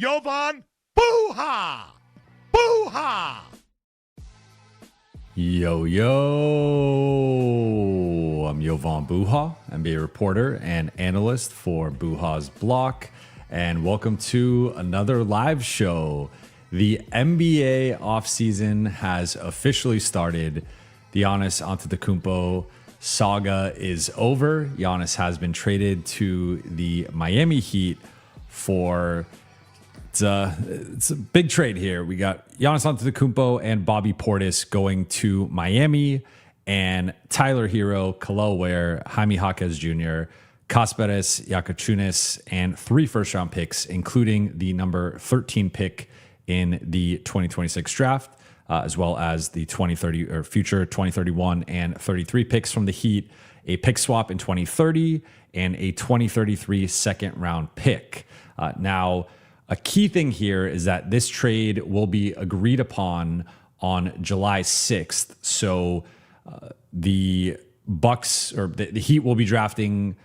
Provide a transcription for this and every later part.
Jovan Buha! Buha! Yo, I'm Jovan Buha, NBA reporter and analyst for Buha's Block, and welcome to another live show. The NBA offseason has officially started. The Giannis Antetokounmpo saga is over. Giannis has been traded to the Miami Heat for... It's a big trade here. We got Giannis Antetokounmpo and Bobby Portis going to Miami, and Tyler Hero, Khalil Ware, Jaime Jaquez Jr., Kasparas Jakaciunas, and 3 first-round picks, including the number 13 pick in the 2026 draft, as well as the 2030 or future 2031 and 33 picks from the Heat, a pick swap in 2030, and a 2033 second-round pick. Now, a key thing here is that this trade will be agreed upon on July 6th. So the Bucks or the Heat will be drafting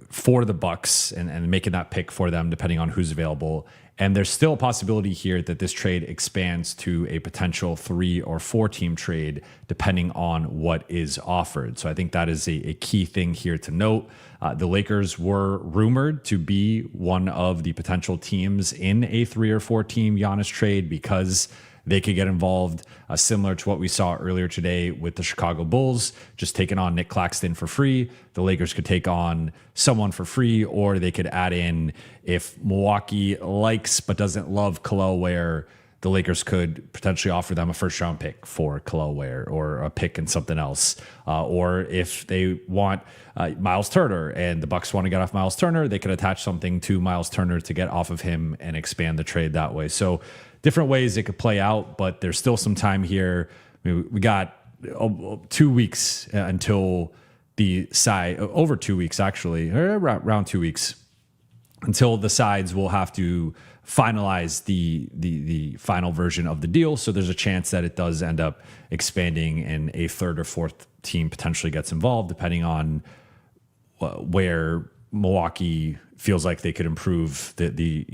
for the Bucks and making that pick for them, depending on who's available. And there's still a possibility here that this trade expands to a potential 3 or 4 team trade, depending on what is offered. So I think that is a key thing here to note. The Lakers were rumored to be one of the potential teams in a 3 or 4 team Giannis trade because they could get involved, similar to what we saw earlier today with the Chicago Bulls, just taking on Nick Claxton for free. The Lakers could take on someone for free, or they could add in, if Milwaukee likes but doesn't love Khalil Ware, the Lakers could potentially offer them a first-round pick for Khalil Ware or a pick in something else. Or if they want Miles Turner and the Bucks want to get off Miles Turner, they could attach something to Miles Turner to get off of him and expand the trade that way. So different ways it could play out, but there's still some time here. I mean, we got 2 weeks until the side, over 2 weeks actually, or around 2 weeks, until the sides will have to finalize the final version of the deal. So there's a chance that it does end up expanding and a 3rd or 4th team potentially gets involved, depending on where Milwaukee feels like they could improve the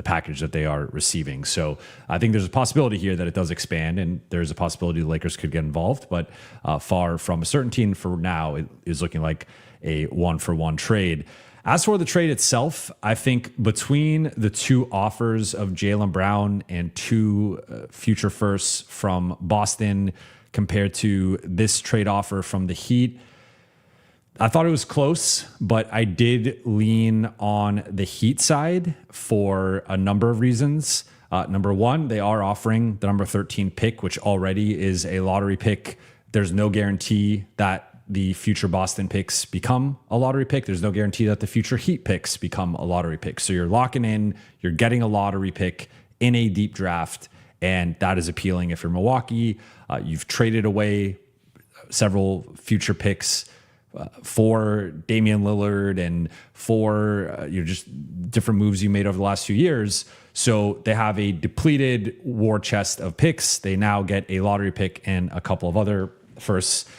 package that they are receiving. So I think there's a possibility here that it does expand, and there's a possibility the Lakers could get involved, but far from a certainty. And for now, it is looking like a 1-for-1 trade. As for the trade itself, I think between the 2 offers of Jaylen Brown and 2 future firsts from Boston compared to this trade offer from the Heat, I thought it was close, but I did lean on the Heat side for a number of reasons. Number one, they are offering the number 13 pick, which already is a lottery pick. There's no guarantee that the future Boston picks become a lottery pick. There's no guarantee that the future Heat picks become a lottery pick. So you're locking in, you're getting a lottery pick in a deep draft, and that is appealing if you're Milwaukee. You've traded away several future picks for Damian Lillard and for just different moves you made over the last few years. So they have a depleted war chest of picks. They now get a lottery pick and a couple of other firsts.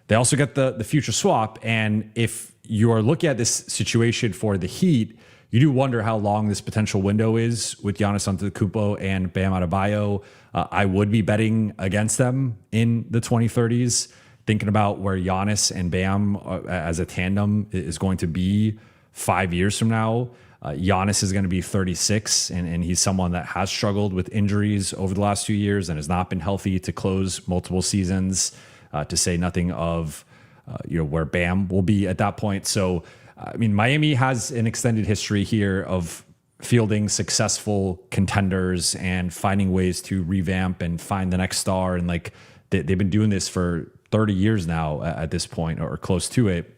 They also get the future swap. And if you are looking at this situation for the Heat, you do wonder how long this potential window is with Giannis Antetokounmpo and Bam Adebayo. I would be betting against them in the 2030s, thinking about where Giannis and Bam as a tandem is going to be 5 years from now. Giannis is going to be 36, and he's someone that has struggled with injuries over the last few years and has not been healthy to close multiple seasons, to say nothing of where Bam will be at that point. So, I mean, Miami has an extended history here of fielding successful contenders and finding ways to revamp and find the next star. And like they've been doing this for 30 years now at this point, or close to it,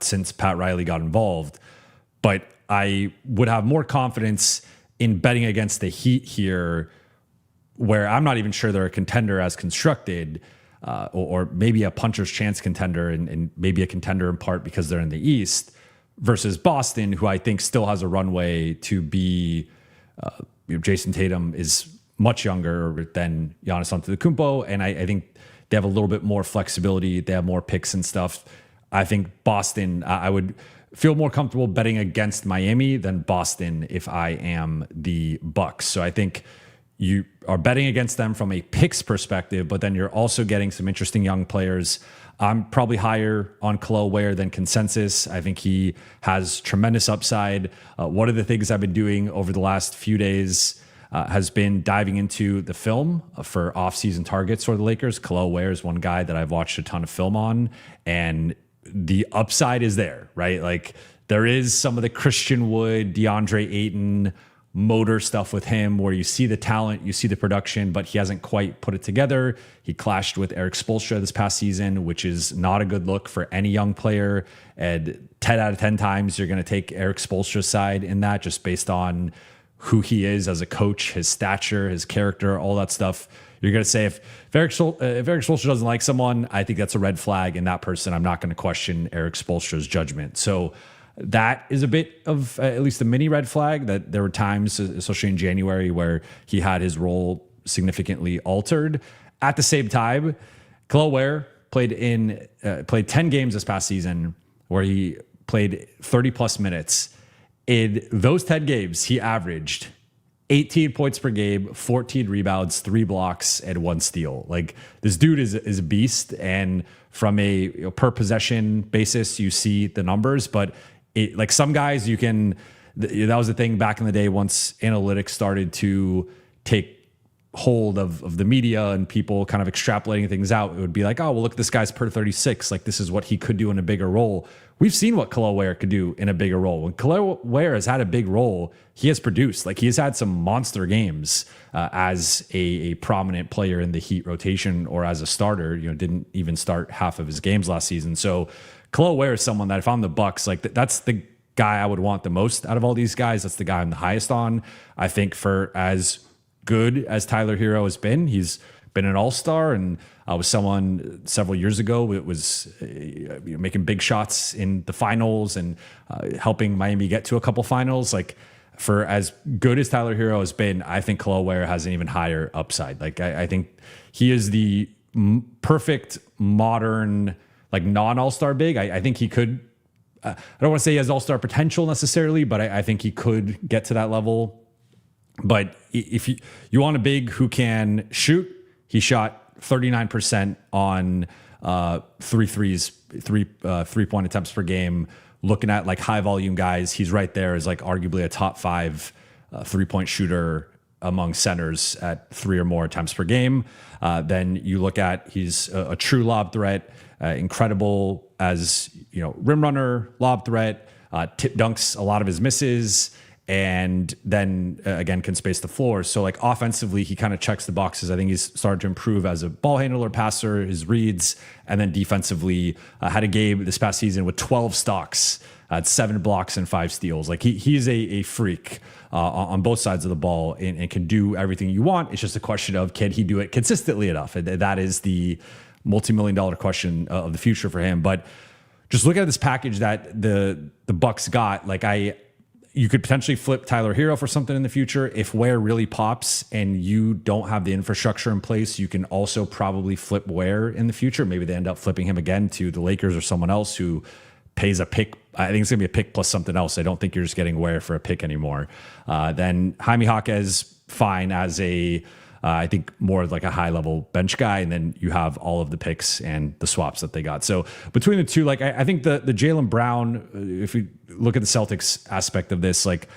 since Pat Riley got involved. But I would have more confidence in betting against the Heat here, where I'm not even sure they're a contender as constructed, or maybe a puncher's chance contender, and maybe a contender in part because they're in the East, versus Boston, who I think still has a runway to be. Jason Tatum is much younger than Giannis Antetokounmpo, and I think they have a little bit more flexibility. They have more picks and stuff. I think Boston, I would feel more comfortable betting against Miami than Boston if I am the Bucks. So I think you are betting against them from a picks perspective, but then you're also getting some interesting young players. I'm probably higher on Kel'el Ware than consensus. I think he has tremendous upside. One of the things I've been doing over the last few days has been diving into the film for offseason targets for the Lakers. Kel'el Ware is one guy that I've watched a ton of film on, and the upside is there, right? Like there is some of the Christian Wood, DeAndre Ayton motor stuff with him where you see the talent, you see the production, but he hasn't quite put it together. He clashed with Eric Spoelstra this past season, which is not a good look for any young player. And 10 out of 10 times, you're going to take Eric Spoelstra's side in that just based on who he is as a coach, his stature, his character, all that stuff. You're going to say if Eric Spoelstra doesn't like someone, I think that's a red flag in that person. I'm not going to question Eric Spoelstra's judgment. So that is a bit of at least a mini red flag that there were times, especially in January, where he had his role significantly altered. At the same time, Kel'el Ware played 10 games this past season where he played 30 plus minutes. In those 10 games, he averaged 18 points per game, 14 rebounds, 3 blocks, and 1 steal. Like this dude is a beast. And from a per possession basis, you see the numbers, but like some guys you can, that was the thing back in the day once analytics started to take hold of the media and people kind of extrapolating things out. It would be like, oh, well, look, this guy's per 36. Like this is what he could do in a bigger role. We've seen what Kel'el Ware could do in a bigger role. When Kel'el Ware has had a big role, he has produced. Like he has had some monster games as a prominent player in the Heat rotation or as a starter. Didn't even start half of his games last season. So Kel'el Ware is someone that if I'm the Bucks, like that's the guy I would want the most out of all these guys. That's the guy I'm the highest on. I think for as good as Tyler Hero has been, he's been an all-star and was someone several years ago. It was making big shots in the finals and helping Miami get to a couple finals. Like for as good as Tyler Hero has been, I think Kel'el Ware has an even higher upside. Like I think he is the perfect modern, like non-all-star big. I think he could, I don't want to say he has all-star potential necessarily, but I think he could get to that level. But if you want a big who can shoot, he shot 39% on three-point attempts per game. Looking at like high volume guys, he's right there as like arguably a top 5 3-point shooter among centers at 3 or more attempts per game. Then you look at he's a true lob threat, incredible as rim runner, lob threat, tip dunks a lot of his misses. And then again, can space the floor. So like offensively, he kind of checks the boxes. I think he's started to improve as a ball handler, passer, his reads. And then defensively, had a game this past season with 12 stocks, 7 blocks and 5 steals. Like he's a freak on both sides of the ball and can do everything you want. It's just a question of, can he do it consistently enough? And that is the multi-million-dollar question of the future for him. But just look at this package that the Bucks got. Like you could potentially flip Tyler Hero for something in the future. If Ware really pops and you don't have the infrastructure in place, you can also probably flip Ware in the future. Maybe they end up flipping him again to the Lakers or someone else who pays a pick. I think it's going to be a pick plus something else. I don't think you're just getting Ware for a pick anymore. Then Jaime Jaquez, fine as I think more like a high level bench guy. And then you have all of the picks and the swaps that they got. So between the two, like I think the Jaylen Brown, if we look at the Celtics aspect of this, like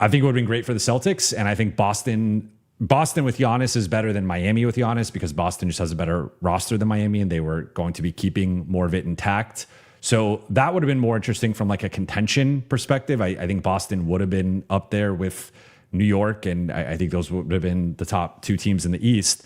I think it would have been great for the Celtics. And I think Boston with Giannis is better than Miami with Giannis because Boston just has a better roster than Miami and they were going to be keeping more of it intact. So that would have been more interesting from like a contention perspective. I think Boston would have been up there with New York, and I think those would have been the top 2 teams in the East.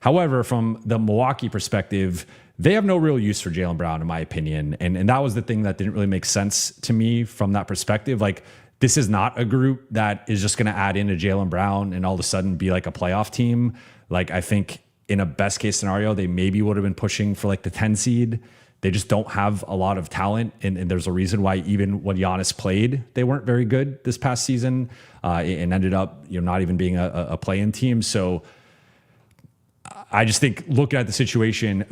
However, from the Milwaukee perspective, they have no real use for Jaylen Brown, in my opinion. And that was the thing that didn't really make sense to me from that perspective. Like, this is not a group that is just going to add in a Jaylen Brown and all of a sudden be like a playoff team. Like, I think in a best case scenario, they maybe would have been pushing for like the 10 seed. They just don't have a lot of talent. And there's a reason why even when Giannis played, they weren't very good this past season and ended up not even being a play-in team. So I just think looking at the situation,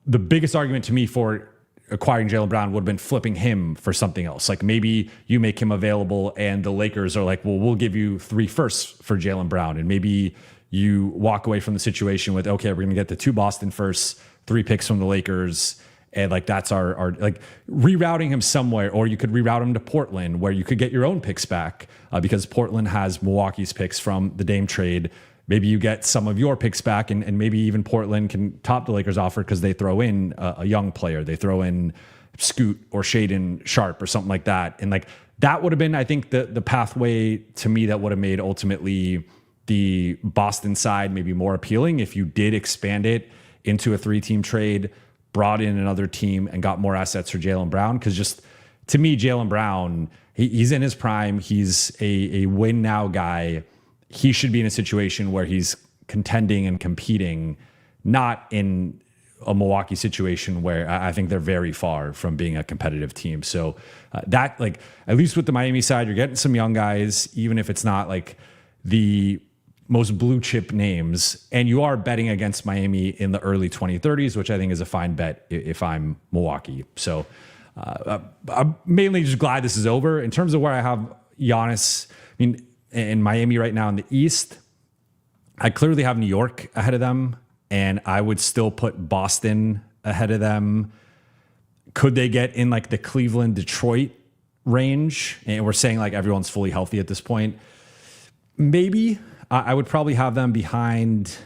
the biggest argument to me for acquiring Jaylen Brown would have been flipping him for something else. Like maybe you make him available and the Lakers are like, well, we'll give you 3 firsts for Jaylen Brown. And maybe you walk away from the situation with, okay, we're going to get the 2 Boston firsts, 3 picks from the Lakers. And like, that's our like rerouting him somewhere, or you could reroute him to Portland where you could get your own picks back because Portland has Milwaukee's picks from the Dame trade. Maybe you get some of your picks back, and maybe even Portland can top the Lakers offer because they throw in a young player. They throw in Scoot or Shaden Sharp or something like that. And like that would have been, I think, the pathway to me that would have made ultimately the Boston side maybe more appealing if you did expand it into a 3-team trade, brought in another team and got more assets for Jaylen Brown. Because just to me, Jaylen Brown, he's in his prime. He's a win now guy. He should be in a situation where he's contending and competing, not in a Milwaukee situation where I think they're very far from being a competitive team. So that, like, at least with the Miami side, you're getting some young guys, even if it's not like the most blue chip names, and you are betting against Miami in the early 2030s, which I think is a fine bet if I'm Milwaukee. So I'm mainly just glad this is over. In terms of where I have Giannis, I mean, in Miami right now in the East, I clearly have New York ahead of them, and I would still put Boston ahead of them. Could they get in like the Cleveland, Detroit range? And we're saying like everyone's fully healthy at this point. Maybe. I would probably have them behind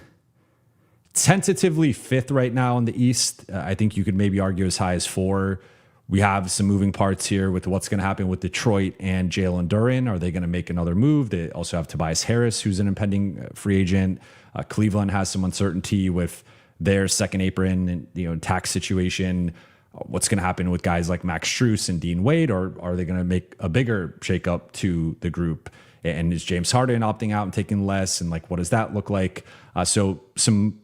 tentatively 5th right now in the East. I think you could maybe argue as high as 4. We have some moving parts here with what's going to happen with Detroit and Jalen Duren. Are they going to make another move? They also have Tobias Harris, who's an impending free agent. Cleveland has some uncertainty with their second apron and tax situation. What's going to happen with guys like Max Strus and Dean Wade, or are they going to make a bigger shakeup to the group? And is James Harden opting out and taking less? And like, what does that look like? So some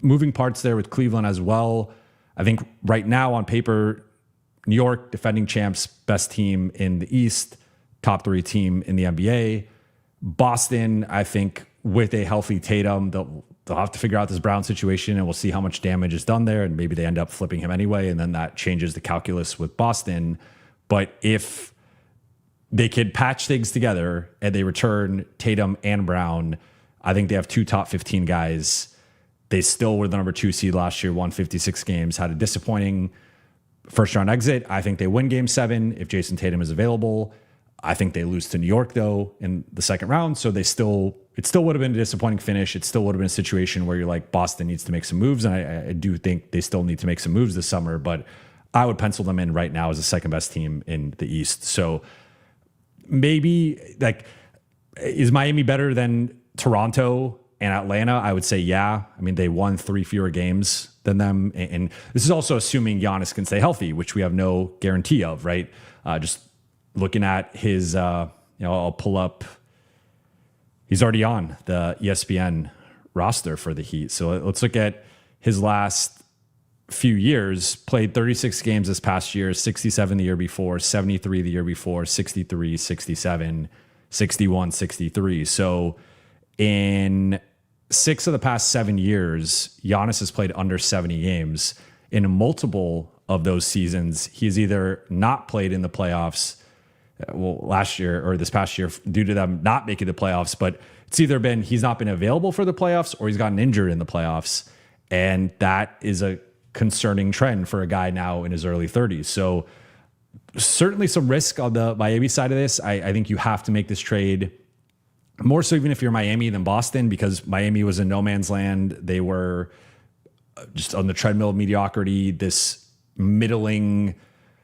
moving parts there with Cleveland as well. I think right now on paper, New York, defending champs, best team in the East, top 3 team in the NBA. Boston, I think with a healthy Tatum, they'll have to figure out this Brown situation, and we'll see how much damage is done there. And maybe they end up flipping him anyway, and then that changes the calculus with Boston. But if they could patch things together and they return Tatum and Brown, I think they have 2 top 15 guys. They still were the number 2 seed last year, won 56 games, had a disappointing first round exit. I think they win game 7 if Jason Tatum is available. I think they lose to New York though in the second round. So it still would have been a disappointing finish. It still would have been a situation where you're like, Boston needs to make some moves. And I do think they still need to make some moves this summer, but I would pencil them in right now as the second best team in the East. So maybe like, is Miami better than Toronto and Atlanta? I would say, yeah. I mean, they won 3 fewer games than them. And this is also assuming Giannis can stay healthy, which we have no guarantee of, right? Just looking at his, I'll pull up, he's already on the ESPN roster for the Heat. So let's look at his last few years. Played 36 games this past year, 67 the year before, 73 the year before, 63, 67, 61, 63. So in 6 of the past 7 years, Giannis has played under 70 games. In multiple of those seasons, he's either not played in the playoffs, last year or this past year due to them not making the playoffs, but it's either been he's not been available for the playoffs or he's gotten injured in the playoffs. And that is a concerning trend for a guy now in his early 30s. So certainly some risk on the Miami side of this. I think you have to make this trade more so even if you're Miami than Boston, because Miami was in no man's land. They were just on the treadmill of mediocrity, this middling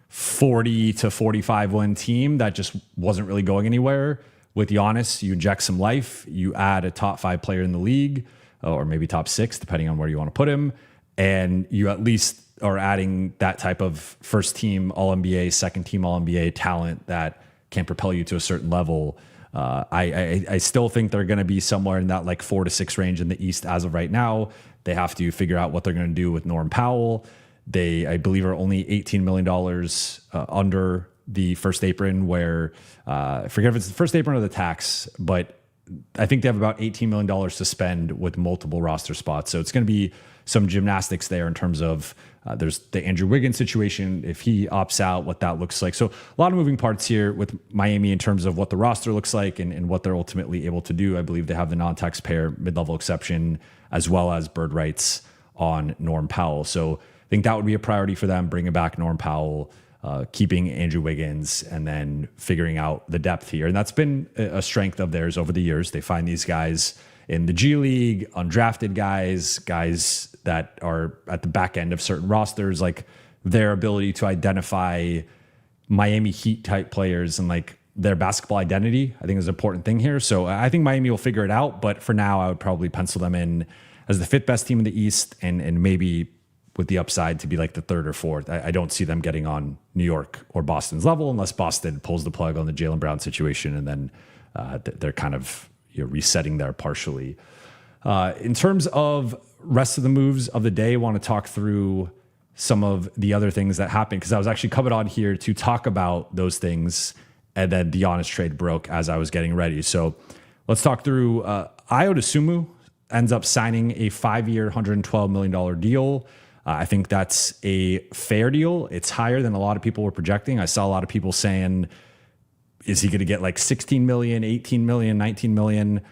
40 to 45 win team that just wasn't really going anywhere. With Giannis, you inject some life, you add a top 5 player in the league, or maybe top 6, depending on where you want to put him. And you at least are adding that type of first team All-NBA, second team All-NBA talent that can propel you to a certain level. I still think they're going to be somewhere in that like 4 to 6 range in the East as of right now. They have to figure out what they're going to do with Norm Powell. They, I believe, are only $18 million under the first apron, where I forget if it's the first apron or the tax, but I think they have about $18 million to spend with multiple roster spots. So it's going to be some gymnastics there in terms of there's the Andrew Wiggins situation. If he opts out, what that looks like. So a lot of moving parts here with Miami in terms of what the roster looks like and what they're ultimately able to do. I believe they have the non-taxpayer mid-level exception as well as bird rights on Norm Powell. So I think that would be a priority for them, bringing back Norm Powell, keeping Andrew Wiggins, and then figuring out the depth here. And that's been a strength of theirs over the years. They find these guys in the G League, undrafted guys that are at the back end of certain rosters, like their ability to identify Miami Heat type players and like their basketball identity, I think is an important thing here. So I think Miami will figure it out. But for now, I would probably pencil them in as the fifth best team in the East and maybe with the upside to be like the third or fourth. I don't see them getting on New York or Boston's level unless Boston pulls the plug on the Jaylen Brown situation, and then they're kind of resetting there partially. In terms of rest of the moves of the day, I want to talk through some of the other things that happened because I was actually coming on here to talk about those things, and then the Giannis trade broke as I was getting ready. So let's talk through Ayo Dosunmu ends up signing a 5-year, $112 million deal. I think that's a fair deal. It's higher than a lot of people were projecting. I saw a lot of people saying, is he going to get like 16 million, 18 million, 19 million?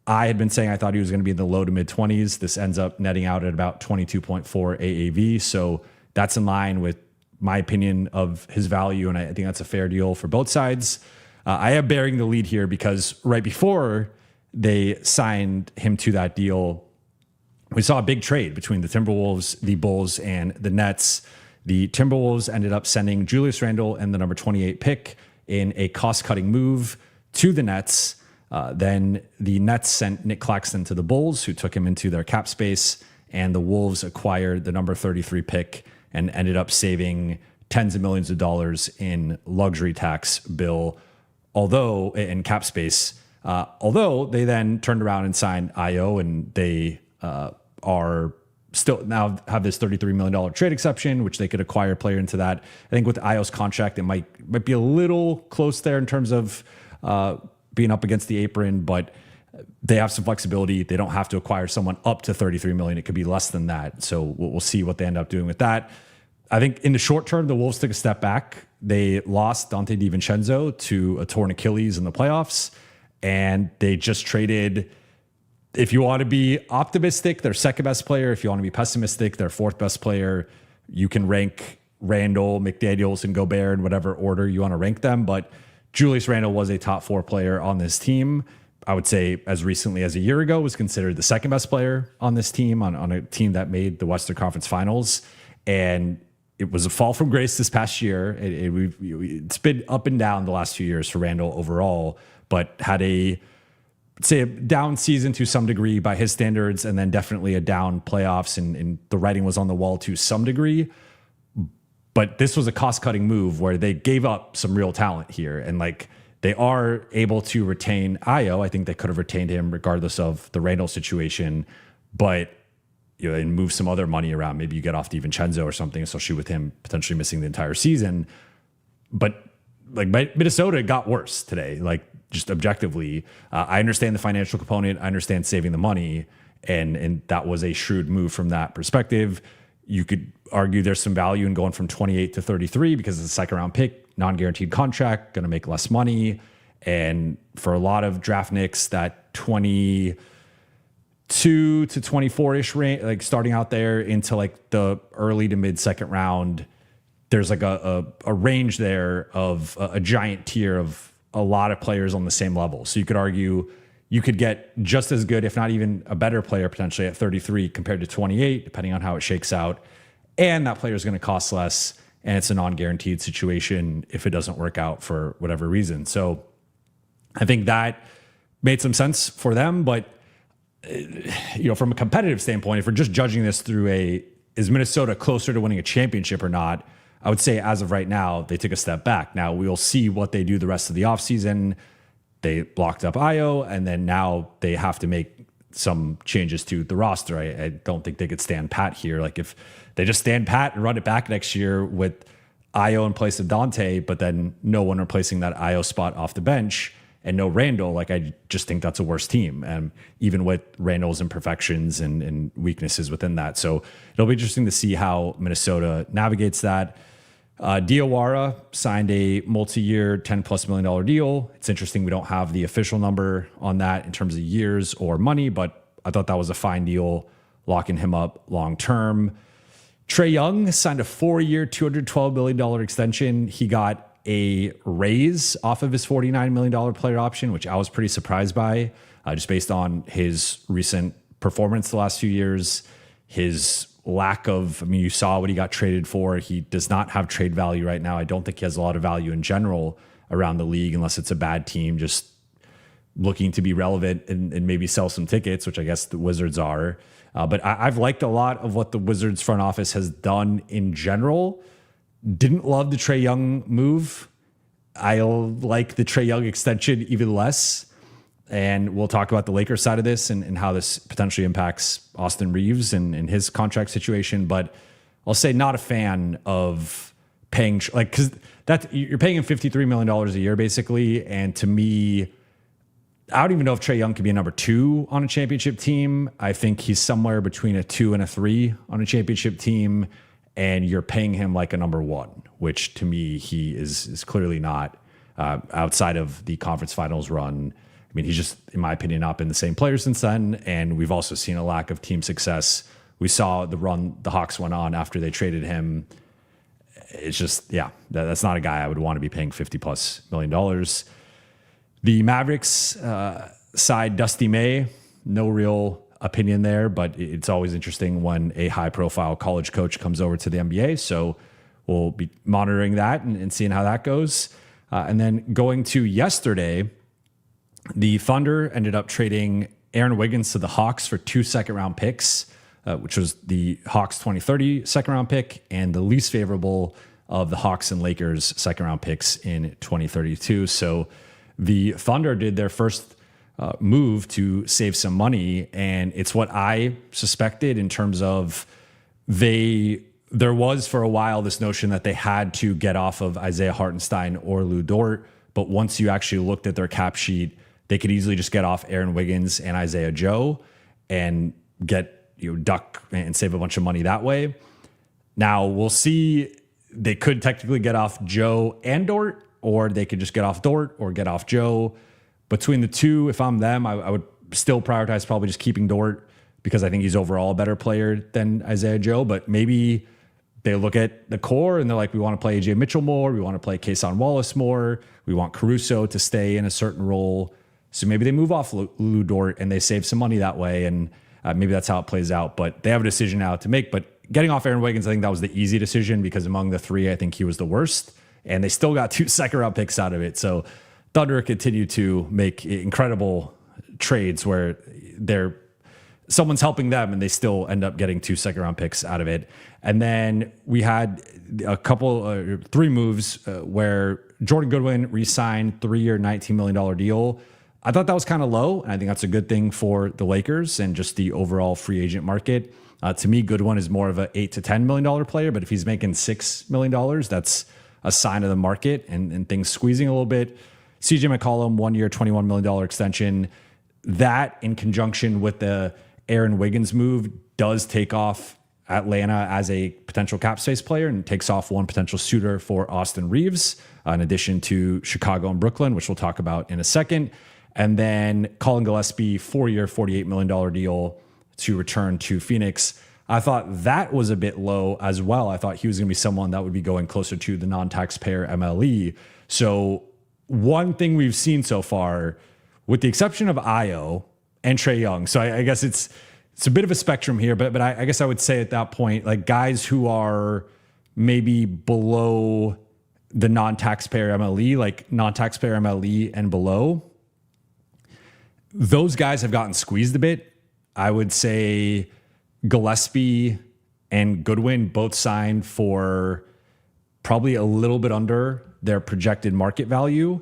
I had been saying I thought he was going to be in the low to mid 20s. This ends up netting out at about 22.4 AAV. So that's in line with my opinion of his value. And I think that's a fair deal for both sides. I am bearing the lead here because right before they signed him to that deal, we saw a big trade between the Timberwolves, the Bulls, and the Nets. The Timberwolves ended up sending Julius Randle and the number 28 pick in a cost-cutting move to the Nets. Then the Nets sent Nick Claxton to the Bulls, who took him into their cap space, and the Wolves acquired the number 33 pick and ended up saving tens of millions of dollars in luxury tax bill, although in cap space. Although they then turned around and signed Ayo, and they are still now have this $33 million trade exception, which they could acquire a player into that. I think with Ayo's contract, it might be a little close there in terms of being up against the apron, but they have some flexibility. They don't have to acquire someone up to $33 million. It could be less than that. So we'll see what they end up doing with that. I think in the short term, the Wolves took a step back. They lost Dante DiVincenzo to a torn Achilles in the playoffs, and they just traded. If you want to be optimistic, their second best player. If you want to be pessimistic, their fourth best player. You can rank Randle, McDaniels, and Gobert in whatever order you want to rank them. But Julius Randle was a top 4 player on this team. I would say as recently as a year ago was considered the second best player on this team, on a team that made the Western Conference Finals. And it was a fall from grace this past year. It's been up and down the last few years for Randle overall, but had a down season to some degree by his standards, and then definitely a down playoffs, and the writing was on the wall to some degree. But this was a cost-cutting move where they gave up some real talent here, and like they are able to retain Ayo. I think they could have retained him regardless of the Randle situation, but and move some other money around. Maybe you get off DiVincenzo or something, especially with him potentially missing the entire season. But like Minnesota got worse today, like just objectively. I understand the financial component. I understand saving the money. And that was a shrewd move from that perspective. You could argue there's some value in going from 28 to 33 because it's a second round pick, non-guaranteed contract, going to make less money. And for a lot of draft nicks, that 22 to 24-ish range, like starting out there into like the early to mid second round, there's like a range there of a giant tier of a lot of players on the same level. So you could argue you could get just as good, if not even a better player potentially at 33 compared to 28, depending on how it shakes out. And that player is going to cost less, and it's a non-guaranteed situation if it doesn't work out for whatever reason. So I think that made some sense for them. But from a competitive standpoint, if we're just judging this through is Minnesota closer to winning a championship or not, I would say as of right now, they took a step back. Now we'll see what they do the rest of the offseason. They blocked up Ayo, and then now they have to make some changes to the roster. I don't think they could stand pat here. Like if they just stand pat and run it back next year with Ayo in place of Dante, but then no one replacing that Ayo spot off the bench, and no Randle, like I just think that's a worse team. And even with Randle's imperfections and weaknesses within that. So it'll be interesting to see how Minnesota navigates that. Diawara signed a multi-year $10+ million deal. It's interesting we don't have the official number on that in terms of years or money, but I thought that was a fine deal, locking him up long term. Trae Young signed a 4-year, $212 million extension. He got a raise off of his $49 million player option, which I was pretty surprised by, just based on his recent performance the last few years. His lack of, I mean, you saw what he got traded for. He does not have trade value right now. I don't think he has a lot of value in general around the league, unless it's a bad team just looking to be relevant and maybe sell some tickets, which I guess the Wizards are. But I've liked a lot of what the Wizards front office has done in general. Didn't love the Trae Young move. I like the Trae Young extension even less. And we'll talk about the Lakers side of this and how this potentially impacts Austin Reeves and his contract situation. But I'll say not a fan of paying, like, because you're paying him $53 million a year basically. And to me, I don't even know if Trae Young could be a number 2 on a championship team. I think he's somewhere between a 2 and a 3 on a championship team. And you're paying him like a number 1, which to me, he is clearly not, outside of the conference finals run. I mean, he's just, in my opinion, not been the same player since then. And we've also seen a lack of team success. We saw the run the Hawks went on after they traded him. It's just, yeah, that's not a guy I would want to be paying $50+ million. The Mavericks side, Dusty May, no real opinion there, but it's always interesting when a high-profile college coach comes over to the NBA. So we'll be monitoring that and seeing how that goes. And then going to yesterday, the Thunder ended up trading Aaron Wiggins to the Hawks for 2 second-round picks, which was the Hawks 2030 second-round pick and the least favorable of the Hawks and Lakers second-round picks in 2032. So the Thunder did their first move to save some money, and it's what I suspected in terms of there was for a while this notion that they had to get off of Isaiah Hartenstein or Lou Dort, but once you actually looked at their cap sheet, they could easily just get off Aaron Wiggins and Isaiah Joe and get, duck and save a bunch of money that way. Now we'll see. They could technically get off Joe and Dort, or they could just get off Dort or get off Joe. Between the two, if I'm them, I would still prioritize probably just keeping Dort because I think he's overall a better player than Isaiah Joe. But maybe they look at the core and they're like, we want to play AJ Mitchell more. We want to play Kayson Wallace more. We want Caruso to stay in a certain role. So maybe they move off Lou Dort and they save some money that way. And maybe that's how it plays out. But they have a decision now to make. But getting off Aaron Wiggins, I think that was the easy decision because among the three, I think he was the worst. And they still got 2 second-round picks out of it. So Thunder continue to make incredible trades where someone's helping them and they still end up getting 2 second-round picks out of it. And then we had a couple, 3 moves where Jordan Goodwin re-signed 3-year, $19 million deal. I thought that was kind of low, and I think that's a good thing for the Lakers and just the overall free agent market. To me, Goodwin is more of an $8 to $10 million player, but if he's making $6 million, that's a sign of the market and things squeezing a little bit. CJ McCollum, 1-year, $21 million extension. That, in conjunction with the Aaron Wiggins move, does take off Atlanta as a potential cap space player and takes off one potential suitor for Austin Reeves, in addition to Chicago and Brooklyn, which we'll talk about in a second. And then Colin Gillespie, 4-year, $48 million deal to return to Phoenix. I thought that was a bit low as well. I thought he was going to be someone that would be going closer to the non-taxpayer MLE. So one thing we've seen so far, with the exception of Io and Trae Young, so I guess it's a bit of a spectrum here, but I guess I would say at that point, like guys who are maybe below the non-taxpayer MLE, like non-taxpayer MLE and below, those guys have gotten squeezed a bit. I would say Gillespie and Goodwin both signed for probably a little bit under their projected market value.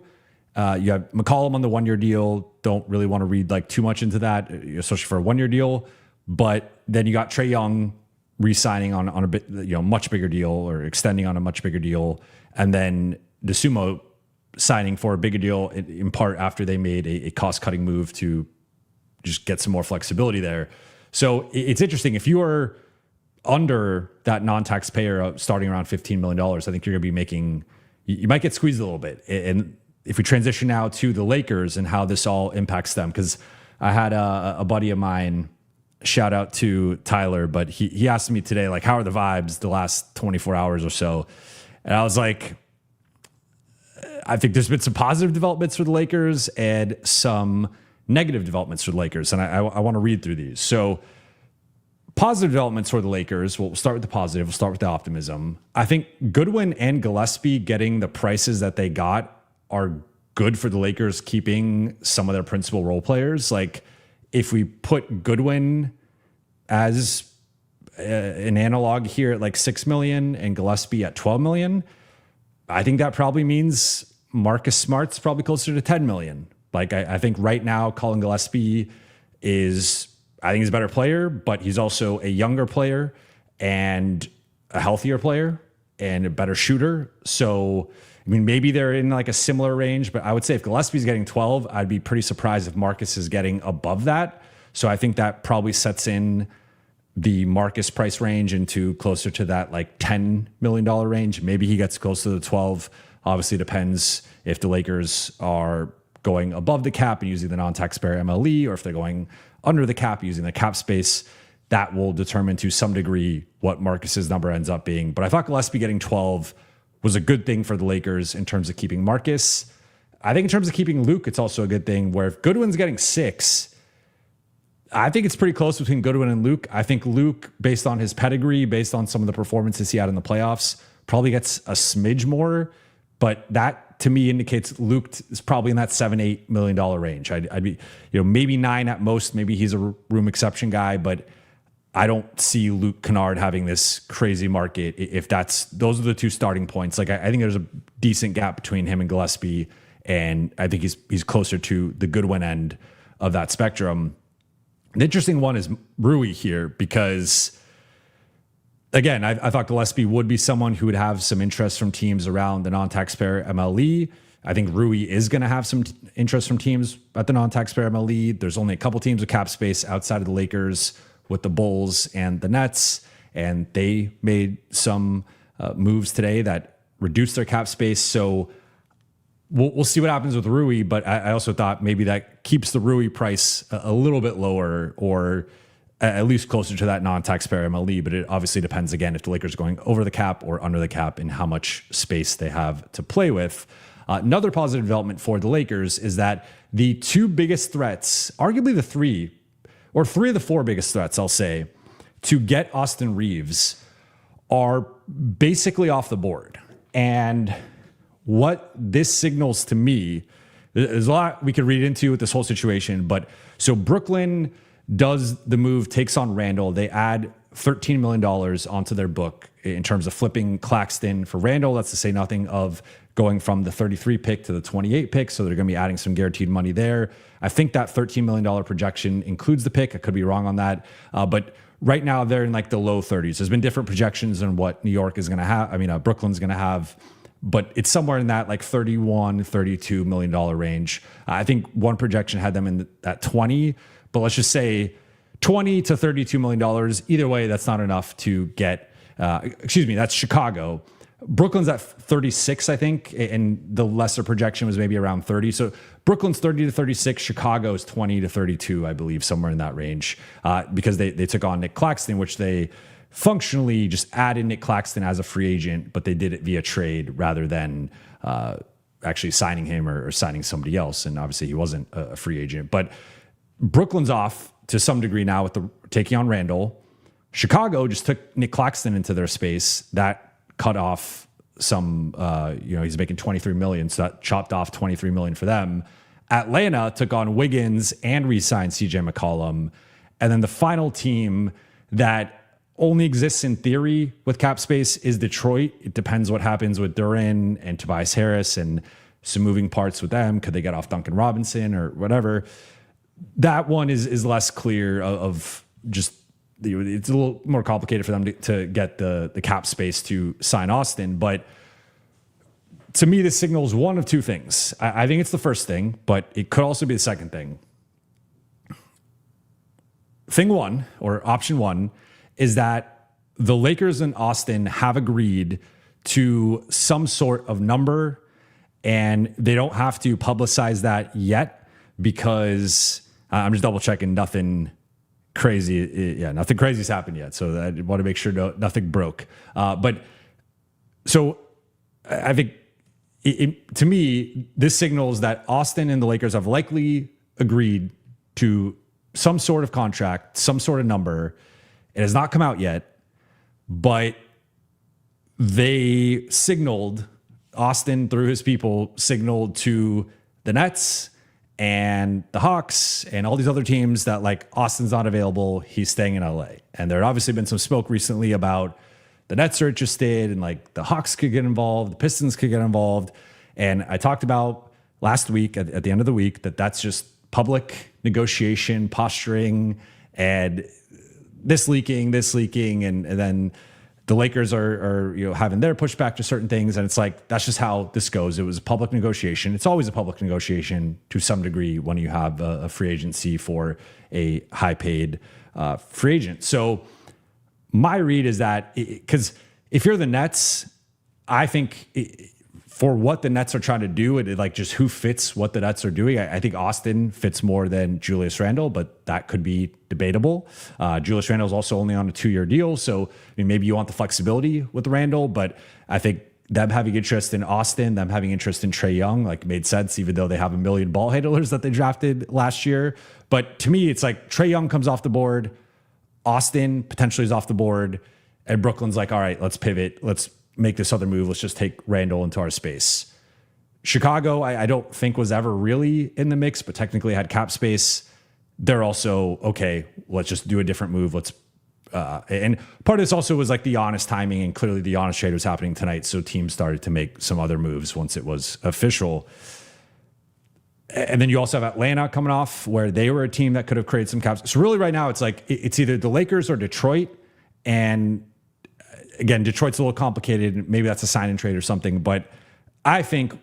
You have McCollum on the 1-year deal. Don't really want to read like too much into that, especially for a 1-year deal. But then you got Trae Young re-signing on a bit, much bigger deal or extending on a much bigger deal. And then DeSumo signing for a bigger deal in part after they made a cost-cutting move to just get some more flexibility there. So it's interesting. If you are under that non-taxpayer starting around $15 million, I think you're going to be making, you might get squeezed a little bit. And if we transition now to the Lakers and how this all impacts them, because I had a buddy of mine, shout out to Tyler, but he asked me today, like, how are the vibes the last 24 hours or so? And I was like, I think there's been some positive developments for the Lakers and some negative developments for the Lakers. And I want to read through these. So positive developments for the Lakers. We'll start with the positive. We'll start with the optimism. I think Goodwin and Gillespie getting the prices that they got are good for the Lakers, keeping some of their principal role players. Like, if we put Goodwin as an analog here at like $6 million and Gillespie at $12 million, I think that probably means Marcus Smart's probably closer to $10 million. Like, I think right now Colin Gillespie is, I think he's a better player, but he's also a younger player and a healthier player and a better shooter. So, I mean, maybe they're in like a similar range, but I would say if Gillespie's getting 12, I'd be pretty surprised if Marcus is getting above that. So I think that probably sets in the Marcus price range into closer to that like $10 million range. Maybe he gets close to the 12. Obviously depends if the Lakers are going above the cap and using the non-taxpayer MLE, or if they're going under the cap using the cap space. That will determine to some degree what Marcus's number ends up being. But I thought Gillespie getting 12 was a good thing for the Lakers in terms of keeping Marcus. I think in terms of keeping Luke, it's also a good thing, where if Goodwin's getting 6, I think it's pretty close between Goodwin and Luke. I think Luke, based on his pedigree, based on some of the performances he had in the playoffs, probably gets a smidge more. But that, to me, indicates Luke is probably in that $7-8 million range. I'd be, maybe 9 at most. Maybe he's a room exception guy, but I don't see Luke Kennard having this crazy market. If those are the two starting points. Like, I think there's a decent gap between him and Gillespie, and I think he's closer to the Goodwin end of that spectrum. The interesting one is Rui here, because again, I thought Gillespie would be someone who would have some interest from teams around the non-taxpayer MLE. I think Rui is going to have some interest from teams at the non-taxpayer MLE. There's only a couple teams with cap space outside of the Lakers, with the Bulls and the Nets, and they made some moves today that reduced their cap space. So we'll see what happens with Rui, but I also thought maybe that keeps the Rui price a little bit lower, or at least closer to that non-taxpayer MLE. But it obviously depends, again, if the Lakers are going over the cap or under the cap and how much space they have to play with. Another positive development for the Lakers is that the two biggest threats, arguably the three of the four biggest threats, I'll say, to get Austin Reeves are basically off the board. And what this signals to me, there's a lot we could read into with this whole situation, but so Brooklyn does the move, takes on Randle. They add $13 million onto their book in terms of flipping Claxton for Randle. That's to say nothing of going from the 33 pick to the 28 pick. So they're going to be adding some guaranteed money there. I think that $13 million projection includes the pick. I could be wrong on that. But right now they're in like the low 30s. There's been different projections on what New York is going to have. Brooklyn's going to have, but it's somewhere in that like $31, $32 million range. I think one projection had them in that 20, but let's just say $20 to $32 million. Either way, that's not enough to get, that's Chicago. Brooklyn's at 36, I think, and the lesser projection was maybe around 30. So Brooklyn's 30 to 36, Chicago's 20 to 32, I believe, somewhere in that range, because they took on Nick Claxton, which they functionally just added Nick Claxton as a free agent, but they did it via trade rather than actually signing him or signing somebody else. And obviously he wasn't a free agent. But Brooklyn's off to some degree now with taking on Randle. Chicago just took Nick Claxton into their space. That cut off some, he's making $23 million, so that chopped off $23 million for them. Atlanta took on Wiggins and re-signed CJ McCollum. And then the final team that only exists in theory with cap space is Detroit. It depends what happens with Duran and Tobias Harris and some moving parts with them. Could they get off Duncan Robinson or whatever? That one is less clear of just, it's a little more complicated for them to get the cap space to sign Austin. But to me, this signals one of two things. I think it's the first thing, but it could also be the second thing. Thing one, or option one, is that the Lakers and Austin have agreed to some sort of number, and they don't have to publicize that yet because I'm just double checking nothing crazy. Yeah, nothing crazy's happened yet. So I want to make sure nothing broke. But so I think to me, this signals that Austin and the Lakers have likely agreed to some sort of contract, some sort of number. It has not come out yet, but they signaled, Austin through his people signaled to the Nets and the Hawks and all these other teams that like Austin's not available. He's staying in LA. And there had obviously been some smoke recently about the Nets are interested and like the Hawks could get involved, the Pistons could get involved. And I talked about last week at the end of the week that that's just public negotiation, posturing, and this leaking, and then the Lakers are having their pushback to certain things, and it's like that's just how this goes. It was a public negotiation. It's always a public negotiation to some degree when you have a free agency for a high-paid free agent. So my read is that because if you're the Nets, I think for what the Nets are trying to do, it like just who fits what the Nets are doing. I think Austin fits more than Julius Randle, but that could be debatable. Julius Randle is also only on a 2-year deal. So I mean, maybe you want the flexibility with Randle, but I think them having interest in Austin, them having interest in Trae Young, like made sense, even though they have a million ball handlers that they drafted last year. But to me, it's like Trae Young comes off the board, Austin potentially is off the board, and Brooklyn's like, all right, let's pivot. Let's make this other move. Let's just take Randle into our space. Chicago, I don't think was ever really in the mix, but technically had cap space. They're also, okay, let's just do a different move. And part of this also was like the Giannis timing, and clearly the Giannis trade was happening tonight. So teams started to make some other moves once it was official. And then you also have Atlanta coming off where they were a team that could have created some caps. So really right now it's like, it's either the Lakers or Detroit. And again, Detroit's a little complicated. Maybe that's a sign and trade or something, but I think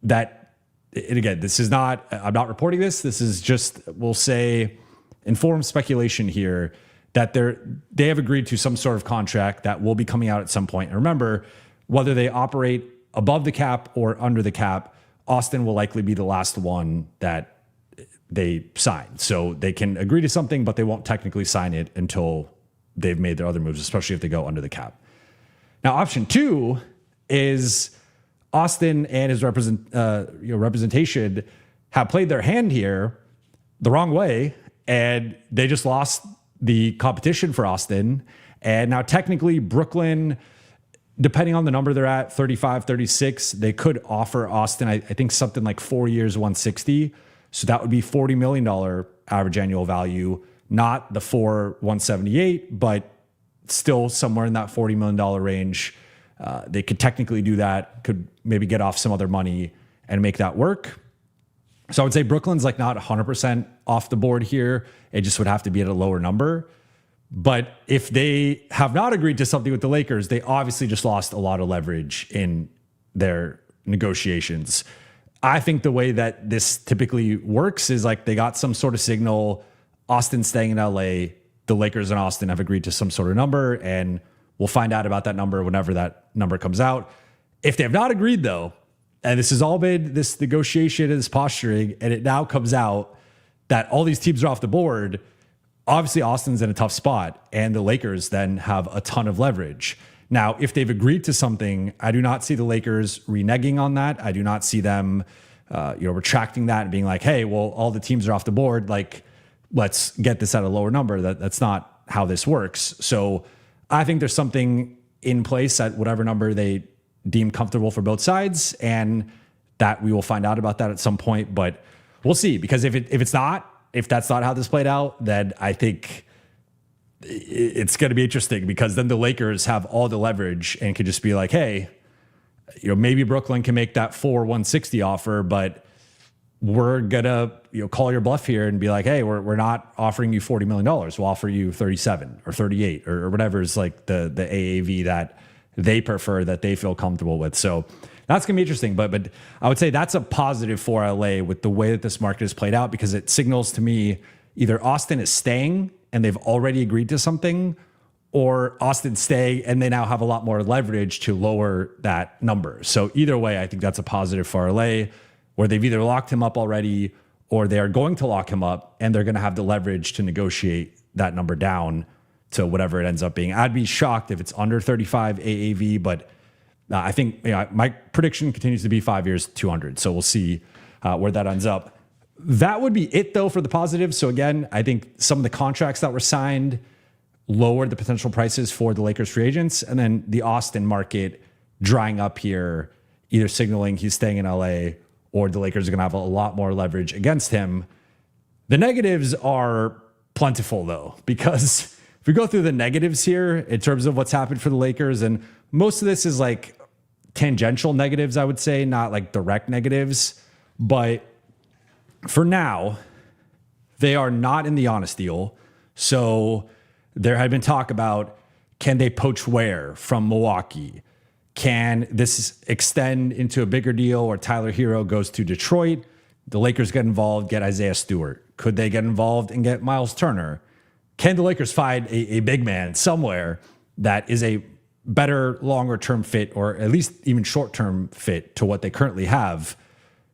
that, and again, this is not, I'm not reporting this. This is just, we'll say, informed speculation here that they have agreed to some sort of contract that will be coming out at some point. And remember, whether they operate above the cap or under the cap, Austin will likely be the last one that they sign. So they can agree to something, but they won't technically sign it until they've made their other moves, especially if they go under the cap. Now, option two is Austin and his representation have played their hand here the wrong way, and they just lost the competition for Austin. And now technically Brooklyn, depending on the number they're at, 35, 36, they could offer Austin, I think something like 4 years, 160. So that would be $40 million average annual value, not the 178, but still somewhere in that $40 million range. They could technically do that, could maybe get off some other money and make that work. So I would say Brooklyn's like not 100% off the board here. It just would have to be at a lower number. But if they have not agreed to something with the Lakers, they obviously just lost a lot of leverage in their negotiations. I think the way that this typically works is like they got some sort of signal, Austin's staying in LA, the Lakers and Austin have agreed to some sort of number, and we'll find out about that number whenever that number comes out. If they have not agreed though, and this has all been this negotiation and this posturing, and it now comes out that all these teams are off the board, obviously Austin's in a tough spot, and the Lakers then have a ton of leverage. Now, if they've agreed to something, I do not see the Lakers reneging on that. I do not see them, retracting that and being like, hey, well, all the teams are off the board. Like, let's get this at a lower number. That's not how this works. So I think there's something in place at whatever number they deem comfortable for both sides, and that we will find out about that at some point. But we'll see, because if that's not how this played out, then I think it's going to be interesting, because then the Lakers have all the leverage and could just be like, hey, maybe Brooklyn can make that 160 offer, but we're gonna call your bluff here and be like, hey, we're not offering you $40 million. We'll offer you 37 or 38 or whatever is like the AAV that they prefer, that they feel comfortable with. So that's going to be interesting. But I would say that's a positive for LA with the way that this market has played out, because it signals to me either Austin is staying and they've already agreed to something, or Austin stay and they now have a lot more leverage to lower that number. So either way, I think that's a positive for LA, where they've either locked him up already or they are going to lock him up and they're going to have the leverage to negotiate that number down to whatever it ends up being. I'd be shocked if it's under 35 AAV, but I think my prediction continues to be 5 years, 200. So we'll see where that ends up. That would be it though for the positives. So again, I think some of the contracts that were signed lowered the potential prices for the Lakers free agents, and then the Austin market drying up here, either signaling he's staying in LA or the Lakers are going to have a lot more leverage against him. The negatives are plentiful though, because if we go through the negatives here in terms of what's happened for the Lakers, and most of this is like tangential negatives, I would say, not like direct negatives, but for now, they are not in the honest deal. So there had been talk about, can they poach Ware from Milwaukee? Can this extend into a bigger deal where Tyler Hero goes to Detroit? The Lakers get involved, get Isaiah Stewart. Could they get involved and get Miles Turner? Can the Lakers find a big man somewhere that is a better longer-term fit, or at least even short-term fit to what they currently have?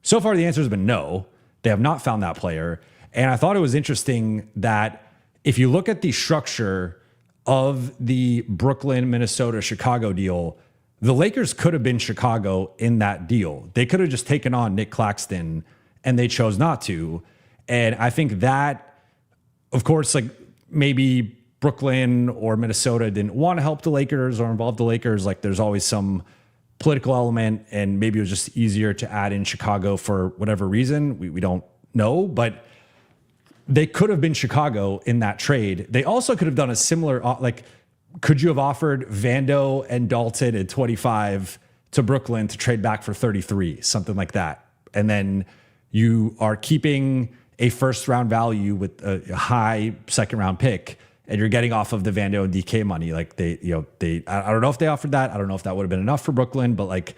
So far, the answer has been no. They have not found that player. And I thought it was interesting that if you look at the structure of the Brooklyn, Minnesota, Chicago deal, the Lakers could have been Chicago in that deal. They could have just taken on Nick Claxton, and they chose not to. And I think that, of course, like maybe Brooklyn or Minnesota didn't want to help the Lakers or involve the Lakers. Like there's always some political element, and maybe it was just easier to add in Chicago for whatever reason. We don't know, but they could have been Chicago in that trade. They also could have done a similar, like, could you have offered Vando and Dalton at 25 to Brooklyn to trade back for 33, something like that? And then you are keeping a first round value with a high second round pick, and you're getting off of the Vando and DK money. Like I don't know if they offered that. I don't know if that would have been enough for Brooklyn, but like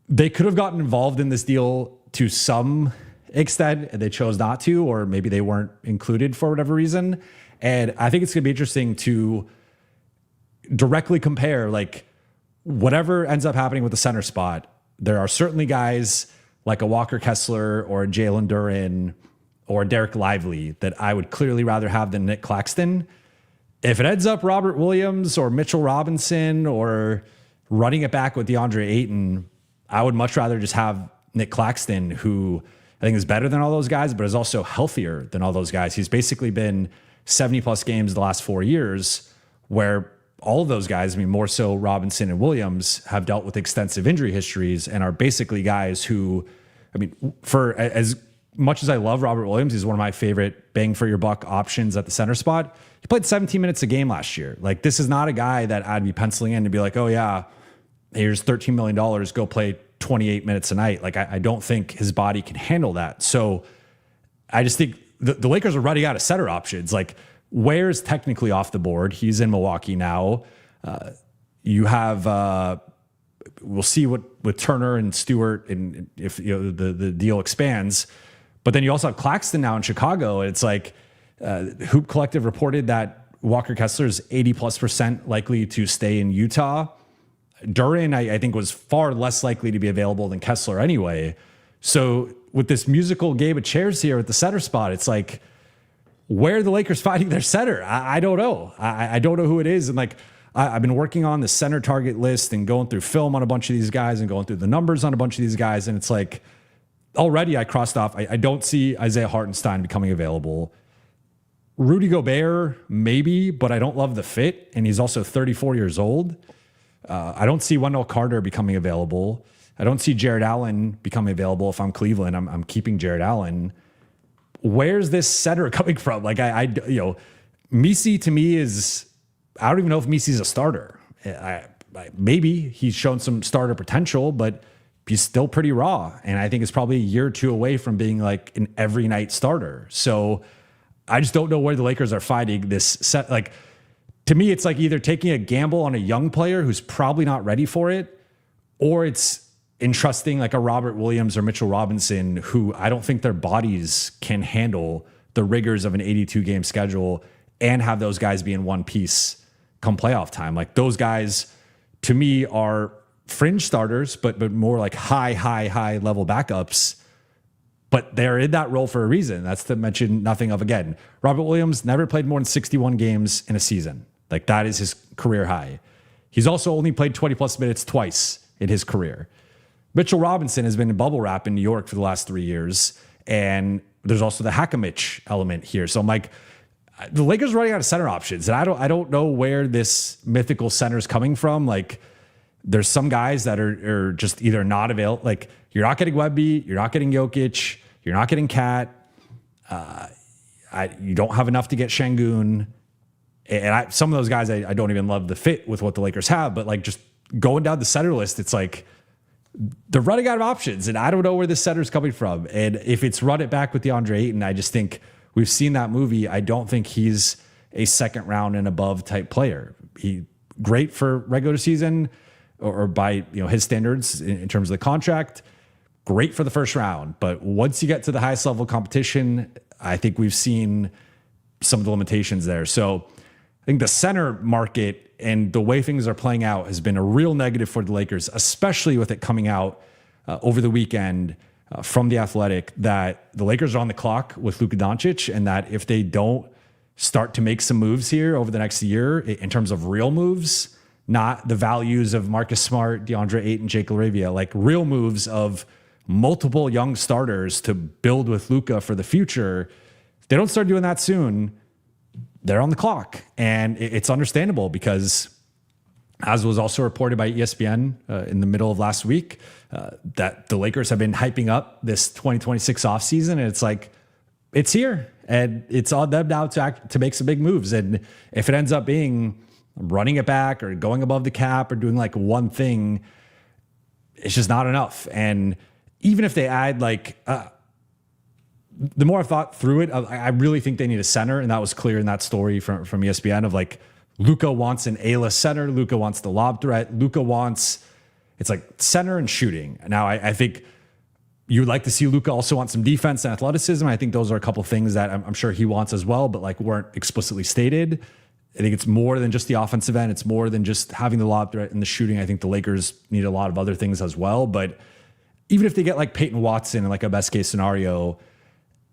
they could have gotten involved in this deal to some extent, and they chose not to, or maybe they weren't included for whatever reason. And I think it's going to be interesting to directly compare, like, whatever ends up happening with the center spot. There are certainly guys like a Walker Kessler or a Jalen Duren or a Derek Lively that I would clearly rather have than Nick Claxton. If it ends up Robert Williams or Mitchell Robinson or running it back with DeAndre Ayton, I would much rather just have Nick Claxton, who I think is better than all those guys, but is also healthier than all those guys. He's basically been 70 plus games the last 4 years, where all of those guys, I mean, more so Robinson and Williams, have dealt with extensive injury histories and are basically guys who, I mean, for as much as I love Robert Williams, he's one of my favorite bang for your buck options at the center spot. He played 17 minutes a game last year. Like, this is not a guy that I'd be penciling in to be like, oh yeah, here's $13 million, go play 28 minutes a night. Like, I don't think his body can handle that. So I just think the Lakers are running out of center options. Like, Ware's technically off the board. He's in Milwaukee now. You have, we'll see what with Turner and Stewart, and if the deal expands. But then you also have Claxton now in Chicago. It's like Hoop Collective reported that Walker Kessler is 80+% likely to stay in Utah. Duren, I think, was far less likely to be available than Kessler anyway. So with this musical game of chairs here at the center spot, it's like, where are the Lakers finding their center? I don't know. I don't know who it is. And like, I've been working on the center target list and going through film on a bunch of these guys and going through the numbers on a bunch of these guys. And it's like, already I crossed off. I don't see Isaiah Hartenstein becoming available. Rudy Gobert, maybe, but I don't love the fit. And he's also 34 years old. I don't see Wendell Carter becoming available. I don't see Jared Allen becoming available. If I'm Cleveland, I'm keeping Jared Allen. Where's this center coming from? Like, Misi to me is, I don't even know if Misi's a starter. Maybe he's shown some starter potential, but he's still pretty raw. And I think it's probably a year or two away from being like an every night starter. So I just don't know where the Lakers are finding this set. Like, to me, it's like either taking a gamble on a young player who's probably not ready for it, or it's entrusting like a Robert Williams or Mitchell Robinson, who I don't think their bodies can handle the rigors of an 82 game schedule and have those guys be in one piece come playoff time. Like those guys to me are fringe starters, but more like high level backups. But they're in that role for a reason. That's to mention nothing of, again, Robert Williams never played more than 61 games in a season. Like that is his career high. He's also only played 20 plus minutes twice in his career. Mitchell Robinson has been in bubble wrap in New York for the last 3 years. And there's also the Hack-a-Mitch element here. So I'm like, the Lakers are running out of center options. And I don't know where this mythical center is coming from. Like there's some guys that are just either not available. Like you're not getting Wemby, you're not getting Jokic, you're not getting Cat. You don't have enough to get Şengün. And some of those guys, I don't even love the fit with what the Lakers have. But like just going down the center list, it's like, they're running out of options, and I don't know where the center's coming from. And if it's run it back with DeAndre Ayton, I just think we've seen that movie. I don't think he's a second round and above type player. He great for regular season or by his standards in terms of the contract. Great for the first round, but once you get to the highest level competition, I think we've seen some of the limitations there. So I think the center market and the way things are playing out has been a real negative for the Lakers, especially with it coming out over the weekend from The Athletic that the Lakers are on the clock with Luka Doncic, and that if they don't start to make some moves here over the next year in terms of real moves, not the values of Marcus Smart, DeAndre Ayton, Jake LaRavia, like real moves of multiple young starters to build with Luka for the future, if they don't start doing that soon, they're on the clock. And it's understandable because, as was also reported by ESPN in the middle of last week, that the Lakers have been hyping up this 2026 offseason. And it's like, it's here. And it's on them now to make some big moves. And if it ends up being running it back or going above the cap or doing like one thing, it's just not enough. And even if they add the more I've thought through it, I really think they need a center. And that was clear in that story from ESPN of like, Luka wants an A-list center. Luka wants the lob threat. Luka wants, it's like center and shooting. Now, I think you would like to see Luka also want some defense and athleticism. I think those are a couple things that I'm sure he wants as well, but like weren't explicitly stated. I think it's more than just the offensive end. It's more than just having the lob threat and the shooting. I think the Lakers need a lot of other things as well. But even if they get like Peyton Watson in like a best case scenario,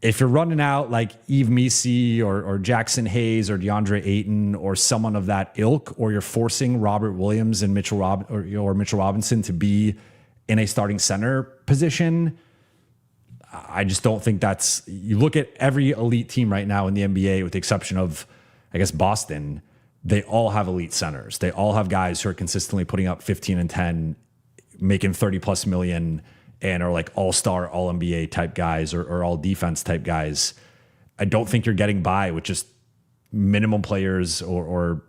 if you're running out like Yves Missi or Jackson Hayes or DeAndre Ayton or someone of that ilk, or you're forcing Robert Williams and Mitchell Robinson to be in a starting center position, I just don't think that's. You look at every elite team right now in the NBA, with the exception of, I guess, Boston, they all have elite centers. They all have guys who are consistently putting up 15 and 10, making 30 plus million, and are like all-star, all-NBA type guys or all-defense type guys. I don't think you're getting by with just minimum players or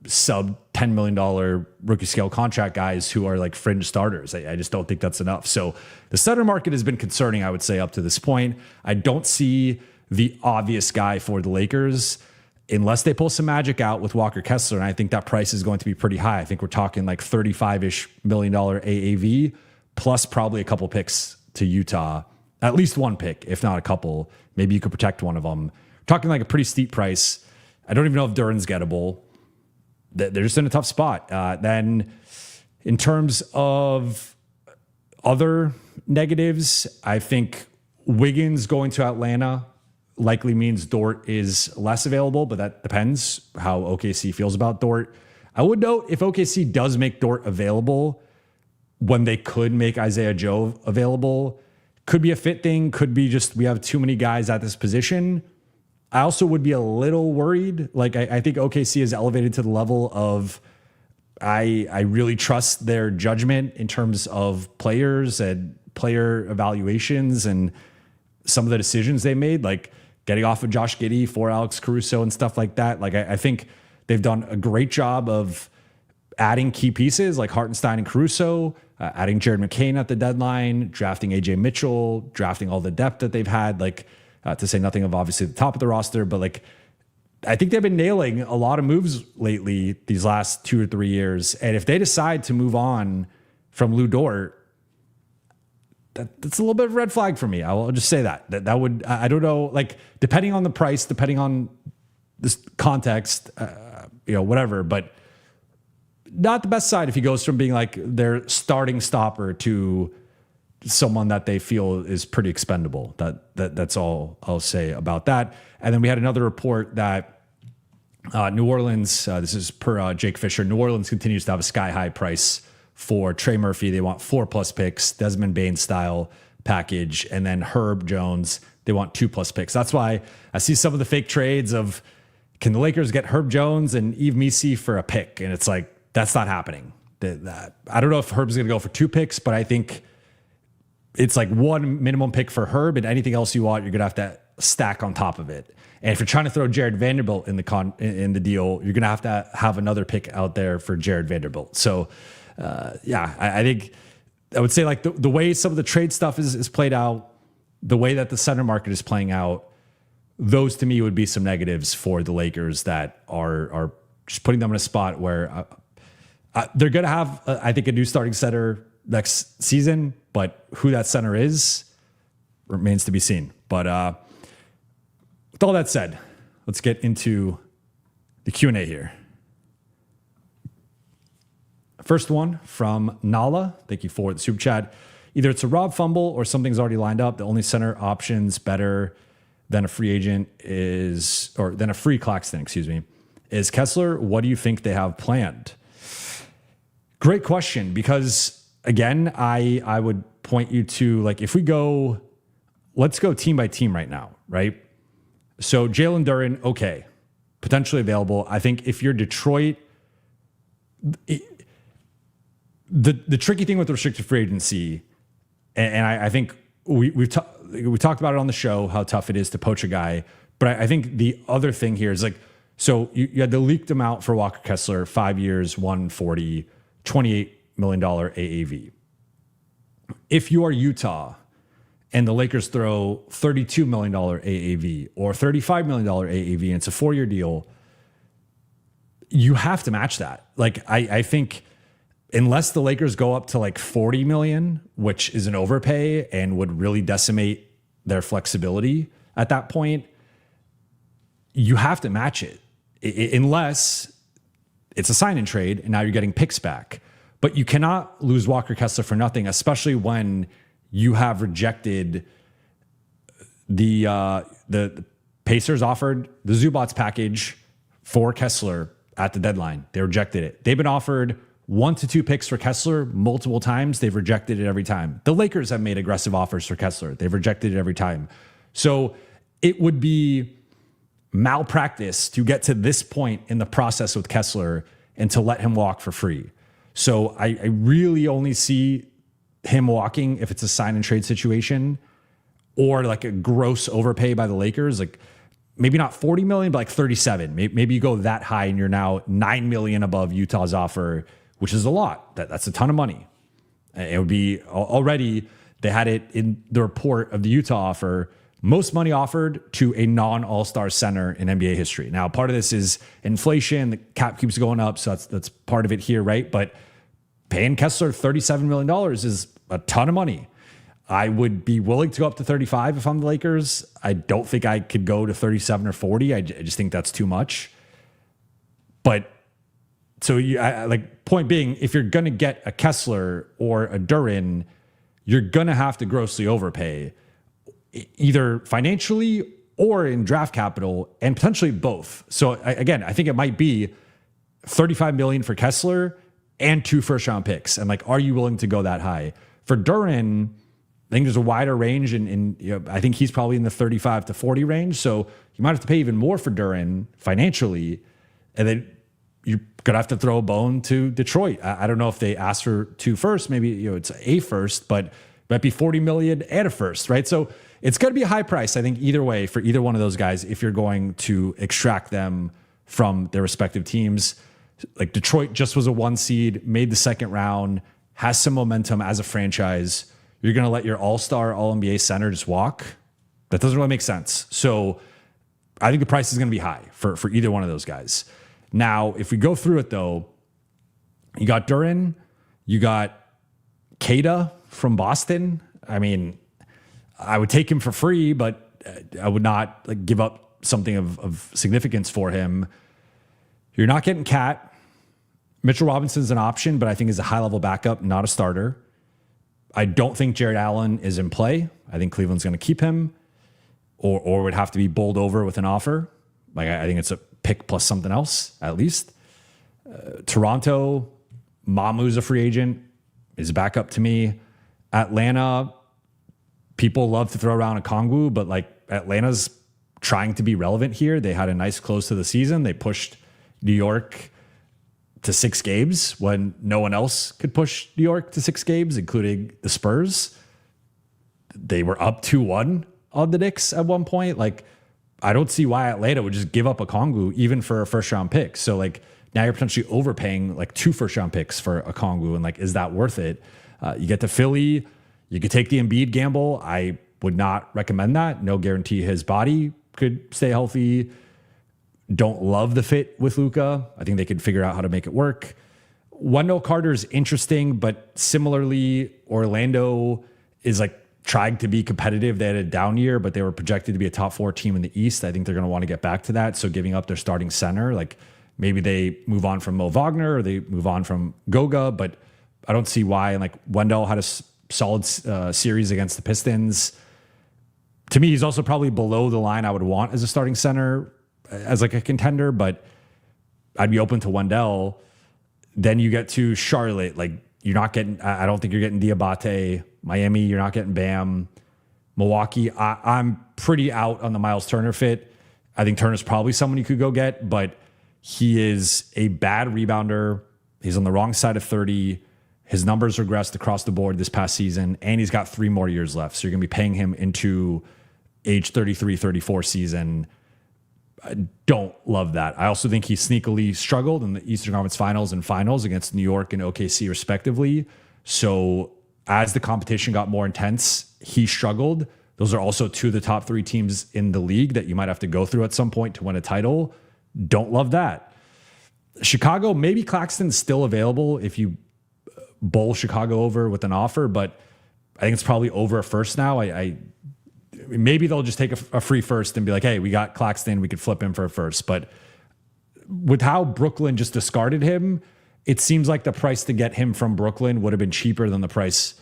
sub $10 million rookie scale contract guys who are like fringe starters. I just don't think that's enough. So the center market has been concerning, I would say, up to this point. I don't see the obvious guy for the Lakers unless they pull some magic out with Walker Kessler. And I think that price is going to be pretty high. I think we're talking like $35-ish million AAV, plus probably a couple picks to Utah, at least one pick, if not a couple. Maybe you could protect one of them. We're talking like a pretty steep price. I don't even know if Duran's gettable. They're just in a tough spot. Then in terms of other negatives, I think Wiggins going to Atlanta likely means Dort is less available, but that depends how OKC feels about Dort. I would note if OKC does make Dort available, when they could make Isaiah Joe available, could be a fit thing, could be just we have too many guys at this position. I also would be a little worried. Like I think OKC is elevated to the level of I really trust their judgment in terms of players and player evaluations and some of the decisions they made, like getting off of Josh Giddey for Alex Caruso and stuff like that. Like I think they've done a great job of adding key pieces like Hartenstein and Caruso, adding Jared McCain at the deadline, drafting AJ Mitchell, drafting all the depth that they've had, like to say nothing of obviously the top of the roster, but like I think they've been nailing a lot of moves lately these last 2 or 3 years. And if they decide to move on from Lou Dort, that's a little bit of a red flag for me. I'll just say that would, I don't know, like depending on the price, depending on this context, whatever, but not the best side if he goes from being like their starting stopper to someone that they feel is pretty expendable. That's all I'll say about that. And then we had another report that New Orleans, this is per Jake Fisher, New Orleans continues to have a sky high price for Trey Murphy. They want 4+ picks, Desmond Bain style package, and then Herb Jones, they want 2+ picks. That's why I see some of the fake trades of, can the Lakers get Herb Jones and Yves Missi for a pick? And it's like, that's not happening. I don't know if Herb's going to go for 2 picks, but I think it's like 1 minimum pick for Herb, and anything else you want, you're going to have to stack on top of it. And if you're trying to throw Jared Vanderbilt in the deal, you're going to have another pick out there for Jared Vanderbilt. So, I think I would say like the way some of the trade stuff is played out, the way that the center market is playing out, those to me would be some negatives for the Lakers that are just putting them in a spot where they're going to have, I think, a new starting center next season, but who that center is remains to be seen. But with all that said, let's get into the Q&A here. First one from Nala. Thank you for the super chat. Either it's a Rob fumble or something's already lined up. The only center options better than a free agent than a free Claxton, is Kessler. What do you think they have planned? Great question, because again, I would point you to, like, if we go, let's go team by team right now, right? So Jalen Duren, okay, potentially available. I think if you're Detroit, the tricky thing with restricted free agency, and I think we talked about it on the show, how tough it is to poach a guy. But I think the other thing here is, like, so you had the leaked amount for Walker Kessler, 5 years, 140, $28 million AAV. If you are Utah and the Lakers throw $32 million AAV or $35 million AAV, and it's a 4-year deal, you have to match that. Like, I think unless the Lakers go up to like 40 million, which is an overpay and would really decimate their flexibility at that point, you have to match it unless it's a sign and trade and now you're getting picks back. But you cannot lose Walker Kessler for nothing, especially when you have rejected the Pacers offered the Zubats package for Kessler at the deadline. They rejected it. They've been offered 1 to 2 picks for Kessler multiple times. They've rejected it every time. The Lakers have made aggressive offers for Kessler. They've rejected it every time. So it would be malpractice to get to this point in the process with Kessler and to let him walk for free. So I really only see him walking if it's a sign and trade situation or like a gross overpay by the Lakers. Like, maybe not 40 million, but like 37. Maybe you go that high and you're now 9 million above Utah's offer, which is a lot. That's a ton of money. It would be already, they had it in the report of the Utah offer, most money offered to a non-all-star center in NBA history. Now, part of this is inflation. The cap keeps going up, so that's part of it here, right? But paying Kessler $37 million is a ton of money. I would be willing to go up to 35 if I'm the Lakers. I don't think I could go to 37 or 40. I just think that's too much. But so point being, if you're going to get a Kessler or a Duren, you're going to have to grossly overpay, either financially or in draft capital, and potentially both. So again, I think it might be 35 million for Kessler and 2 first-round picks. And like, are you willing to go that high? For Duren, I think there's a wider range, and I think he's probably in the 35 to 40 range. So you might have to pay even more for Duren financially, and then you're gonna have to throw a bone to Detroit. I don't know if they ask for 2 firsts, maybe it's a first, but it might be 40 million and a first, right? So it's gonna be a high price, I think, either way for either one of those guys if you're going to extract them from their respective teams. Like, Detroit just was a 1 seed, made the second round, has some momentum as a franchise. You're going to let your all-star, all-NBA center just walk? That doesn't really make sense. So I think the price is going to be high for either one of those guys. Now, if we go through it, though, you got Duren, you got Kada from Boston. I mean, I would take him for free, but I would not like give up something of significance for him. You're not getting Cat. Mitchell Robinson's an option, but I think is a high-level backup, not a starter. I don't think Jared Allen is in play. I think Cleveland's going to keep him, or would have to be bowled over with an offer. Like I think it's a pick plus something else at least. Toronto, Mamu's a free agent, is a backup to me. Atlanta, people love to throw around a Okongwu, but like Atlanta's trying to be relevant here. They had a nice close to the season. They pushed New York to 6 games when no one else could push New York to 6 games, including the Spurs. They were up 2-1 on the Knicks at one point. Like, I don't see why Atlanta would just give up a Okongwu even for a first-round pick. So, like, now you're potentially overpaying like 2 first-round picks for a Okongwu, and like, is that worth it? You get to Philly, you could take the Embiid gamble. I would not recommend that. No guarantee his body could stay healthy. Don't love the fit with Luka. I think they could figure out how to make it work. Wendell Carter's interesting, but similarly, Orlando is like trying to be competitive. They had a down year, but they were projected to be a top 4 team in the East. I think they're going to want to get back to that. So giving up their starting center, like maybe they move on from Mo Wagner or they move on from Goga, but I don't see why. And like Wendell had a solid series against the Pistons. To me, he's also probably below the line I would want as a starting center, as like a contender, but I'd be open to Wendell. Then you get to Charlotte. Like you're not getting, I don't think you're getting Diabate. Miami, you're not getting Bam. Milwaukee, I'm pretty out on the Miles Turner fit. I think Turner's probably someone you could go get, but he is a bad rebounder. He's on the wrong side of 30. His numbers regressed across the board this past season, and he's got 3 more years left. So you're going to be paying him into age 33, 34 season. I don't love that. I also think he sneakily struggled in the Eastern Conference Finals and Finals against New York and OKC respectively. So as the competition got more intense, he struggled. Those are also 2 of the top 3 teams in the league that you might have to go through at some point to win a title. Don't love that. Chicago, maybe Claxton's still available if you bowl Chicago over with an offer, but I think it's probably over a first now. Maybe they'll just take a free first and be like, hey, we got Claxton, we could flip him for a first. But with how Brooklyn just discarded him, it seems like the price to get him from Brooklyn would have been cheaper than the price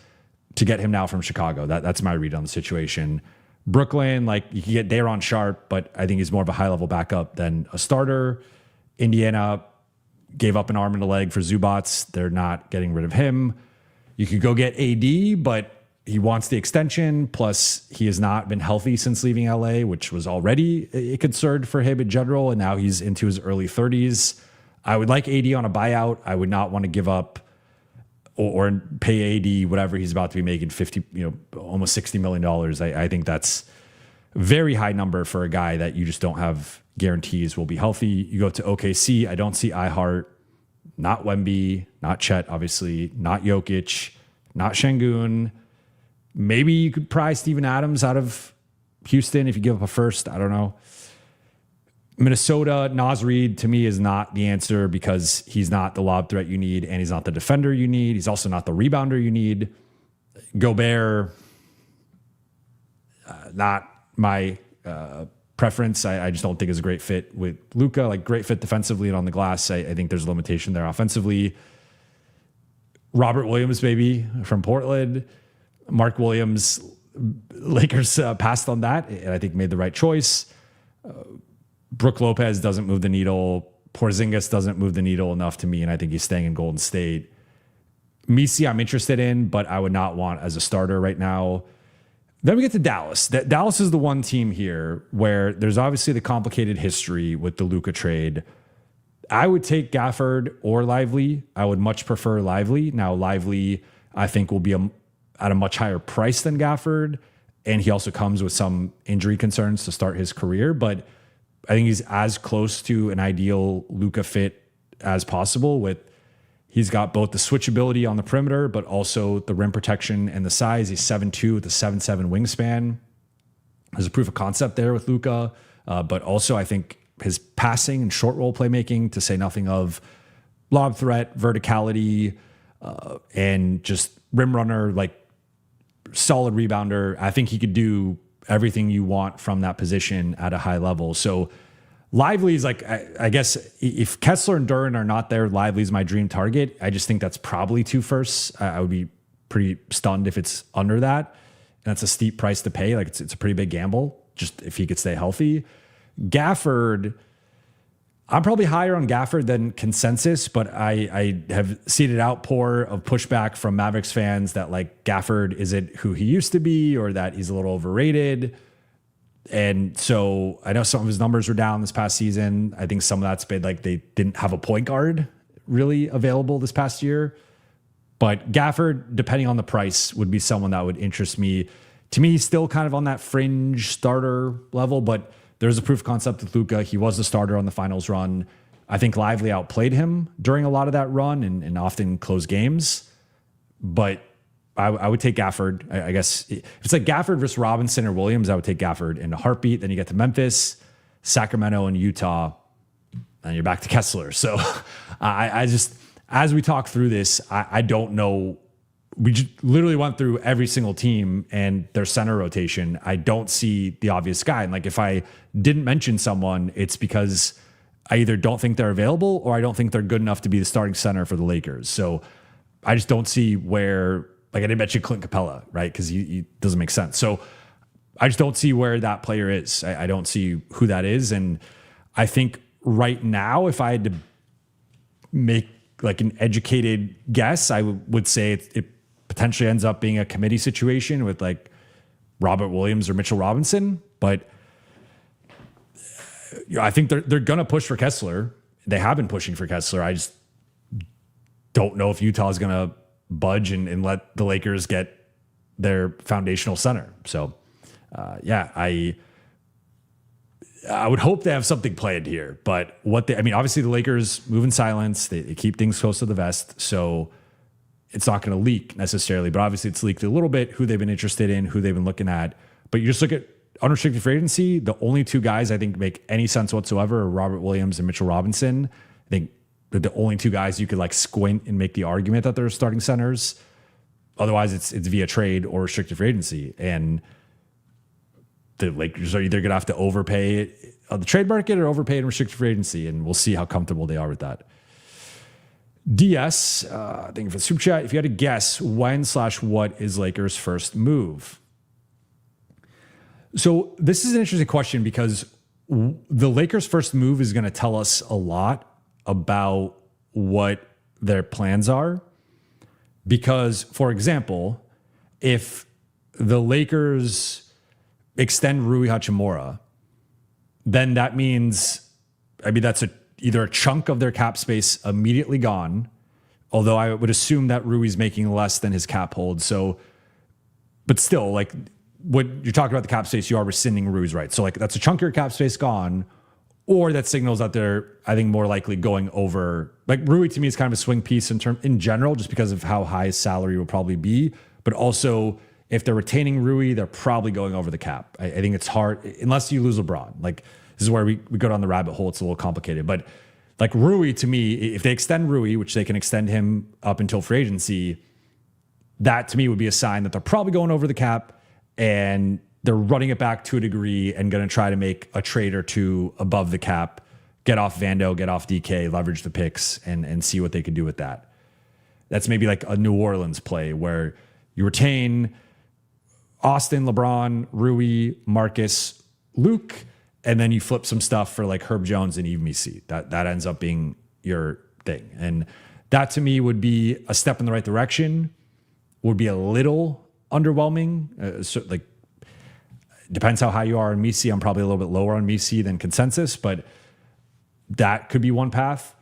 to get him now from Chicago. That's my read on the situation. Brooklyn, like you can get Daron Sharp, but I think he's more of a high-level backup than a starter. Indiana gave up an arm and a leg for Zubats. They're not getting rid of him. You could go get AD, but he wants the extension. Plus, he has not been healthy since leaving LA, which was already a concern for him in general. And now he's into his early 30s. I would like AD on a buyout. I would not want to give up or pay AD whatever he's about to be making, almost $60 million. I think that's a very high number for a guy that you just don't have guarantees will be healthy. You go to OKC. I don't see iHeart, not Wemby, not Chet, obviously, not Jokic, not Şengün. Maybe you could pry Steven Adams out of Houston if you give up a first. I don't know. Minnesota, Naz Reid, to me, is not the answer because he's not the lob threat you need, and he's not the defender you need. He's also not the rebounder you need. Gobert, not my preference. I just don't think is a great fit with Luka. Like, great fit defensively and on the glass. I think there's a limitation there offensively. Robert Williams, maybe, from Portland. Mark Williams, Lakers passed on that, and I think made the right choice. Brook Lopez doesn't move the needle. Porzingis doesn't move the needle enough to me, and I think he's staying in Golden State. Misi, I'm interested in, but I would not want as a starter right now. Then we get to Dallas. Dallas is the one team here where there's obviously the complicated history with the Luka trade. I would take Gafford or Lively. I would much prefer Lively. Now, Lively, I think, will be at a much higher price than Gafford, and he also comes with some injury concerns to start his career, but I think he's as close to an ideal Luka fit as possible. He's got both the switchability on the perimeter, but also the rim protection and the size. He's 7'2" with a 7'7" wingspan. There's a proof of concept there with Luka, but also I think his passing and short roll playmaking, to say nothing of lob threat, verticality, and just rim runner. Like, solid rebounder. I think he could do everything you want from that position at a high level. So Lively is like, I guess if Kessler and Duren are not there, Lively is my dream target. I just think that's probably 2 firsts. I would be pretty stunned if it's under that. And that's a steep price to pay. Like it's a pretty big gamble, just if he could stay healthy. Gafford, I'm probably higher on Gafford than consensus, but I have seen an outpour of pushback from Mavericks fans that like Gafford isn't who he used to be, or that he's a little overrated. And so I know some of his numbers were down this past season. I think some of that's been like they didn't have a point guard really available this past year. But Gafford, depending on the price, would be someone that would interest me. To me, he's still kind of on that fringe starter level, but there's a proof of concept with Luka. He was the starter on the finals run. I think Lively outplayed him during a lot of that run and often close games. But I would take Gafford. I guess if it's like Gafford versus Robinson or Williams, I would take Gafford in a heartbeat. Then you get to Memphis, Sacramento, and Utah, and you're back to Kessler. So I just, as we talk through this, I don't know. We just literally went through every single team and their center rotation. I don't see the obvious guy. And like, if I didn't mention someone, it's because I either don't think they're available or I don't think they're good enough to be the starting center for the Lakers. So I just don't see where, like I didn't mention Clint Capella, right? Because he doesn't make sense. So I just don't see where that player is. I don't see who that is. And I think right now, if I had to make like an educated guess, I would say it potentially ends up being a committee situation with like Robert Williams or Mitchell Robinson. But I think they're going to push for Kessler. They have been pushing for Kessler. I just don't know if Utah is going to budge and let the Lakers get their foundational center. So I would hope they have something planned here, but obviously the Lakers move in silence. They keep things close to the vest. So it's not going to leak necessarily, but obviously it's leaked a little bit who they've been interested in, who they've been looking at. But you just look at unrestricted free agency, the only 2 guys I think make any sense whatsoever are Robert Williams and Mitchell Robinson. I think they're the only 2 guys you could like squint and make the argument that they're starting centers. Otherwise it's via trade or restricted free agency. And the Lakers are either going to have to overpay on the trade market or overpay in restricted free agency. And we'll see how comfortable they are with that. DS, thank you for the super chat. If you had to guess when/what is Lakers' first move? So this is an interesting question because the Lakers' first move is going to tell us a lot about what their plans are. Because, for example, if the Lakers extend Rui Hachimura, then that means, that's either a chunk of their cap space immediately gone, although I would assume that Rui's making less than his cap hold. So, but still, like, when you're talking about the cap space, you are rescinding Rui's rights. So, like, that's a chunk of your cap space gone, or that signals that they're, I think, more likely going over. Like, Rui to me is kind of a swing piece in general, just because of how high his salary will probably be. But also, if they're retaining Rui, they're probably going over the cap. I think it's hard, unless you lose LeBron. Like, this is where we go down the rabbit hole. It's a little complicated. But like Rui, to me, if they extend Rui, which they can extend him up until free agency, that to me would be a sign that they're probably going over the cap and they're running it back to a degree and going to try to make a trade or 2 above the cap, get off Vando, get off DK, leverage the picks and see what they can do with that. That's maybe like a New Orleans play where you retain Austin, LeBron, Rui, Marcus, Luke, and then you flip some stuff for like Herb Jones and Yves Missi. That ends up being your thing. And that to me would be a step in the right direction, would be a little underwhelming. So like, depends how high you are on Missi. I'm probably a little bit lower on Missi than consensus, but that could be one path.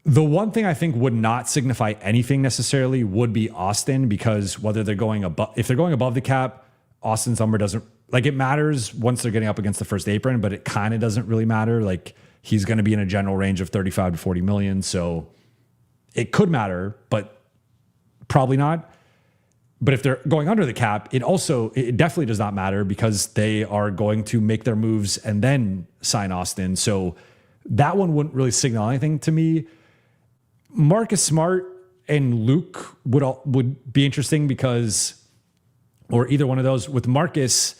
The one thing I think would not signify anything necessarily would be Austin, because whether they're going above, if they're going above the cap, Austin's number doesn't, like, it matters once they're getting up against the first apron, but it kind of doesn't really matter. Like, he's going to be in a general range of 35 to 40 million. So it could matter, but probably not. But if they're going under the cap, it definitely does not matter, because they are going to make their moves and then sign Austin. So that one wouldn't really signal anything to me. Marcus Smart and Luke would be interesting, because or either one of those. With Marcus,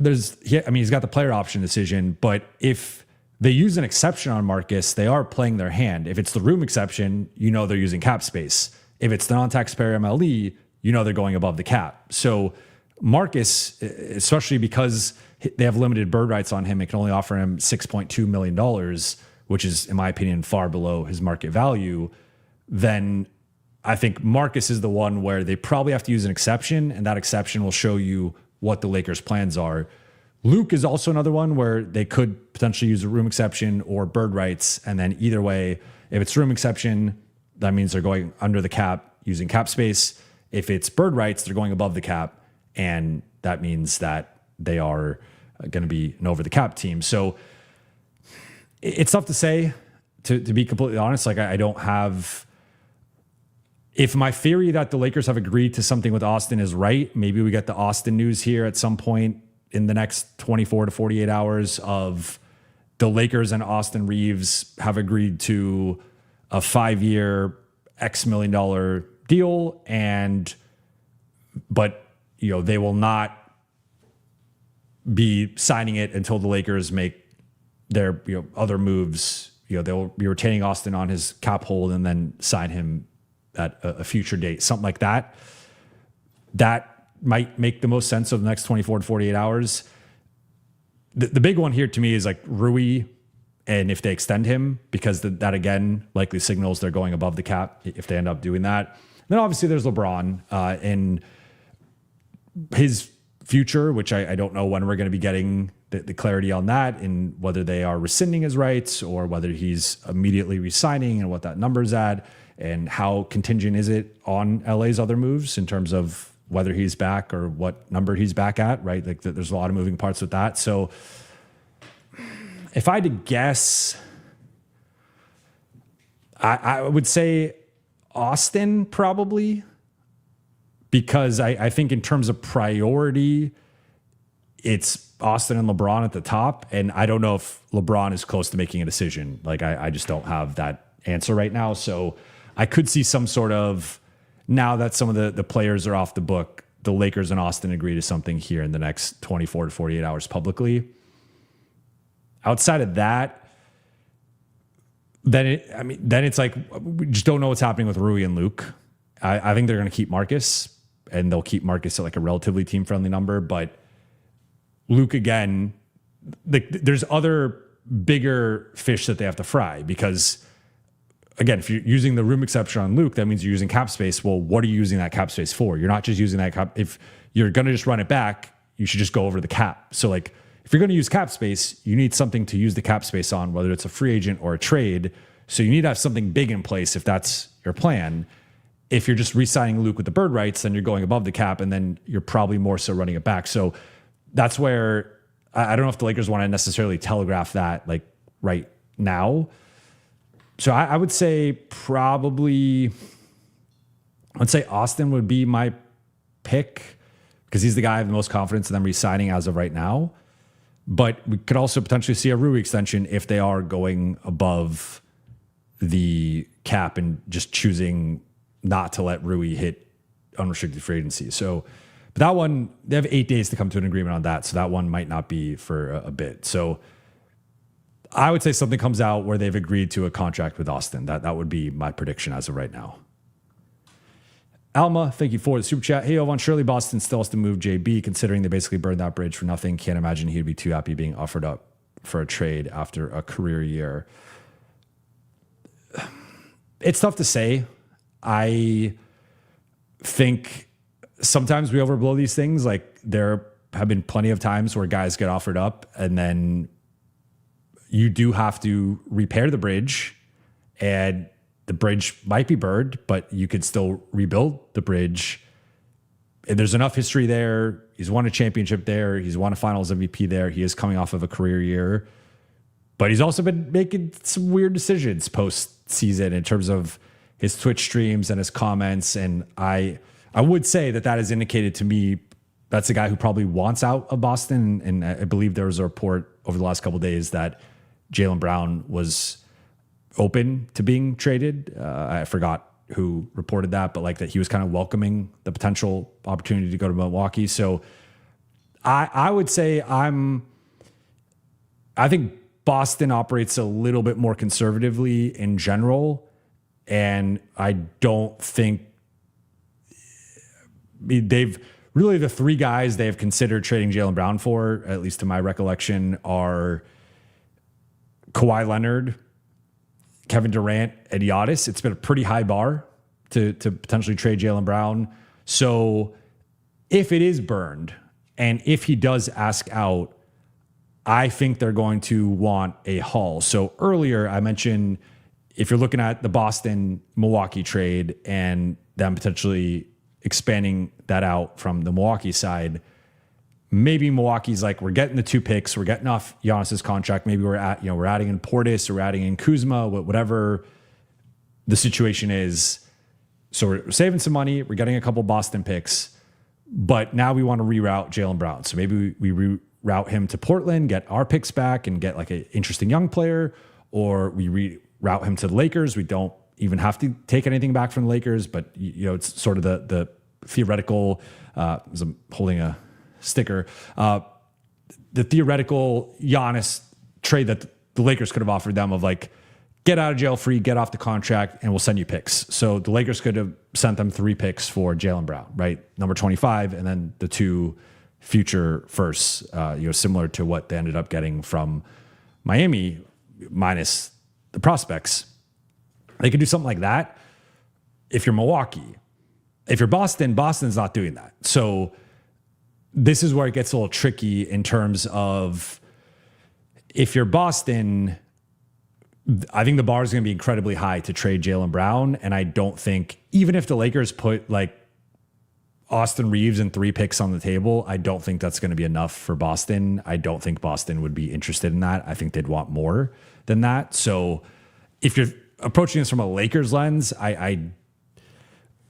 he's got the player option decision, but if they use an exception on Marcus, they are playing their hand. If it's the room exception, they're using cap space. If it's the non-taxpayer MLE, they're going above the cap. So Marcus, especially because they have limited bird rights on him, it can only offer him $6.2 million, which is, in my opinion, far below his market value. Then I think Marcus is the one where they probably have to use an exception, and that exception will show you what the Lakers' plans are. Luke is also another one where they could potentially use a room exception or bird rights. And then either way, if it's room exception, that means they're going under the cap using cap space. If it's bird rights, they're going above the cap. And that means that they are going to be an over the cap team. So it's tough to say, to be completely honest. Like, I don't have, if my theory that the Lakers have agreed to something with Austin is right, maybe we get the Austin news here at some point in the next 24 to 48 hours of the Lakers and Austin Reeves have agreed to a 5-year X million dollar deal. But they will not be signing it until the Lakers make their, other moves. They'll be retaining Austin on his cap hold and then sign him at a future date, something like that. That might make the most sense of the next 24 to 48 hours. The big one here to me is like Rui, and if they extend him, because that again likely signals they're going above the cap if they end up doing that. Then obviously there's LeBron and his future, which I don't know when we're going to be getting the clarity on that, and whether they are rescinding his rights or whether he's immediately re-signing and what that number's at, and how contingent is it on LA's other moves in terms of whether he's back or what number he's back at, right? Like there's a lot of moving parts with that. So if I had to guess, I would say Austin probably, because I think in terms of priority, it's Austin and LeBron at the top. And I don't know if LeBron is close to making a decision. Like I just don't have that answer right now. So I could see some sort of, now that some of the players are off the book, the Lakers and Austin agree to something here in the next 24 to 48 hours publicly. Outside of that, then it's like, we just don't know what's happening with Rui and Luke. I think they're going to keep Marcus, and they'll keep Marcus at like a relatively team-friendly number. But Luke, again, there's other bigger fish that they have to fry, because again, if you're using the room exception on Luke, that means you're using cap space. Well, what are you using that cap space for? You're not just using that cap. If you're going to just run it back, you should just go over the cap. So like, if you're going to use cap space, you need something to use the cap space on, whether it's a free agent or a trade. So you need to have something big in place if that's your plan. If you're just re-signing Luke with the bird rights, then you're going above the cap, and then you're probably more so running it back. So that's where I don't know if the Lakers want to necessarily telegraph that like right now. So I would say Austin would be my pick, because he's the guy I have the most confidence in them re-signing as of right now. But we could also potentially see a Rui extension if they are going above the cap and just choosing not to let Rui hit unrestricted free agency. So, but that one, they have 8 days to come to an agreement on that. So that one might not be for a bit. So I would say something comes out where they've agreed to a contract with Austin. That would be my prediction as of right now. Alma, thank you for the super chat. Hey, Jovan, surely Boston still has to move JB, considering they basically burned that bridge for nothing. Can't imagine he'd be too happy being offered up for a trade after a career year. It's tough to say. I think sometimes we overblow these things. Like, there have been plenty of times where guys get offered up and then you do have to repair the bridge, and the bridge might be burned, but you could still rebuild the bridge. And there's enough history there. He's won a championship there. He's won a finals MVP there. He is coming off of a career year, but he's also been making some weird decisions post-season in terms of his Twitch streams and his comments. And I would say that has indicated to me that's a guy who probably wants out of Boston. And I believe there was a report over the last couple of days that Jaylen Brown was open to being traded. I forgot who reported that, but like that he was kind of welcoming the potential opportunity to go to Milwaukee. So I would say I think Boston operates a little bit more conservatively in general. And I don't think they've really, the three guys they have considered trading Jaylen Brown for, at least to my recollection, are Kawhi Leonard, Kevin Durant, and Giannis. It's been a pretty high bar to potentially trade Jaylen Brown. So if it is burned and if he does ask out, I think they're going to want a haul. So earlier I mentioned if you're looking at the Boston Milwaukee trade and them potentially expanding that out from the Milwaukee side, maybe Milwaukee's like, we're getting the 2 picks, we're getting off Giannis's contract. Maybe we're adding in Portis or we're adding in Kuzma, whatever the situation is. So we're saving some money. We're getting a couple Boston picks, but now we want to reroute Jaylen Brown. So maybe we reroute him to Portland, get our picks back and get like an interesting young player, or we reroute him to the Lakers. We don't even have to take anything back from the Lakers, but it's sort of the theoretical, as I'm holding a sticker, the theoretical Giannis trade that the Lakers could have offered them of like, get out of jail free, get off the contract, and we'll send you picks. So the Lakers could have sent them 3 picks for Jaylen Brown, right? Number 25, and then the 2 future firsts, similar to what they ended up getting from Miami, minus the prospects. They could do something like that if you're Milwaukee. If you're Boston, Boston's not doing that. So this is where it gets a little tricky in terms of if you're Boston, I think the bar is going to be incredibly high to trade Jaylen Brown. And I don't think, even if the Lakers put like Austin Reeves and 3 picks on the table, I don't think that's going to be enough for Boston. I don't think Boston would be interested in that. I think they'd want more than that. So if you're approaching this from a Lakers lens,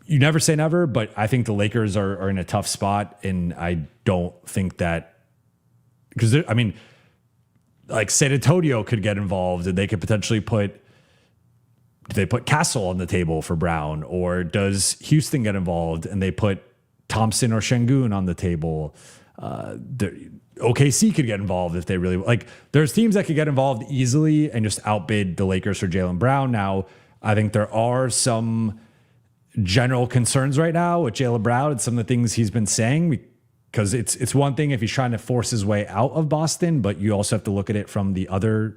you never say never, but I think the Lakers are in a tough spot. And I don't think that, because like San Antonio could get involved and they could potentially put Castle on the table for Brown, or does Houston get involved and they put Thompson or Şengün on the table? OKC could get involved if they really like. There's teams that could get involved easily and just outbid the Lakers for Jaylen Brown. Now, I think there are some general concerns right now with Jaylen Brown and some of the things he's been saying, because it's one thing if he's trying to force his way out of Boston, but you also have to look at it from the other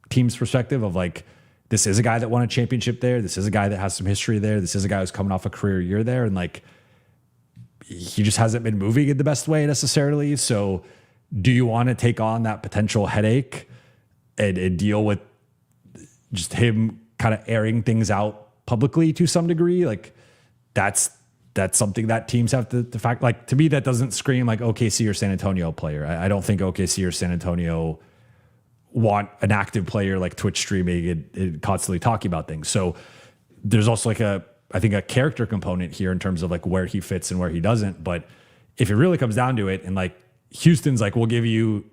team's perspective of like, this is a guy that won a championship there. This is a guy that has some history there. This is a guy who's coming off a career year there. And like, he just hasn't been moving in the best way necessarily. So do you want to take on that potential headache and deal with just him kind of airing things out publicly to some degree? Like that's something that teams have to fact. Like to me, that doesn't scream like OKC or San Antonio player. I don't think OKC or San Antonio want an active player like Twitch streaming and constantly talking about things. So there's also like I think a character component here in terms of like where he fits and where he doesn't. But if it really comes down to it, and like Houston's like, we'll give you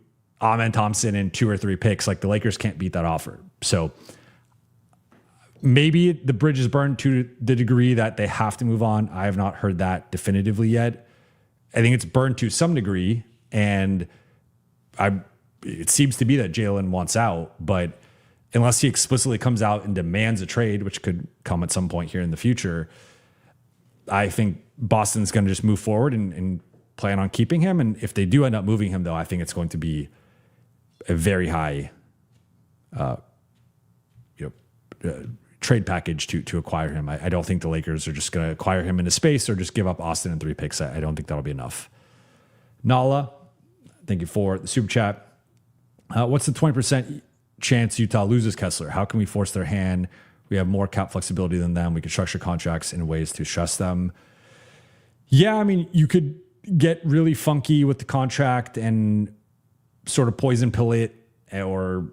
Amen Thompson and 2 or 3 picks, like the Lakers can't beat that offer. So maybe the bridge is burned to the degree that they have to move on. I have not heard that definitively yet. I think it's burned to some degree, and it seems to be that Jaylen wants out, but unless he explicitly comes out and demands a trade, which could come at some point here in the future, I think Boston's going to just move forward and plan on keeping him. And if they do end up moving him, though, I think it's going to be a very high trade package to acquire him. I don't think the Lakers are just going to acquire him into space or just give up Austin and 3 picks. I don't think that'll be enough. Nala, thank you for the super chat. What's the 20% chance Utah loses Kessler? How can we force their hand? We have more cap flexibility than them. We can structure contracts in ways to stress them. Yeah, I mean, you could get really funky with the contract and sort of poison pill it or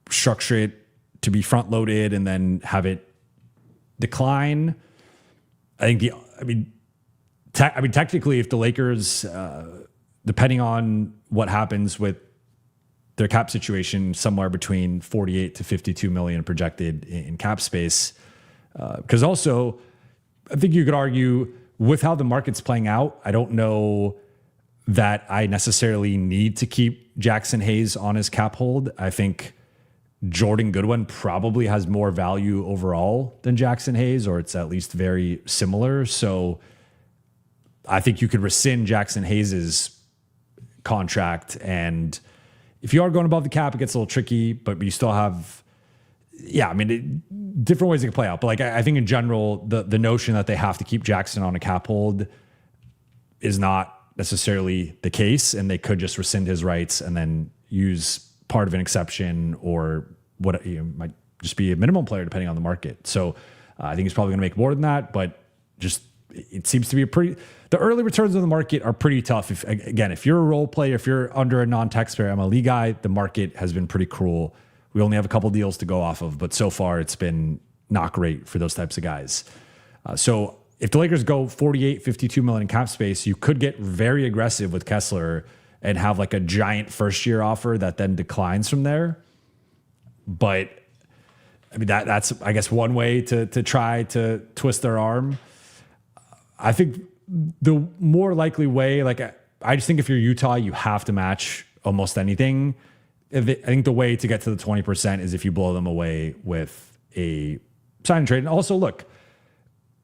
structure it to be front loaded and then have it decline. I think technically if the Lakers, depending on what happens with their cap situation, somewhere between 48 to 52 million projected in cap space. Because also I think you could argue with how the market's playing out, I don't know that I necessarily need to keep Jackson Hayes on his cap hold. I think Jordan Goodwin probably has more value overall than Jackson Hayes, or it's at least very similar. So I think you could rescind Jackson Hayes's contract. And if you are going above the cap, it gets a little tricky, but you still have, different ways it can play out. But like, I think in general, the notion that they have to keep Jackson on a cap hold is not necessarily the case. And they could just rescind his rights and then use part of an exception, or what might just be a minimum player depending on the market. So I think he's probably going to make more than that, but just, it seems to be the early returns of the market are pretty tough. If you're a role player, if you're under a non-taxpayer MLE guy, the market has been pretty cruel. We only have a couple deals to go off of, but so far it's been not great for those types of guys. So if the Lakers go 48, 52 million in cap space, you could get very aggressive with Kessler and have like a giant first year offer that then declines from there. But I mean, that's, I guess, one way to try to twist their arm. I think the more likely way, like, I just think if you're Utah, you have to match almost anything. I think the way to get to the 20% is if you blow them away with a sign and trade. And also, look,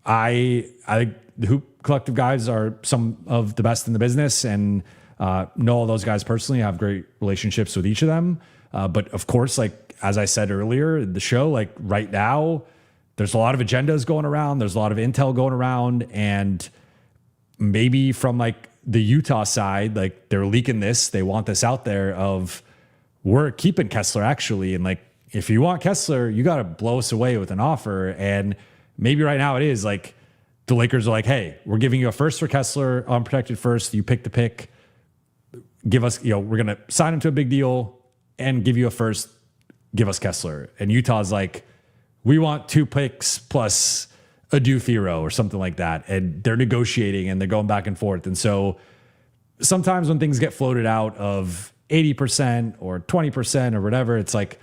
I think the Hoop Collective guys are some of the best in the business, and know all those guys personally. I have great relationships with each of them. But of course, like, as I said earlier, the show, like right now, there's a lot of agendas going around. There's a lot of intel going around, and maybe from like the Utah side, like they're leaking this. They want this out there of, we're keeping Kessler actually. And like, if you want Kessler, you got to blow us away with an offer. And maybe right now it is like the Lakers are like, hey, we're giving you a first for Kessler, unprotected first. You pick the pick, give us, we're going to sign him to a big deal and give you a first, give us Kessler. And Utah's like, we want 2 picks plus a due Thero or something like that. And they're negotiating and they're going back and forth. And so sometimes when things get floated out of 80% or 20% or whatever, it's like,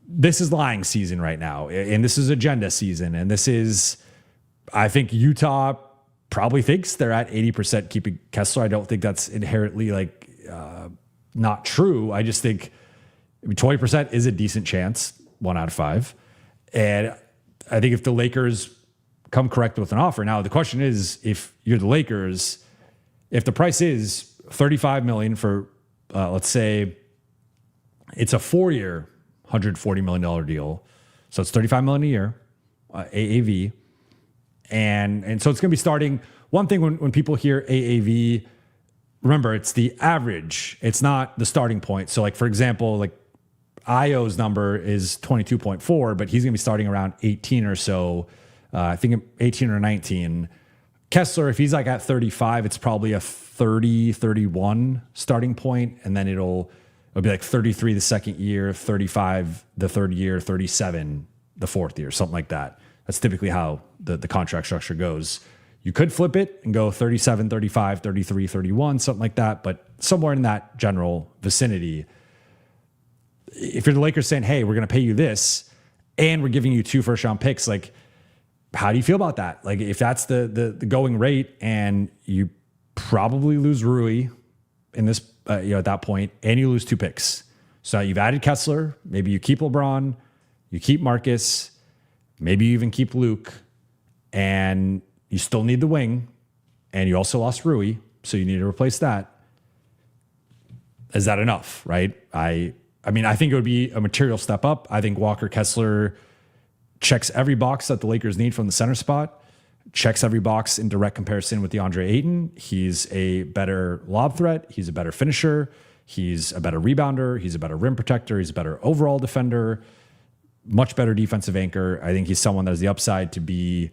this is lying season right now. And this is agenda season. And this is, I think Utah probably thinks they're at 80% keeping Kessler. I don't think that's inherently like not true. I just think 20% is a decent chance, 1 out of 5. And I think if the Lakers come correct with an offer, now the question is, if you're the Lakers, if the price is $35 million for, let's say it's a 4-year, $140 million deal. So it's $35 million a year, AAV. And so it's going to be starting. One thing when people hear AAV, remember, it's the average. It's not the starting point. So like, for example, like Io's number is 22.4, but he's going to be starting around 18 or so. I think 18 or 19. Kessler, if he's like at 35, it's probably a 30, 31 starting point. And then it'll be like 33 the second year, 35 the third year, 37 the fourth year, something like that. That's typically how the contract structure goes. You could flip it and go 37, 35, 33, 31, something like that. But somewhere in that general vicinity, if you're the Lakers saying, hey, we're going to pay you this and we're giving you 2 first-round picks, like, how do you feel about that? Like, if that's the going rate, and you probably lose Rui in this, at that point, and you lose 2 picks. So you've added Kessler. Maybe you keep LeBron, you keep Marcus, maybe you even keep Luke, and you still need the wing, and you also lost Rui, so you need to replace that. Is that enough, right? I mean, I think it would be a material step up. I think Walker Kessler checks every box that the Lakers need from the center spot, checks every box in direct comparison with DeAndre Ayton. He's a better lob threat. He's a better finisher. He's a better rebounder. He's a better rim protector. He's a better overall defender, much better defensive anchor. I think he's someone that has the upside to be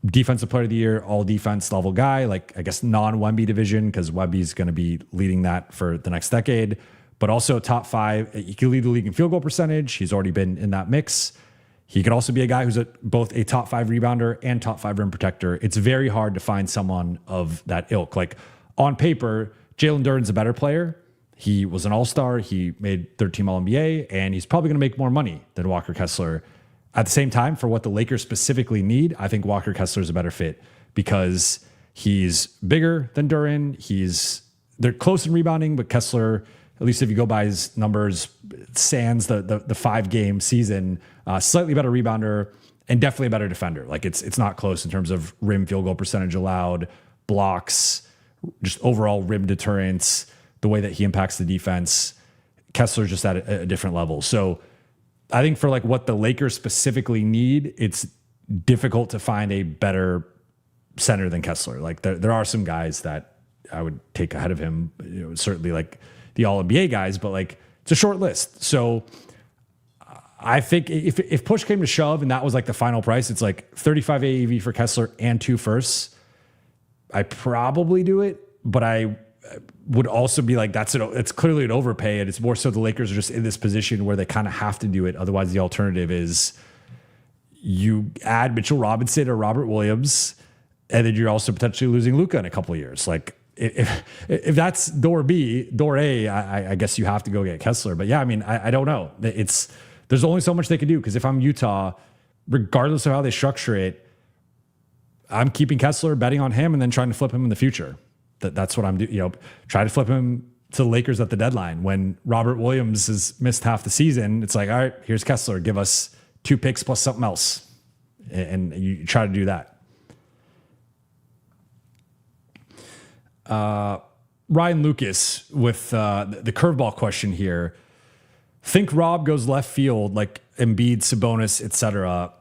defensive player of the year, all defense level guy, like, I guess, non-Wemby division, because Wemby's going to be leading that for the next decade, but also top 5. He could lead the league in field goal percentage. He's already been in that mix. He could also be a guy who's both a top 5 rebounder and top 5 rim protector. It's very hard to find someone of that ilk. Like, on paper, Jalen Duren's a better player. He was an all-star. He made 13-team All-NBA, and he's probably going to make more money than Walker Kessler At the same time, for what the Lakers specifically need, I think Walker Kessler is a better fit because he's bigger than Duren. They're close in rebounding, but Kessler, at least if you go by his numbers, sans the 5-game season, slightly better rebounder and definitely a better defender. Like it's not close in terms of rim field goal percentage allowed, blocks, just overall rim deterrence, the way that he impacts the defense. Kessler's just at a different level. So I think for like what the Lakers specifically need, it's difficult to find a better center than Kessler. Like there are some guys that I would take ahead of him, certainly like the All-NBA guys, but like it's a short list. So I think if push came to shove and that was like the final price, it's like 35 AAV for Kessler and 2 firsts. I probably do it, but I would also be like, it's clearly an overpay. And it's more so the Lakers are just in this position where they kind of have to do it. Otherwise the alternative is you add Mitchell Robinson or Robert Williams, and then you're also potentially losing Luka in a couple of years. Like if that's door A, I guess you have to go get Kessler. But yeah, I mean, I don't know. There's only so much they can do, because if I'm Utah, regardless of how they structure it, I'm keeping Kessler, betting on him, and then trying to flip him in the future. That's what I'm doing. Try to flip him to the Lakers at the deadline. When Robert Williams has missed half the season, it's like, all right, here's Kessler. Give us 2 picks plus something else. And you try to do that. Ryan Lucas with the curveball question here. Think Rob goes left field, like Embiid, Sabonis, etc.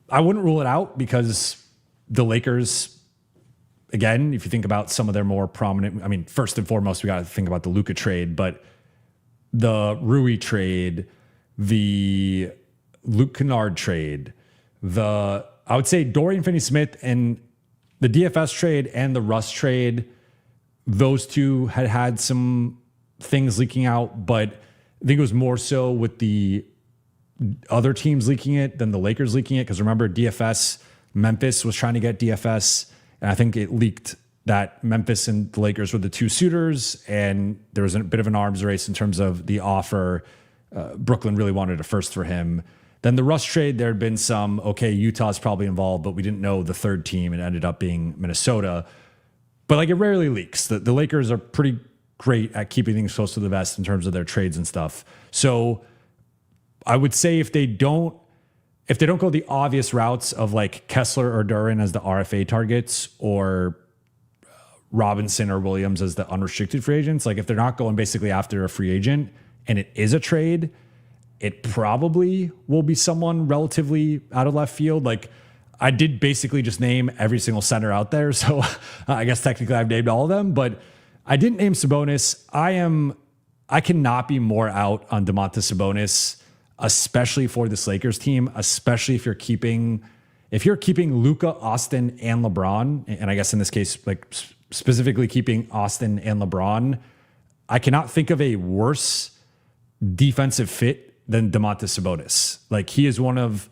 I wouldn't rule it out, because the Lakers, again, if you think about some of their more prominent, I mean, first and foremost, we got to think about the Luka trade, but the Rui trade, the Luke Kennard trade, I would say Dorian Finney-Smith and the DFS trade and the Russ trade, those two had some things leaking out, but I think it was more so with the other teams leaking it than the Lakers leaking it. Because remember, Memphis was trying to get DFS, and I think it leaked that Memphis and the Lakers were the 2 suitors, and there was a bit of an arms race in terms of the offer. Brooklyn really wanted a first for him. Then the Russ trade, there had been some, okay, Utah's probably involved, but we didn't know the third team. It ended up being Minnesota. But like, it rarely leaks. The Lakers are pretty great at keeping things close to the vest in terms of their trades and stuff. So I would say if they don't go the obvious routes of like Kessler or Duren as the RFA targets, or Robinson or Williams as the unrestricted free agents, like if they're not going basically after a free agent and it is a trade, it probably will be someone relatively out of left field. Like, I did basically just name every single center out there. So I guess technically I've named all of them, but I didn't name Sabonis. I cannot be more out on Domantas Sabonis, especially for this Lakers team, especially if you're keeping Luka, Austin, and LeBron, and I guess in this case, like specifically keeping Austin and LeBron. I cannot think of a worse defensive fit than Domantas Sabonis. Like, he is one of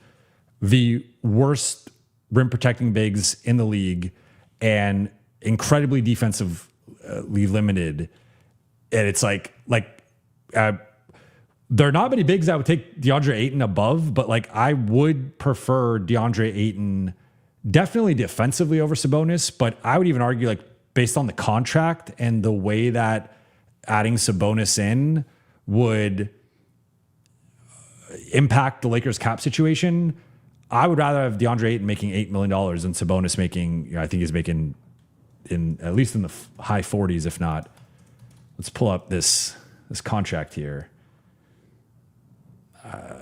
the worst rim protecting bigs in the league and incredibly defensively limited. And it's like there are not many bigs I would take DeAndre Ayton above, but like, I would prefer DeAndre Ayton definitely defensively over Sabonis. But I would even argue, like, based on the contract and the way that adding Sabonis in would impact the Lakers cap situation, I would rather have DeAndre Ayton making $8 million than Sabonis making, I think he's making at least in the high 40s, if not. Let's pull up this contract here.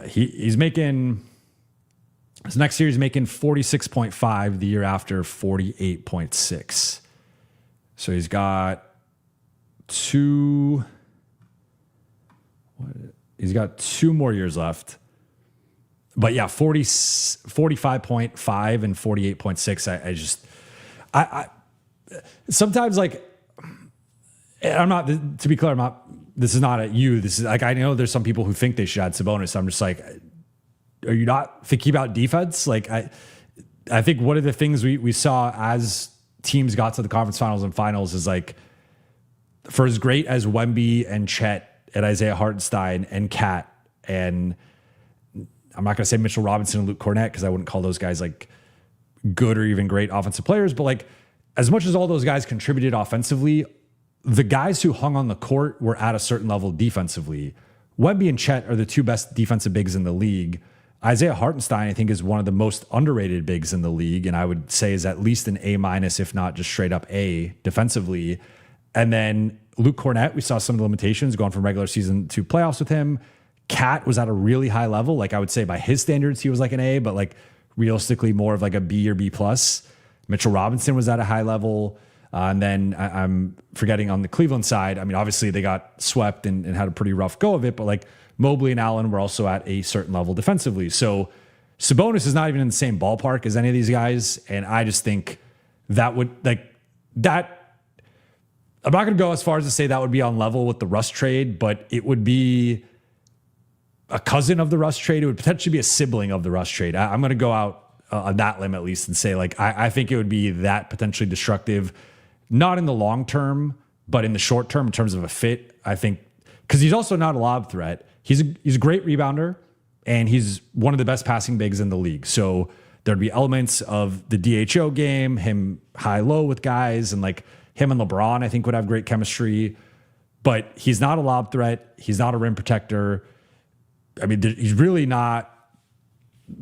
He's making, his next year he's making 46.5, the year after 48.6. So he's got two more years left. But yeah, 45.5 and 48.6. I sometimes, like, I'm not, to be clear, this is not at you. This is like, I know there's some people who think they should add Sabonis. I'm just like, are you not thinking about defense? Like, I think one of the things we saw as teams got to the conference finals and finals is, like, for as great as Wemby and Chet and Isaiah Hartenstein and Cat and I'm not going to say Mitchell Robinson and Luke Cornett because I wouldn't call those guys like good or even great offensive players. But like as much as all those guys contributed offensively, the guys who hung on the court were at a certain level defensively. Wemby and Chet are the two best defensive bigs in the league. Isaiah Hartenstein, I think, is one of the most underrated bigs in the league, and I would say is at least an A-, if not just straight up A defensively. And then Luke Cornett, we saw some of the limitations going from regular season to playoffs with him. Cat was at a really high level. Like I would say by his standards, he was like an A, but like realistically more of like a B or B+. Mitchell Robinson was at a high level. And then I'm forgetting on the Cleveland side. I mean, obviously they got swept and had a pretty rough go of it, but like Mobley and Allen were also at a certain level defensively. So Sabonis is not even in the same ballpark as any of these guys. And I just think that would like that. I'm not going to go as far as to say that would be on level with the Russ trade, but it would be a cousin of the Russ trade. It would potentially be a sibling of the Russ trade. I'm going to go out on that limb at least and say like, I think it would be that potentially destructive. Not in the long term, but in the short term in terms of a fit, I think, because he's also not a lob threat. He's a great rebounder, and he's one of the best passing bigs in the league. So there'd be elements of the DHO game, him high-low with guys, and like him and LeBron, I think, would have great chemistry. But he's not a lob threat. He's not a rim protector. I mean, he's really not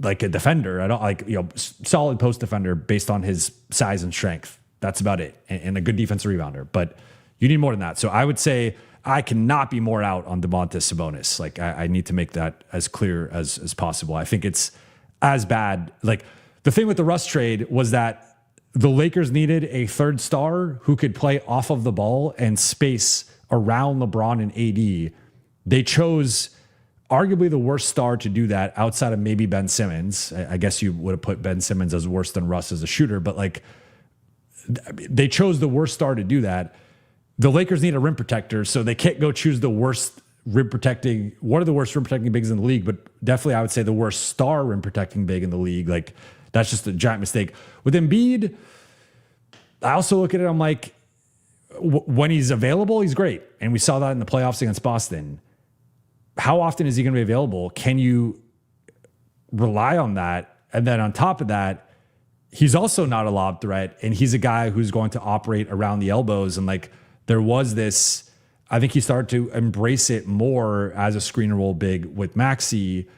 like a defender. I don't like, solid post defender based on his size and strength. That's about it. And a good defensive rebounder. But you need more than that. So I would say I cannot be more out on Domantas Sabonis. Like I need to make that as clear as possible. I think it's as bad. Like the thing with the Russ trade was that the Lakers needed a third star who could play off of the ball and space around LeBron and AD. They chose arguably the worst star to do that outside of maybe Ben Simmons. I guess you would have put Ben Simmons as worse than Russ as a shooter, but like, they chose the worst star to do that. The Lakers need a rim protector, so they can't go choose the worst rim protecting, one of the worst rim protecting bigs in the league, but definitely I would say the worst star rim protecting big in the league. Like that's just a giant mistake. With Embiid, I also look at it, I'm like, when he's available, he's great. And we saw that in the playoffs against Boston. How often is he going to be available? Can you rely on that? And then on top of that, he's also not a lob threat, and he's a guy who's going to operate around the elbows. And like there was this, I think he started to embrace it more as a screen and roll big with Maxey,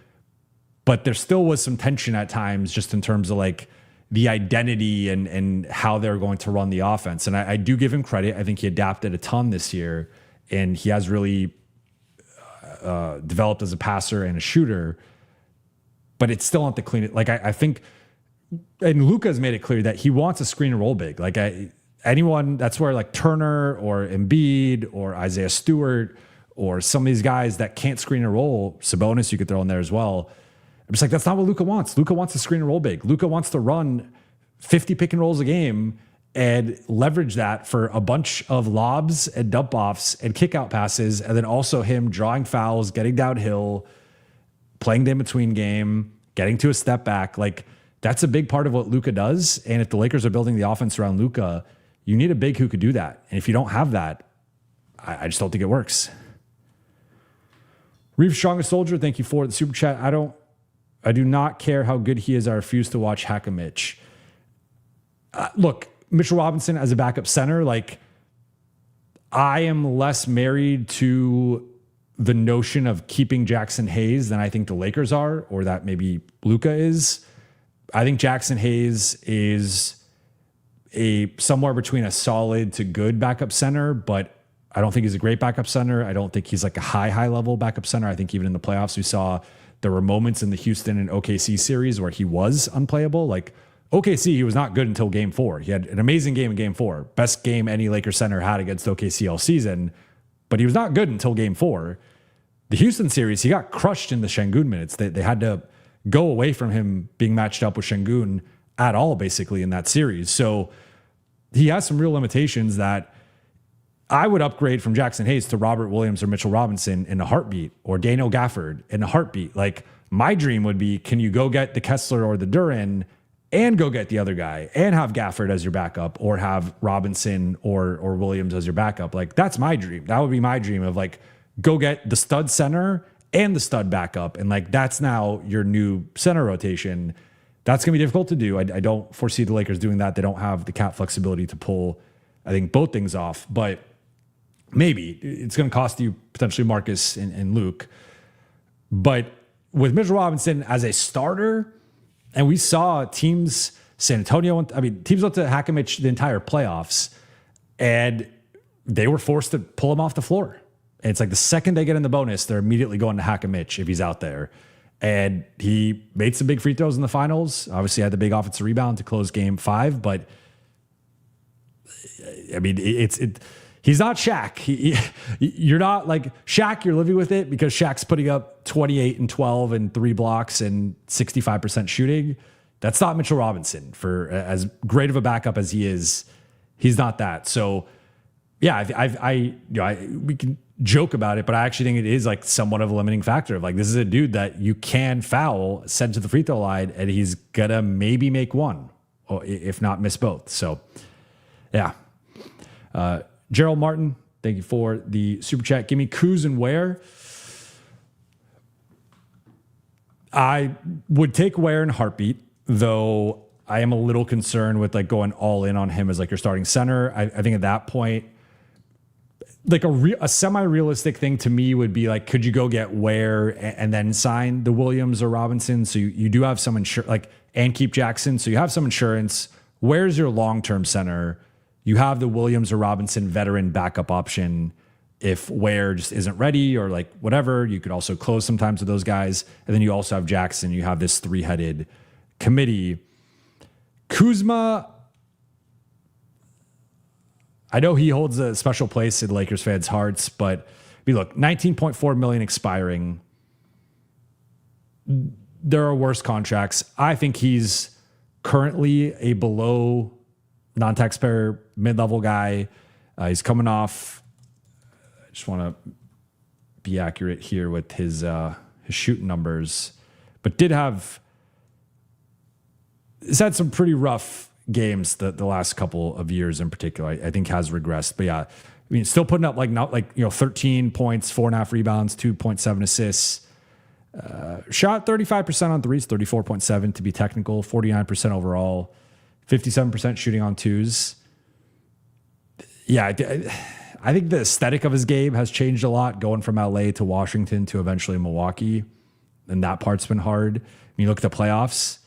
but there still was some tension at times just in terms of like the identity and how they're going to run the offense. And I do give him credit. I think he adapted a ton this year, and he has really developed as a passer and a shooter, but it's still not the clean. Like I think, and Luka's made it clear that he wants a screen and roll big. Like anyone, that's where like Turner or Embiid or Isaiah Stewart or some of these guys that can't screen and roll, Sabonis you could throw in there as well. I'm just like, that's not what Luka wants. Luka wants a screen and roll big. Luka wants to run 50 pick and rolls a game and leverage that for a bunch of lobs and dump offs and kick out passes. And then also him drawing fouls, getting downhill, playing the in-between game, getting to a step back. Like, that's a big part of what Luka does. And if the Lakers are building the offense around Luka, you need a big who could do that. And if you don't have that, I just don't think it works. Reeve Strongest Soldier, thank you for the super chat. I do not care how good he is. I refuse to watch Hack a Mitch. Look, Mitchell Robinson as a backup center, like I am less married to the notion of keeping Jackson Hayes than I think the Lakers are, or that maybe Luka is. I think Jackson Hayes is somewhere between a solid to good backup center, but I don't think he's a great backup center. I don't think he's like a high level backup center. I think even in the playoffs, we saw there were moments in the Houston and OKC series where he was unplayable. Like OKC, he was not good until game 4. He had an amazing game in game 4. Best game any Lakers center had against OKC all season, but he was not good until game 4. The Houston series, he got crushed in the Şengün minutes. They had to go away from him being matched up with Şengün at all, basically, in that series. So he has some real limitations that I would upgrade from Jackson Hayes to Robert Williams or Mitchell Robinson in a heartbeat, or Daniel Gafford in a heartbeat. Like, my dream would be, can you go get the Kessler or the Duren and go get the other guy and have Gafford as your backup, or have Robinson or Williams as your backup? Like, that's my dream. That would be my dream of like, go get the stud center and the stud backup. And like, that's now your new center rotation. That's going to be difficult to do. I don't foresee the Lakers doing that. They don't have the cap flexibility to pull, I think, both things off, but maybe it's going to cost you potentially Marcus and Luke. But with Mitchell Robinson as a starter, and we saw teams, San Antonio, teams went to Hackimich the entire playoffs, and they were forced to pull him off the floor. And it's like the second they get in the bonus, they're immediately going to Hackimich if he's out there. And he made some big free throws in the finals. Obviously had the big offensive rebound to close game 5, but I mean, he's not Shaq. You're not like Shaq. You're living with it because Shaq's putting up 28 and 12 and 3 blocks and 65% shooting. That's not Mitchell Robinson. For as great of a backup as he is, he's not that. So yeah, we can joke about it, but I actually think it is like somewhat of a limiting factor of like, this is a dude that you can foul, send to the free throw line, and he's gonna maybe make one, or if not miss both. So yeah. Gerald Martin, thank you for the super chat. Give me Kuz and Ware. I would take Ware in a heartbeat, though I am a little concerned with like going all in on him as like your starting center. I think at that point, like a semi-realistic thing to me would be like, could you go get Ware and then sign the Williams or Robinson? So you do have some insurance, and keep Jackson. So you have some insurance. Where's your long-term center? You have the Williams or Robinson veteran backup option if Ware just isn't ready or like whatever. You could also close sometimes with those guys. And then you also have Jackson. You have this 3-headed committee. Kuzma, I know he holds a special place in Lakers fans' hearts, but I mean, look, $19.4 million expiring. There are worse contracts. I think he's currently a below non-taxpayer mid-level guy. He's coming off. I just want to be accurate here with his shooting numbers, but he's had some pretty rough games the last couple of years in particular. I think has regressed, but yeah, I mean, still putting up 13 points, 4.5 rebounds, 2.7 assists. Shot 35% on threes, 34.7 to be technical, 49% overall. 57% shooting on twos. Yeah, I think the aesthetic of his game has changed a lot going from LA to Washington to eventually Milwaukee. And that part's been hard. When you look at the playoffs,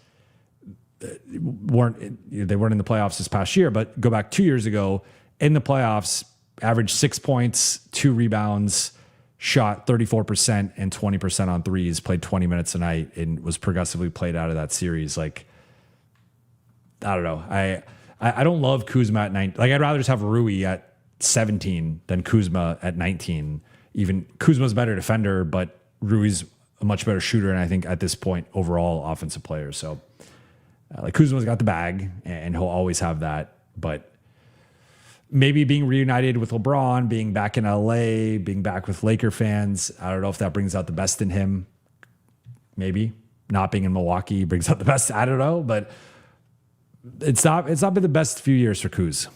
they weren't in the playoffs this past year, but go back 2 years ago in the playoffs, averaged 6 points, 2 rebounds, shot 34% and 20% on threes, played 20 minutes a night, and was progressively played out of that series. Like, I don't know. I don't love Kuzma at 19. Like, I'd rather just have Rui at 17 than Kuzma at 19. Even Kuzma's a better defender, but Rui's a much better shooter, and I think at this point, overall offensive player. So, like, Kuzma's got the bag, and he'll always have that. But maybe being reunited with LeBron, being back in LA, being back with Laker fans, I don't know if that brings out the best in him. Maybe. Not being in Milwaukee brings out the best. I don't know, but it's not been the best few years for Kuz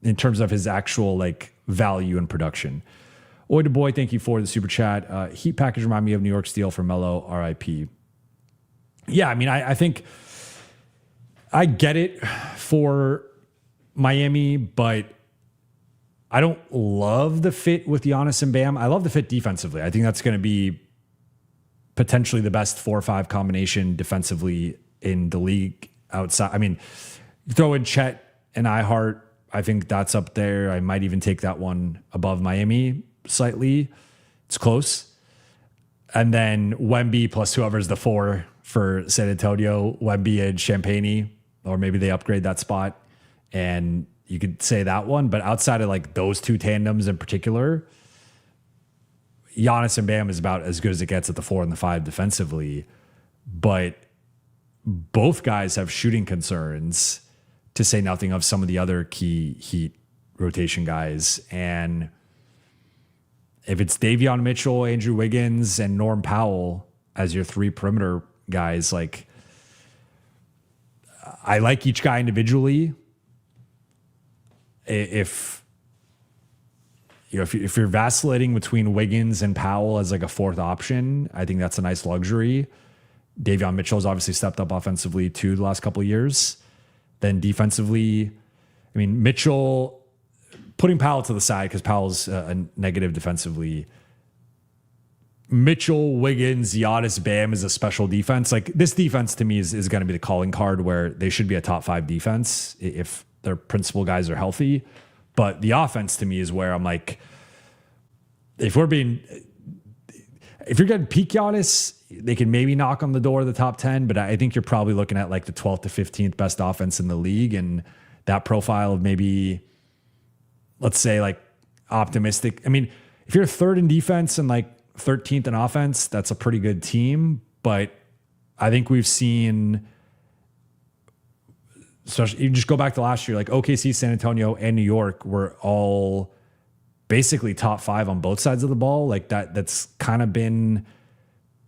in terms of his actual like value and production. Oi to boy, thank you for the super chat. Heat package remind me of New York Steel for Melo, RIP. Yeah, I mean, I think I get it for Miami, but I don't love the fit with Giannis and Bam. I love the fit defensively. I think that's going to be potentially the best 4 or 5 combination defensively in the league outside. I mean, throw in Chet and iHeart. I think that's up there. I might even take that one above Miami slightly. It's close. And then Wemby plus whoever's the 4 for San Antonio, Wemby and Champagny, or maybe they upgrade that spot. And you could say that one. But outside of like those 2 tandems in particular, Giannis and Bam is about as good as it gets at the 4 and the 5 defensively. But both guys have shooting concerns, to say nothing of some of the other key Heat rotation guys. And if it's Davion Mitchell, Andrew Wiggins, and Norm Powell as your 3 perimeter guys, like, I like each guy individually. If if you're vacillating between Wiggins and Powell as like a fourth option, I think that's a nice luxury. Davion Mitchell's obviously stepped up offensively too the last couple of years. Then defensively, I mean, Mitchell, putting Powell to the side because Powell's a negative defensively. Mitchell, Wiggins, Giannis, Bam is a special defense. Like this defense to me is going to be the calling card where they should be a top 5 defense if their principal guys are healthy. But the offense to me is where I'm like, if you're getting peak Giannis, they can maybe knock on the door of the top 10, but I think you're probably looking at like the 12th to 15th best offense in the league. And that profile of maybe, let's say like optimistic. I mean, if you're third in defense and like 13th in offense, that's a pretty good team. But I think we've seen, especially you just go back to last year, like OKC, San Antonio, and New York were all basically top 5 on both sides of the ball. Like that's kind of been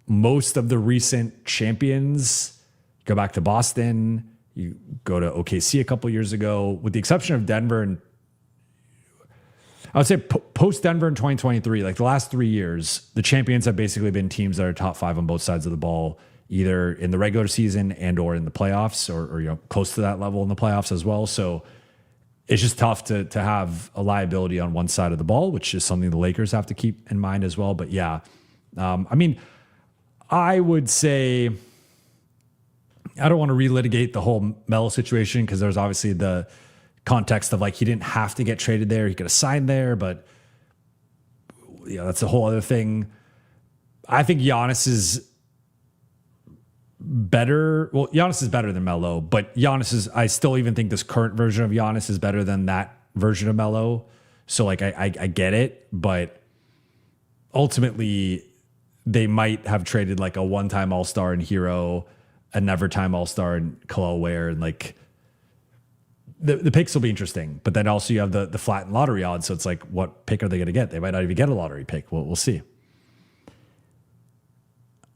most of the recent champions. Go back to Boston, you go to OKC a couple years ago, with the exception of Denver. And I would say post Denver in 2023, like the last 3 years, the champions have basically been teams that are top 5 on both sides of the ball, either in the regular season and or in the playoffs, or close to that level in the playoffs as well. So it's just tough to have a liability on one side of the ball, which is something the Lakers have to keep in mind as well. But yeah, I mean, I would say I don't want to relitigate the whole Melo situation because there's obviously the context of like he didn't have to get traded there. He could have signed there, but that's a whole other thing. I think Giannis is better. Well, Giannis is better than Melo, but I still even think this current version of Giannis is better than that version of Melo. So like, I get it, but ultimately they might have traded like a one-time all-star in Hero, a never-time all-star in Khalil Ware, and like the picks will be interesting, but then also you have the flattened lottery odds. So it's like, what pick are they going to get? They might not even get a lottery pick. We'll see.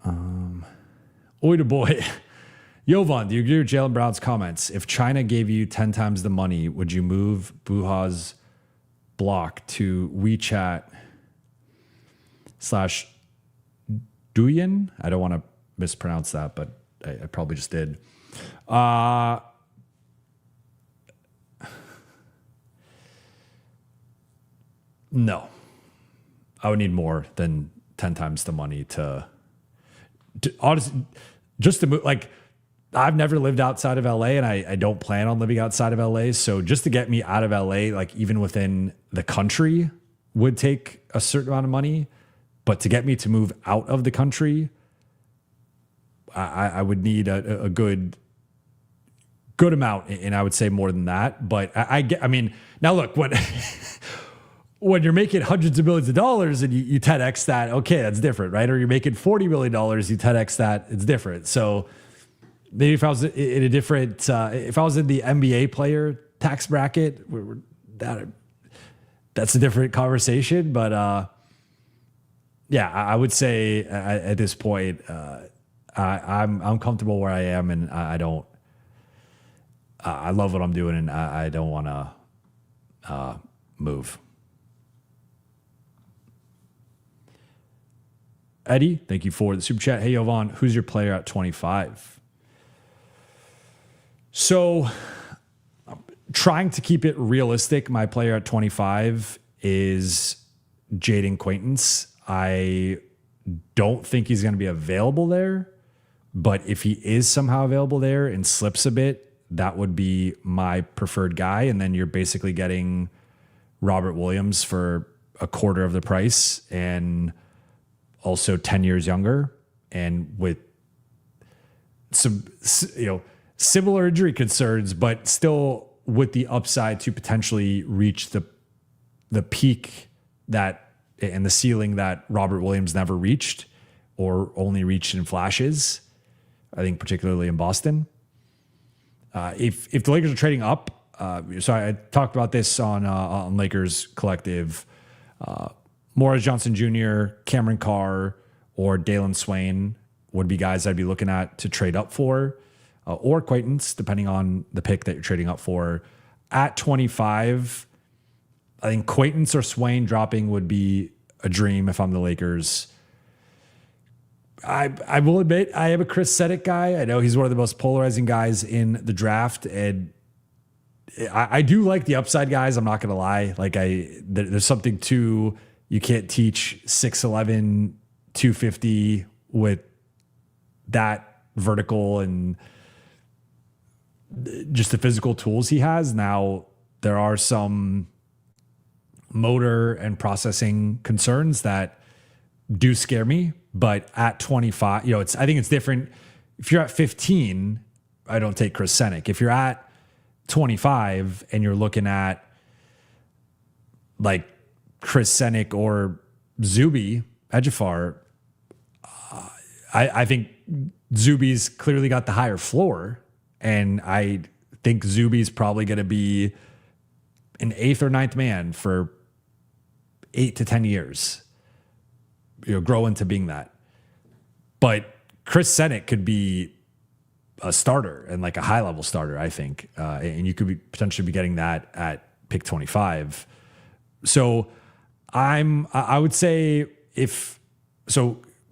Oida boy. Jovan, do you agree with Jaylen Brown's comments? If China gave you 10 times the money, would you move Buha's block to WeChat /Douyin? I don't want to mispronounce that, but I probably just did. No. I would need more than 10 times the money to honestly, just to move. Like, I've never lived outside of LA, and I don't plan on living outside of LA. So just to get me out of LA, like even within the country, would take a certain amount of money. But to get me to move out of the country, I would need a good amount, and I would say more than that. But I mean, now look, when you're making hundreds of millions of dollars and you 10x that, okay, that's different, right? Or you're making $40 million, you 10x that, it's different. So maybe if I was in a different, if I was in the NBA player tax bracket, that's a different conversation. But yeah, I would say at this point, I'm comfortable where I am, and I don't. I love what I'm doing, and I don't want to move. Eddie, thank you for the super chat. Hey, Jovan, who's your player at 25? So, trying to keep it realistic, my player at 25 is Jaden Quaintance. I don't think he's going to be available there, but if he is somehow available there and slips a bit, that would be my preferred guy. And then you're basically getting Robert Williams for a quarter of the price and also 10 years younger, and with some, similar injury concerns, but still with the upside to potentially reach the peak that and the ceiling that Robert Williams never reached, or only reached in flashes. I think particularly in Boston. If the Lakers are trading up, sorry, I talked about this on Lakers Collective. Morris Johnson Jr., Cameron Carr, or Dalen Swain would be guys I'd be looking at to trade up for, or Quaintance, depending on the pick that you're trading up for. At 25, I think Quaintance or Swain dropping would be a dream if I'm the Lakers. I will admit I am a Chris Seddick guy. I know he's one of the most polarizing guys in the draft, and I do like the upside guys. I'm not going to lie. Like there's something to, you can't teach 6'11", 250 with that vertical and just the physical tools he has. Now there are some motor and processing concerns that do scare me, but at 25, I think it's different. If you're at 15, I don't take Chris Seddick. If you're at 25 and you're looking at like Chris Seddick or Zuby Ejiofor, I think Zuby's clearly got the higher floor, and I think Zuby's probably going to be an 8th or 9th man for 8 to 10 years, grow into being that. But Chris Seddick could be a starter and like a high level starter, I think. And you could potentially be getting that at pick 25. So I would say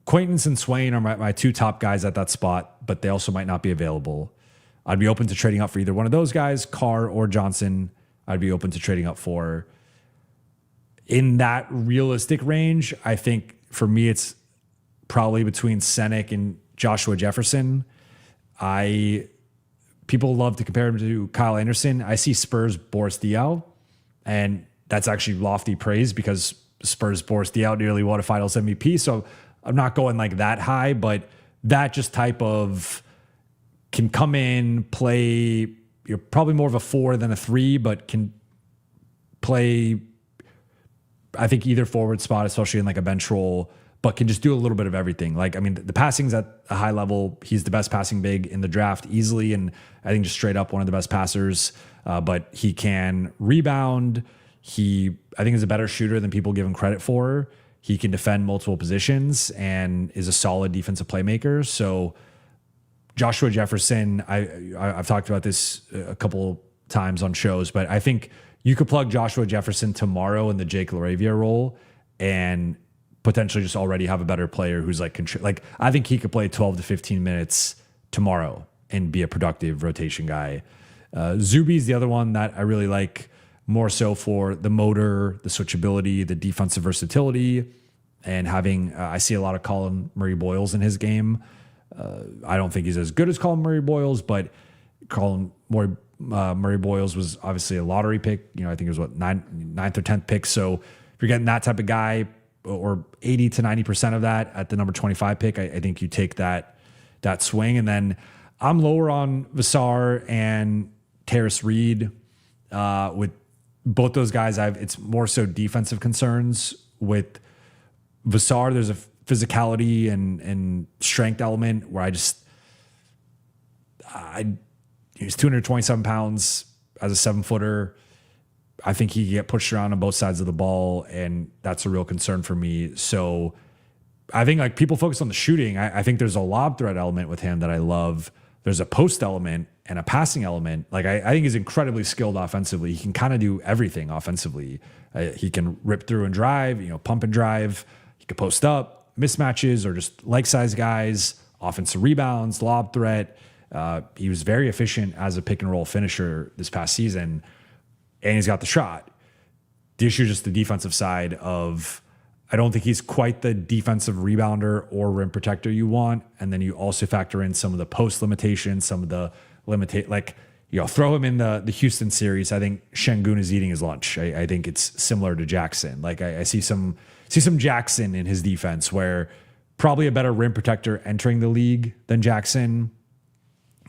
Quaintance and Swain are my two top guys at that spot, but they also might not be available. I'd be open to trading up for either one of those guys, Carr or Johnson. I'd be open to trading up for. In that realistic range, I think for me, it's probably between Seddick and Joshua Jefferson. People love to compare him to Kyle Anderson. I see Spurs Boris Diaw, and that's actually lofty praise because Spurs Boris Diaw nearly won a Finals MVP. So I'm not going like that high, but that just type of can come in, play. You're probably more of a 4 than a 3, but can play, I think, either forward spot, especially in like a bench role, but can just do a little bit of everything. Like, I mean, the passing's at a high level. He's the best passing big in the draft easily, and I think just straight up one of the best passers. But he can rebound. I think, is a better shooter than people give him credit for. He can defend multiple positions and is a solid defensive playmaker. So Joshua Jefferson, I've talked about this a couple times on shows, but I think you could plug Joshua Jefferson tomorrow in the Jake LaRavia role and potentially just already have a better player who's like I think he could play 12 to 15 minutes tomorrow and be a productive rotation guy. Zuby's the other one that I really like, more so for the motor, the switchability, the defensive versatility, and having, I see a lot of Colin Murray-Boyles in his game. I don't think he's as good as Colin Murray-Boyles, but Colin Murray-Boyles was obviously a lottery pick. I think it was ninth or 10th pick. So if you're getting that type of guy, or 80 to 90% of that at the number 25 pick, I think you take that swing. And then I'm lower on Vassar and Terrace Reed. With both those guys, it's more so defensive concerns. With Vassar, there's a physicality and strength element where he's 227 pounds as a 7-footer. I think he can get pushed around on both sides of the ball, and that's a real concern for me. So I think like people focus on the shooting. I think there's a lob threat element with him that I love. There's a post element and a passing element. Like I think he's incredibly skilled offensively. He can kind of do everything offensively. He can rip through and drive, pump and drive. He can post up, mismatches, or just like size guys, offensive rebounds, lob threat. He was very efficient as a pick and roll finisher this past season, and he's got the shot. The issue is just the defensive side of, I don't think he's quite the defensive rebounder or rim protector you want. And then you also factor in some of the post limitations, some of the throw him in the Houston series. I think Şengün is eating his lunch. I think it's similar to Jackson. Like I see some Jackson in his defense, where probably a better rim protector entering the league than Jackson,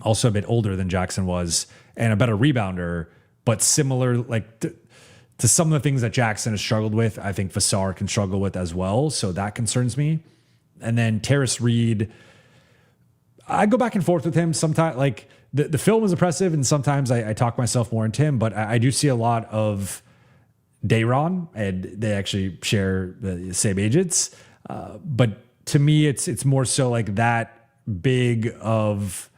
also a bit older than Jackson was, and a better rebounder, but similar to some of the things that Jackson has struggled with. I think Vassar can struggle with as well. So that concerns me. And then Terrace Reed, I go back and forth with him sometimes. Like the film is impressive, and sometimes I talk myself more into him, but I do see a lot of Day'Ron, and they actually share the same agents. But to me, it's more so like that big of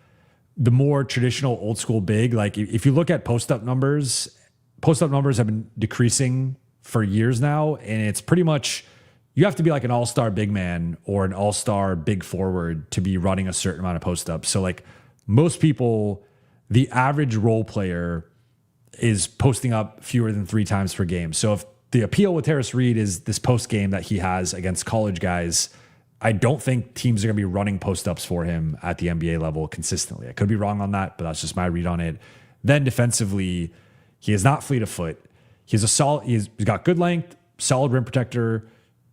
the more traditional old school big. Like if you look at post up numbers have been decreasing for years now. And it's pretty much, you have to be like an all-star big man or an all-star big forward to be running a certain amount of post-ups. So like most people, the average role player is posting up fewer than 3 times per game. So if the appeal with Tarris Reed is this post game that he has against college guys, I don't think teams are going to be running post-ups for him at the NBA level consistently. I could be wrong on that, but that's just my read on it. Then defensively, he is not fleet of foot. He's got good length, solid rim protector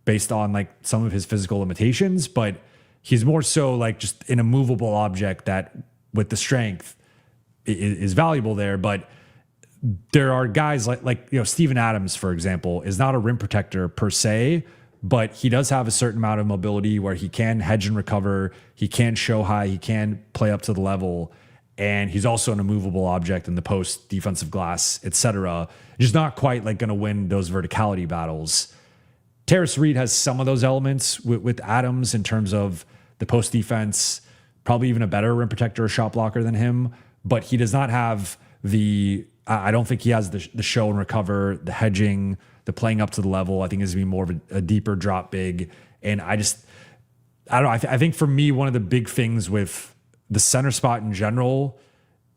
based on like some of his physical limitations, but he's more so like just an immovable object that with the strength is valuable there. But there are guys like Steven Adams, for example, is not a rim protector per se, but he does have a certain amount of mobility where he can hedge and recover. He can show high. He can play up to the level. And he's also an immovable object in the post, defensive glass, etc. Just not quite like going to win those verticality battles. Tarris Reed has some of those elements with Adams in terms of the post defense, probably even a better rim protector or shot blocker than him, but he does not have I don't think he has the show and recover, the hedging, the playing up to the level. I think is going to be more of a deeper drop big. And I don't know. I think for me, one of the big things with the center spot in general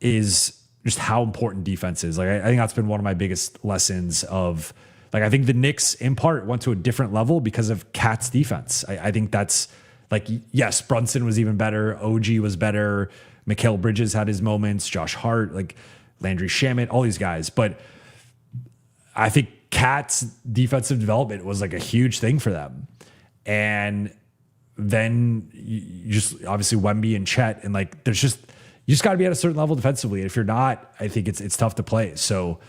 is just how important defense is. Like, I think that's been one of my biggest lessons of, like, I think the Knicks in part went to a different level because of Cat's defense. I think that's like, yes, Brunson was even better. OG was better. Mikal Bridges had his moments, Josh Hart, like Landry Shamet, all these guys. But I think Cat's defensive development was like a huge thing for them. And then you just obviously Wemby and Chet, and like you just got to be at a certain level defensively. And if you're not, I think it's tough to play. So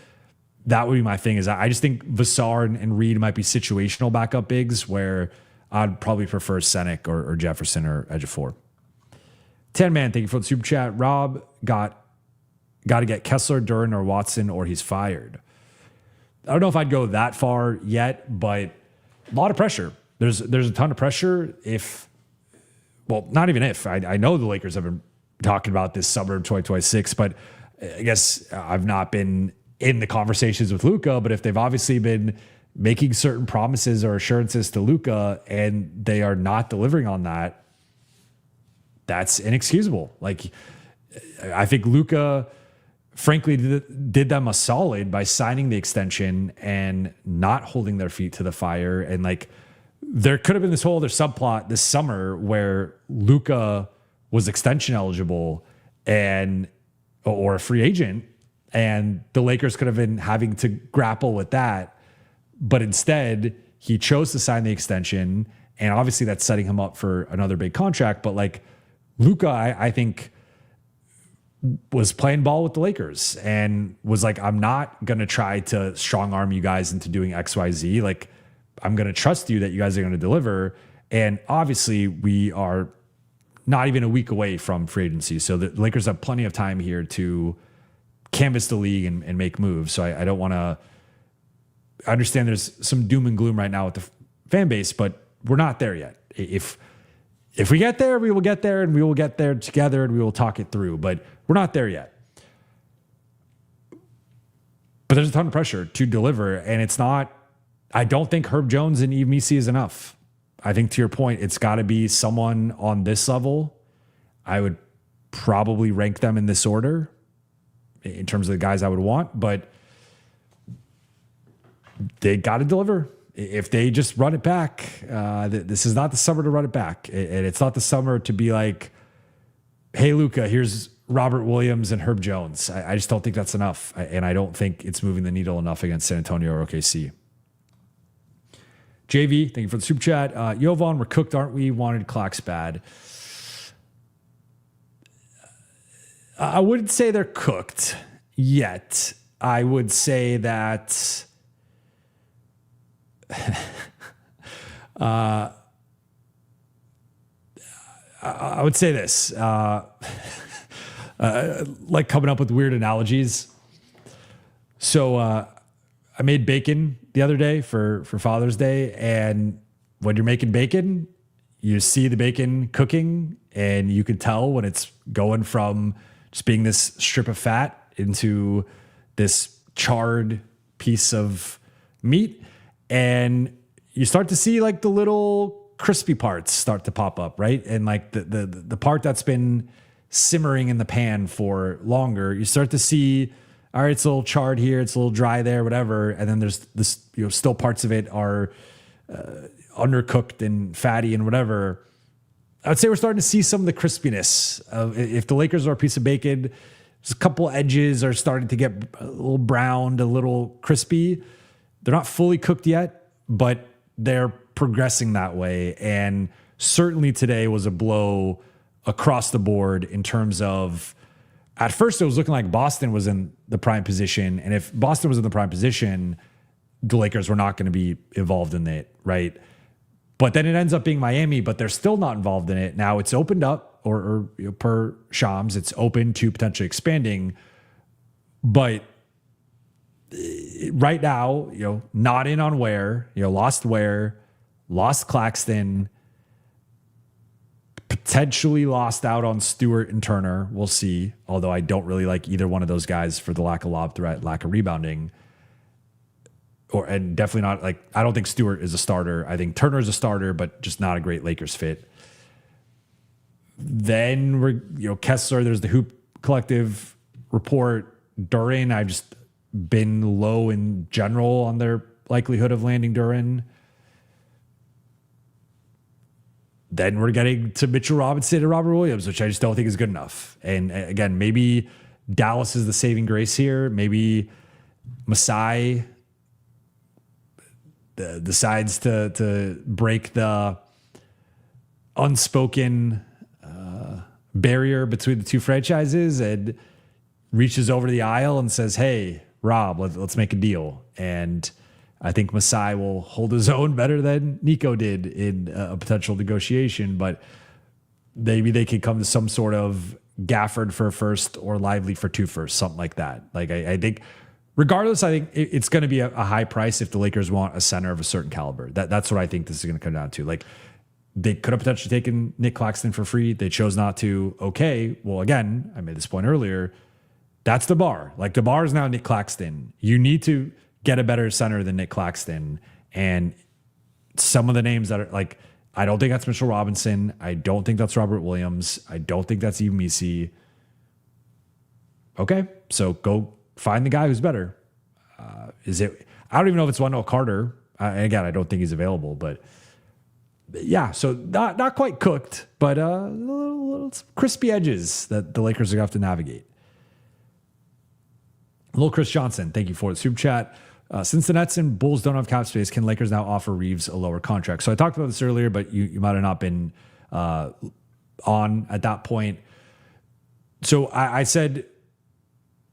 that would be my thing. Is I just think Vassar and Reed might be situational backup bigs where I'd probably prefer Senek or Jefferson or edge of 4. 10 man, thank you for the super chat. Rob got to get Kessler, Duren, or Watson, or he's fired. I don't know if I'd go that far yet, but a lot of pressure. There's a ton of pressure. Not even if. I know the Lakers have been talking about this summer of 2026, but I guess I've not been in the conversations with Luka, but if they've obviously been making certain promises or assurances to Luka and they are not delivering on that, that's inexcusable. Like, I think Luka, frankly, did them a solid by signing the extension and not holding their feet to the fire. And like, there could have been this whole other subplot this summer where Luka was extension eligible or a free agent, and the Lakers could have been having to grapple with that. But instead, he chose to sign the extension, and obviously that's setting him up for another big contract. But like, Luka, I think, was playing ball with the Lakers and was like, I'm not going to try to strong arm you guys into doing XYZ. Like, I'm going to trust you that you guys are going to deliver. And obviously we are not even a week away from free agency. So the Lakers have plenty of time here to canvas the league and make moves. So I don't want to understand there's some doom and gloom right now with the fan base, but we're not there yet. If we get there, we will get there, and we will get there together, and we will talk it through. But we're not there yet. But there's a ton of pressure to deliver, and it's not. I don't think Herb Jones and Yves Missi is enough. I think, to your point, it's got to be someone on this level. I would probably rank them in this order in terms of the guys I would want, but they got to deliver. If they just run it back, this is not the summer to run it back. And it's not the summer to be like, hey, Luka, here's Robert Williams and Herb Jones. I just don't think that's enough. And I don't think it's moving the needle enough against San Antonio or OKC. JV, thank you for the super chat. Jovan, we're cooked, aren't we? Wanted Clax bad. I wouldn't say they're cooked yet. I would say that I would say this, like coming up with weird analogies. So I made bacon the other day for Father's Day, and when you're making bacon, you see the bacon cooking, and you can tell when it's going from just being this strip of fat into this charred piece of meat. And you start to see like the little crispy parts start to pop up, right? And like the part that's been simmering in the pan for longer, you start to see, all right, it's a little charred here, it's a little dry there, whatever. And then there's this, still parts of it are undercooked and fatty and whatever. I would say we're starting to see some of the crispiness of, if the Lakers are a piece of bacon, there's a couple edges are starting to get a little browned, a little crispy. They're not fully cooked yet, but they're progressing that way. And certainly today was a blow across the board in terms of, at first it was looking like Boston was in the prime position. And if Boston was in the prime position, the Lakers were not going to be involved in it, right? But then it ends up being Miami, but they're still not involved in it. Now it's opened up, or per Shams, it's open to potentially expanding. But right now, not in on Ware, lost Claxton, potentially lost out on Stewart and Turner. We'll see. Although I don't really like either one of those guys for the lack of lob threat, lack of rebounding. And definitely not like, I don't think Stewart is a starter. I think Turner is a starter, but just not a great Lakers fit. Then we're, Kessler, there's the Hoop Collective report. Duran, I've just been low in general on their likelihood of landing Duran. Then we're getting to Mitchell Robinson and Robert Williams, which I just don't think is good enough. And again, maybe Dallas is the saving grace here. Maybe Masai decides to break the unspoken barrier between the two franchises and reaches over the aisle and says, hey, Rob, let's make a deal. And I think Masai will hold his own better than Nico did in a potential negotiation, but maybe they could come to some sort of Gafford for a first or Lively for 2 firsts, something like that. Like I think regardless, I think it's going to be a high price if the Lakers want a center of a certain caliber. That's what I think this is going to come down to. Like, they could have potentially taken Nick Claxton for free. They chose not to. Okay, well, again, I made this point earlier. That's the bar. Like, the bar is now Nick Claxton. You need to get a better center than Nick Claxton. And some of the names that are like, I don't think that's Mitchell Robinson. I don't think that's Robert Williams. I don't think that's Yves Missi. Okay, so go find the guy who's better. Is it? I don't even know if it's Wendell Carter. Again, I don't think he's available, but yeah. So not quite cooked, but little crispy edges that the Lakers are going to have to navigate. Little Chris Johnson, thank you for the super chat. Since the Nets and Bulls don't have cap space, can Lakers now offer Reeves a lower contract? So I talked about this earlier, but you might have not been on at that point. So I said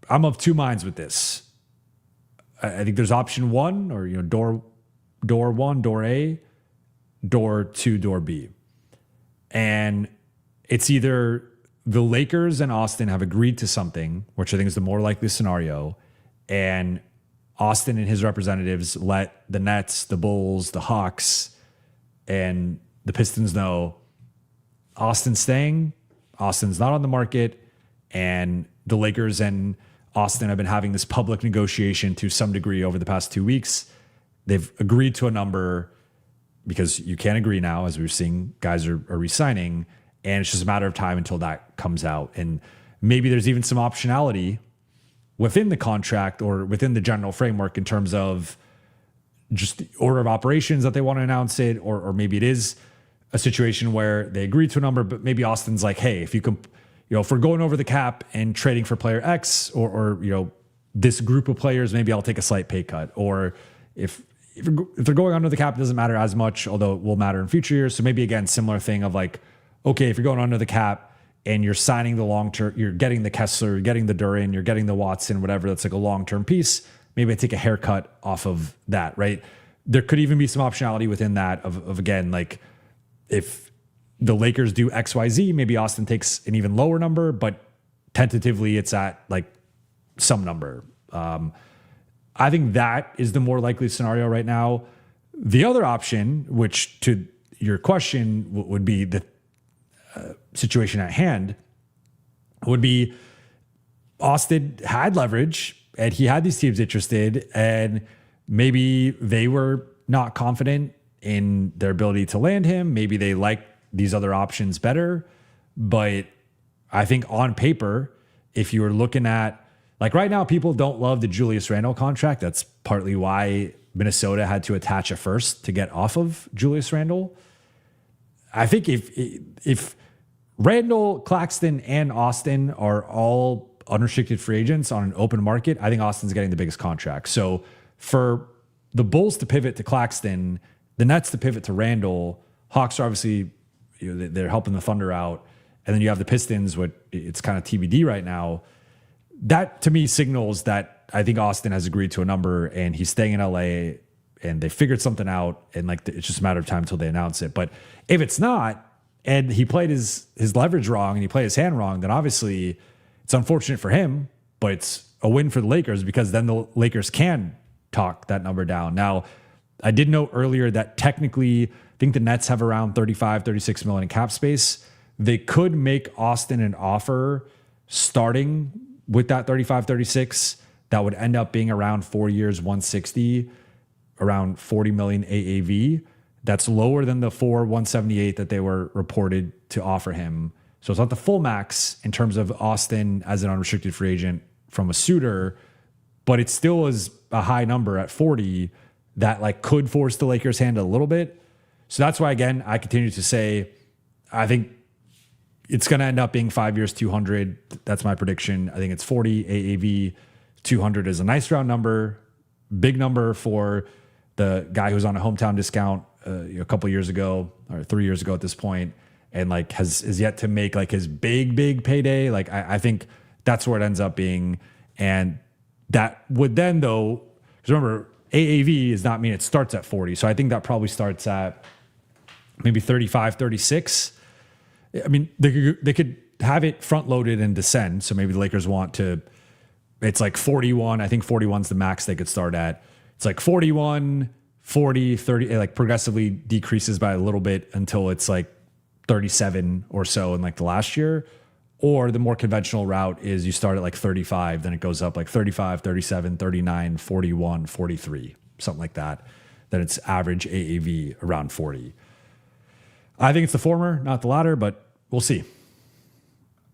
I'm of two minds with this. I think there's option one, or door one, door A, door two, door B. And it's either the Lakers and Austin have agreed to something, which I think is the more likely scenario, and Austin and his representatives let the Nets, the Bulls, the Hawks, and the Pistons know Austin's staying, Austin's not on the market, and the Lakers and Austin have been having this public negotiation to some degree over the past 2 weeks. They've agreed to a number because you can't agree now, as we're seeing guys are re-signing, and it's just a matter of time until that comes out. And maybe there's even some optionality within the contract or within the general framework in terms of just the order of operations that they want to announce it, or maybe it is a situation where they agree to a number, but maybe Austin's like, hey, if you can, if we're going over the cap and trading for player X or this group of players, maybe I'll take a slight pay cut. Or if they're going under the cap, it doesn't matter as much, although it will matter in future years. So maybe again, similar thing of like, okay, if you're going under the cap and you're signing the long-term, you're getting the Kessler, you're getting the Duran, you're getting the Watson, whatever, that's like a long-term piece, maybe I take a haircut off of that, right? There could even be some optionality within that of again, like if the Lakers do XYZ, maybe Austin takes an even lower number, but tentatively it's at like some number. I think that is the more likely scenario right now. The other option, which to your question would be the situation at hand, would be Austin had leverage and he had these teams interested, and maybe they were not confident in their ability to land him. Maybe they like these other options better. But I think on paper, if you were looking at, like right now, people don't love the Julius Randle contract. That's partly why Minnesota had to attach a first to get off of Julius Randle. I think if Randle, Claxton, and Austin are all unrestricted free agents on an open market, I think Austin's getting the biggest contract. So for the Bulls to pivot to Claxton, the Nets to pivot to Randle, Hawks are obviously, they're helping the Thunder out. And then you have the Pistons, what it's kind of TBD right now. That to me signals that I think Austin has agreed to a number and he's staying in LA and they figured something out. And like, it's just a matter of time until they announce it. But if it's not, and he played his leverage wrong and he played his hand wrong, then obviously it's unfortunate for him, but it's a win for the Lakers because then the Lakers can talk that number down. Now, I did note earlier that technically, I think the Nets have around 35, 36 million in cap space. They could make Austin an offer starting with that 35, 36 that would end up being around 4 years, 160, around 40 million AAV. That's lower than the 178 that they were reported to offer him. So it's not the full max in terms of Austin as an unrestricted free agent from a suitor, but it still is a high number at 40 that like could force the Lakers' hand a little bit. So that's why, again, I continue to say, I think it's going to end up being 5 years, 200. That's my prediction. I think it's 40 AAV. 200 is a nice round number, big number for the guy who's on a hometown discount a couple years ago or 3 years ago at this point, and like is yet to make like his big payday. Like I think that's where it ends up being. And that would then though, because remember, AAV does not mean it starts at 40. So I think that probably starts at maybe 35, 36. I mean, they could have it front loaded and descend. So maybe the Lakers want to, it's like 41. I think 41 is the max they could start at. It's like 41, 40, 30, it like progressively decreases by a little bit until it's like 37 or so in like the last year. Or the more conventional route is you start at like 35, then it goes up like 35, 37, 39, 41, 43, something like that. Then it's average AAV around 40. I think it's the former, not the latter, but we'll see.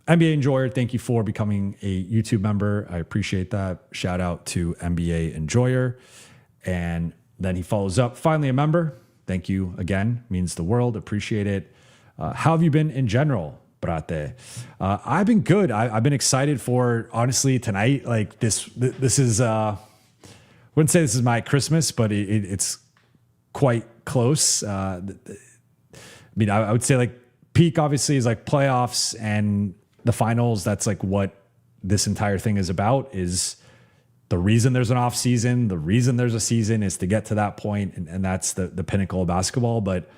NBA Enjoyer, thank you for becoming a YouTube member. I appreciate that. Shout out to NBA Enjoyer. And then he follows up, finally a member. Thank you again. Means the world. Appreciate it. How have you been in general, Brate? I've been good. I've been excited for, honestly, tonight. Like this is, wouldn't say this is my Christmas, but it's quite close. I mean, I would say like peak obviously is like playoffs and the finals. That's like what this entire thing is about, is the reason there's an off season. The reason there's a season is to get to that point. And that's the pinnacle of basketball. But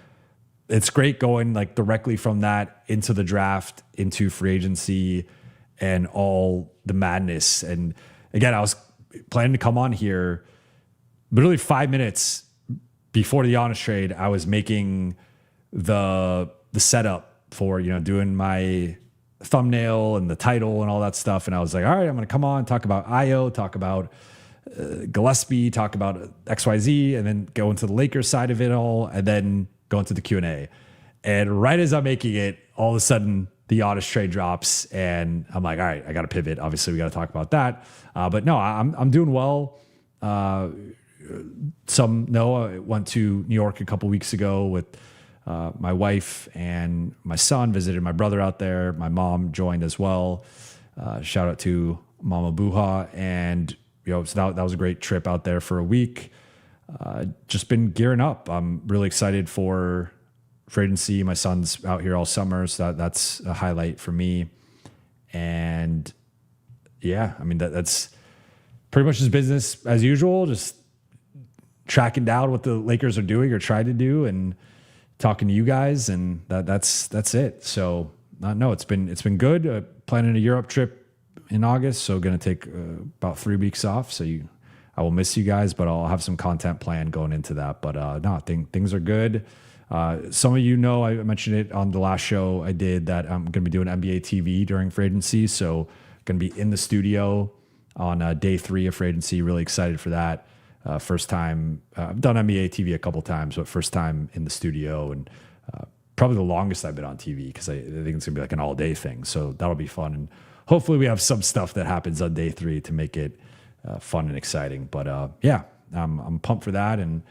it's great going like directly from that into the draft, into free agency and all the madness. And again, I was planning to come on here literally 5 minutes before the Giannis trade. I was making the setup for, doing my thumbnail and the title and all that stuff. And I was like, all right, I'm going to come on, talk about Io, talk about Gillespie, talk about XYZ, and then go into the Lakers side of it all, and then go into the Q&A. And right as I'm making it, all of a sudden the Giannis trade drops and I'm like, all right, I got to pivot. Obviously we got to talk about that. But no, I'm doing well. Some know I went to New York a couple weeks ago with my wife and my son, visited my brother out there. My mom joined as well. Shout out to Mama Buha. And, so that was a great trip out there for a week. Just been gearing up. I'm really excited for free agency. My son's out here all summer, so that's a highlight for me. And yeah, I mean, that's pretty much just business as usual, just tracking down what the Lakers are doing or trying to do and talking to you guys, and that's it. So no, it's been good. Planning a Europe trip in August, so going to take about 3 weeks off. So I will miss you guys, but I'll have some content planned going into that. But no, things are good. Some of you know, I mentioned it on the last show I did, that I'm going to be doing NBA TV during free agency. So going to be in the studio on day 3 of free agency. Really excited for that. First time, I've done NBA TV a couple times, but first time in the studio, and probably the longest I've been on TV because I think it's gonna be like an all day thing. So that'll be fun, and hopefully we have some stuff that happens on day 3 to make it fun and exciting. But yeah, I'm pumped for that, and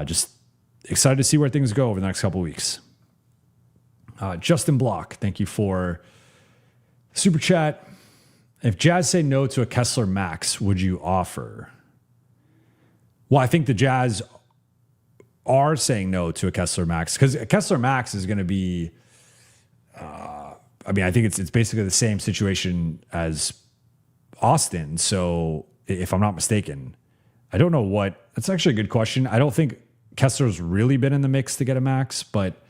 just excited to see where things go over the next couple of weeks. Justin Block, thank you for super chat. If Jazz say no to a Kessler Max, would you offer? Well, I think the Jazz are saying no to a Kessler Max because a Kessler Max is going to be, I think it's basically the same situation as Austin. So if I'm not mistaken, I don't know what, that's actually a good question. I don't think Kessler's really been in the mix to get a max, but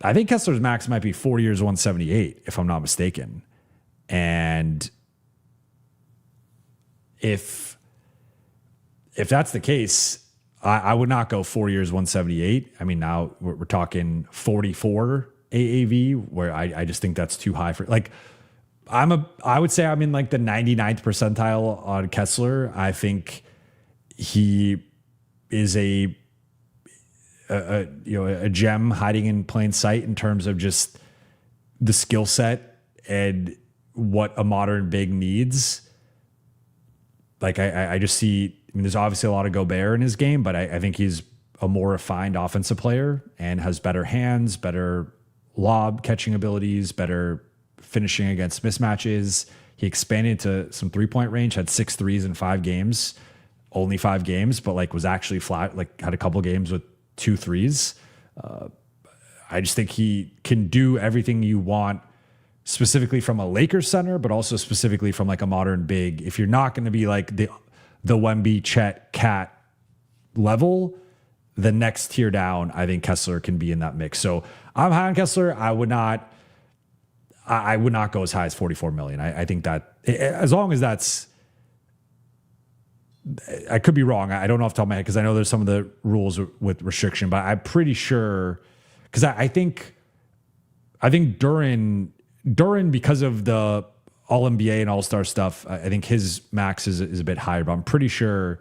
I think Kessler's max might be 4 years, 178, if I'm not mistaken. And if that's the case, I would not go 4 years, 178. I mean, now we're talking 44 AAV, where I just think that's too high for, like, I would say I'm in like the 99th percentile on Kessler. I think he is a gem hiding in plain sight in terms of just the skill set and what a modern big needs. Like I just see, there's obviously a lot of Gobert in his game, but I think he's a more refined offensive player and has better hands, better lob catching abilities, better finishing against mismatches. He expanded to some 3-point range, had 6 threes in 5 games, only 5 games, but like was actually flat, like had a couple games with 2 threes. I just think he can do everything you want, specifically from a Lakers center, but also specifically from like a modern big. If you're not going to be like the Wemby, Chet, Cat level, the next tier down, I think Kessler can be in that mix. So I'm high on Kessler. I would not go as high as 44 million. I think that as long as that's, I could be wrong. I don't know off the top of my head because I know there's some of the rules with restriction, but I'm pretty sure because I think Duran, because of the All NBA and All Star stuff, I think his max is a bit higher, but I'm pretty sure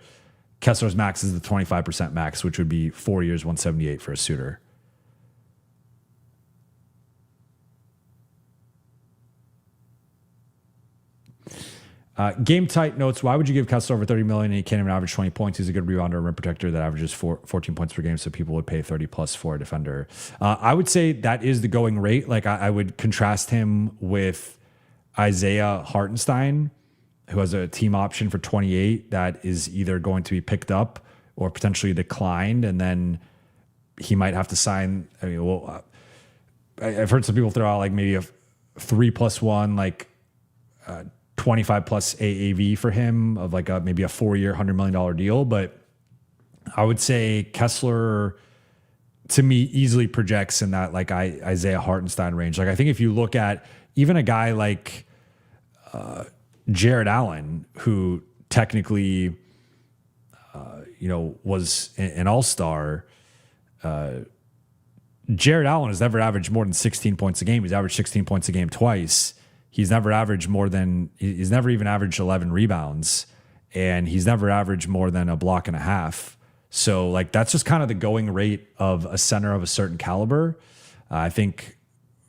Kessler's max is the 25% max, which would be 4 years, 178 for a suitor. Game tight notes. Why would you give Kessler over 30 million and he can't even average 20 points? He's a good rebounder and rim protector that averages 14 points per game. So people would pay 30 plus for a defender. I would say that is the going rate. Like I would contrast him with Isaiah Hartenstein, who has a team option for 28 that is either going to be picked up or potentially declined. And then he might have to sign. I mean, I've heard some people throw out like maybe a 3+1, like 25 plus AAV for him of like maybe a 4-year, $100 million deal. But I would say Kessler to me easily projects in that like Isaiah Hartenstein range. Like I think if you look at even a guy like Jared Allen, who technically, was an all-star, Jared Allen has never averaged more than 16 points a game. He's averaged 16 points a game twice. He's never even averaged 11 rebounds, and he's never averaged more than a block and a half. So like, that's just kind of the going rate of a center of a certain caliber. I think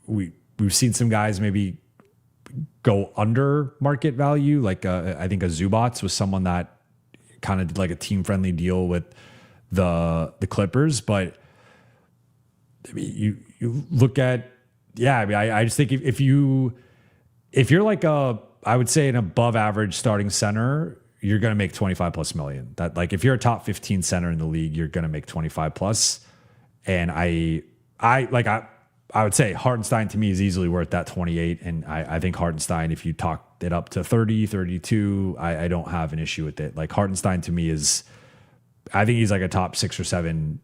we've seen some guys maybe go under market value. Like I think a Zubats was someone that kind of did like a team friendly deal with the Clippers. But I mean, you look at, I just think if you're like I would say an above average starting center, you're going to make 25 plus million. That like, if you're a top 15 center in the league, you're going to make 25 plus. And I would say Hartenstein to me is easily worth that 28. And I think Hartenstein, if you talk it up to 30, 32, I don't have an issue with it. Like Hartenstein to me I think he's like a top 6 or 7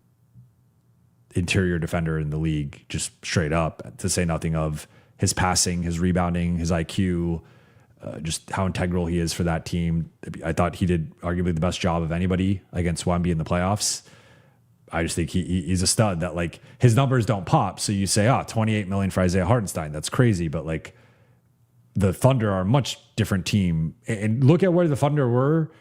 interior defender in the league, just straight up, to say nothing of his passing, his rebounding, his IQ, just how integral he is for that team. I thought he did arguably the best job of anybody against Wemby in the playoffs. I just think he's a stud that like his numbers don't pop. So you say, 28 million for Isaiah Hartenstein. That's crazy. But like the Thunder are a much different team, and look at where the Thunder were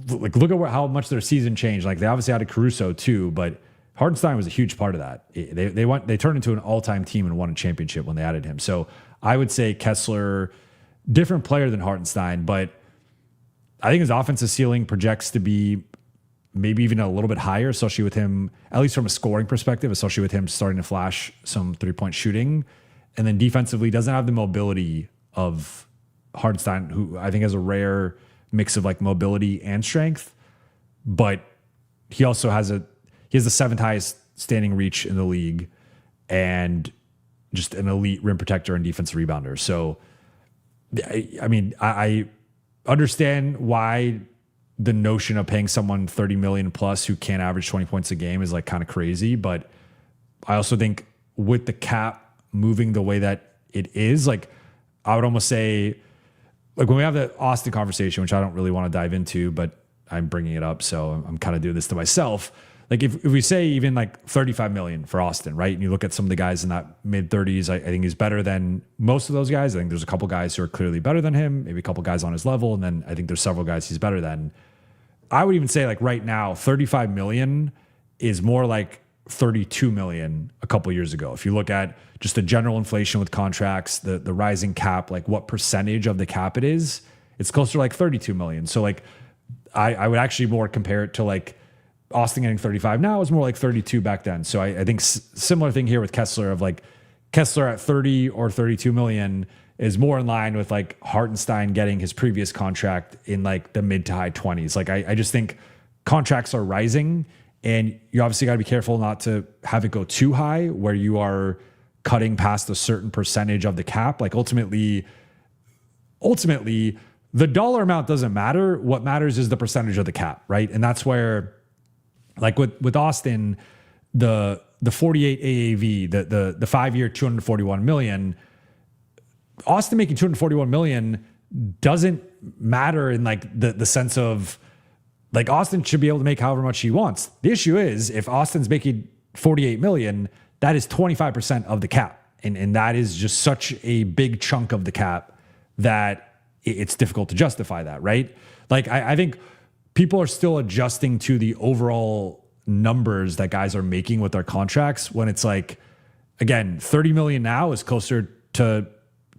like look at how much their season changed. Like they obviously had a Caruso too, but Hartenstein was a huge part of that. They turned into an all-time team and won a championship when they added him. So I would say Kessler, different player than Hartenstein, but I think his offensive ceiling projects to be maybe even a little bit higher, especially with him, at least from a scoring perspective, especially with him starting to flash some three-point shooting. And then defensively doesn't have the mobility of Hartenstein, who I think has a rare mix of like mobility and strength, but he also has the seventh highest standing reach in the league and just an elite rim protector and defensive rebounder. So, I mean, I understand why the notion of paying someone $30 million plus who can't average 20 points a game is like kind of crazy. But I also think with the cap moving the way that it is, like I would almost say, like when we have the Austin conversation, which I don't really want to dive into, but I'm bringing it up, so I'm kind of doing this to myself. Like if we say even like 35 million for Austin, right? And you look at some of the guys in that mid 30s, I think he's better than most of those guys. I think there's a couple guys who are clearly better than him, maybe a couple guys on his level. And then I think there's several guys he's better than. I would even say like right now, 35 million is more like 32 million a couple years ago. If you look at just the general inflation with contracts, the rising cap, like what percentage of the cap it is, it's closer to like 32 million. So like I would actually more compare it to like Austin getting 35 now is more like 32 back then. So I think similar thing here with Kessler of like Kessler at 30 or 32 million is more in line with like Hartenstein getting his previous contract in like the mid to high 20s. Like I just think contracts are rising and you obviously got to be careful not to have it go too high where you are cutting past a certain percentage of the cap. Like ultimately the dollar amount doesn't matter. What matters is the percentage of the cap, right? And that's where like with Austin, the 48 AAV, the 5-year 241 million, Austin making 241 million doesn't matter in like the sense of like Austin should be able to make however much he wants. The issue is if Austin's making 48 million, that is 25% of the cap. And that is just such a big chunk of the cap that it's difficult to justify that, right? Like I think people are still adjusting to the overall numbers that guys are making with their contracts when it's like, again, 30 million now is closer to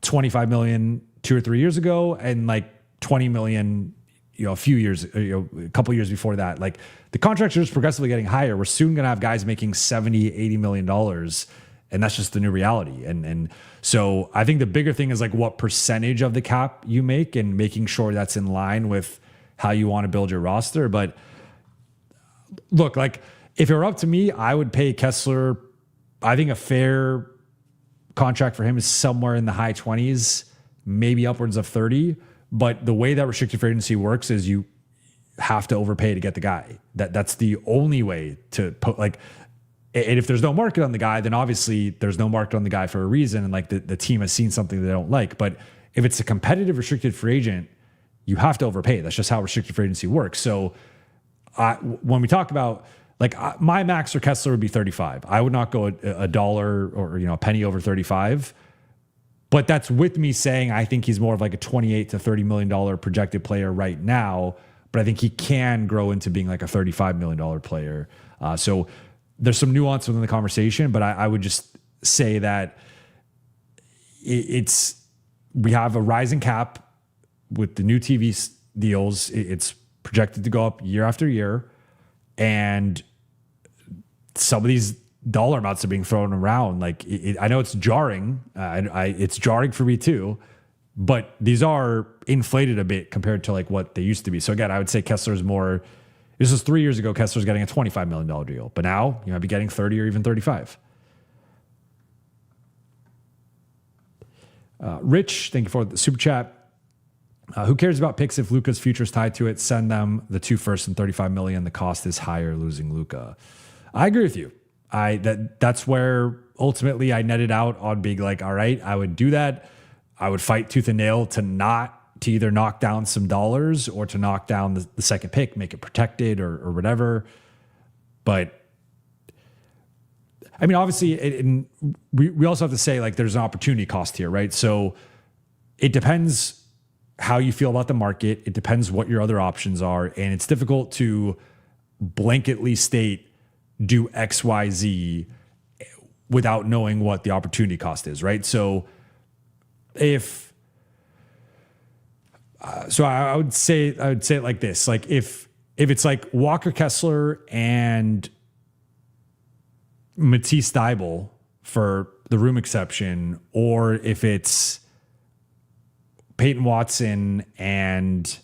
25 million 2 or 3 years ago and like 20 million, a few years, a couple years before that. Like the contracts are just progressively getting higher. We're soon going to have guys making 70, 80 million dollars. And that's just the new reality. And so I think the bigger thing is like what percentage of the cap you make and making sure that's in line with how you want to build your roster. But look, like if it were up to me, I would pay Kessler. I think a fair contract for him is somewhere in the high 20s, maybe upwards of 30. But the way that restricted free agency works is you have to overpay to get the guy. That's the only way to put like, and if there's no market on the guy, then obviously there's no market on the guy for a reason. And like the team has seen something they don't like. But if it's a competitive restricted free agent, you have to overpay. That's just how restricted free agency works. So when we talk about like my max for Kessler would be 35. I would not go a dollar or a penny over 35. But that's with me saying I think he's more of like a 28 to $30 million projected player right now. But I think he can grow into being like a $35 million player. So there's some nuance within the conversation, but I would just say that we have a rising cap with the new TV deals. It's projected to go up year after year. And some of these dollar amounts are being thrown around. Like I know it's jarring. It's jarring for me too, but these are inflated a bit compared to like what they used to be. So again, I would say Kessler's more. This was 3 years ago. Kessler's getting a $25 million deal, but now you might be getting 30 or even 35. Rich, thank you for the super chat. Who cares about picks if Luka's future is tied to it? Send them the 2 firsts and 35 million. The cost is higher losing Luka. I agree with you. That's where ultimately I netted out on being like, all right, I would do that. I would fight tooth and nail to either knock down some dollars or to knock down the second pick, make it protected or whatever. But I mean, obviously, we also have to say like there's an opportunity cost here, right? So it depends how you feel about the market. It depends what your other options are. And it's difficult to blanketly state do X, Y, Z without knowing what the opportunity cost is, right? So I would say it like this. Like if it's like Walker Kessler and Matisse Thybulle for the room exception, or if it's Peyton Watson and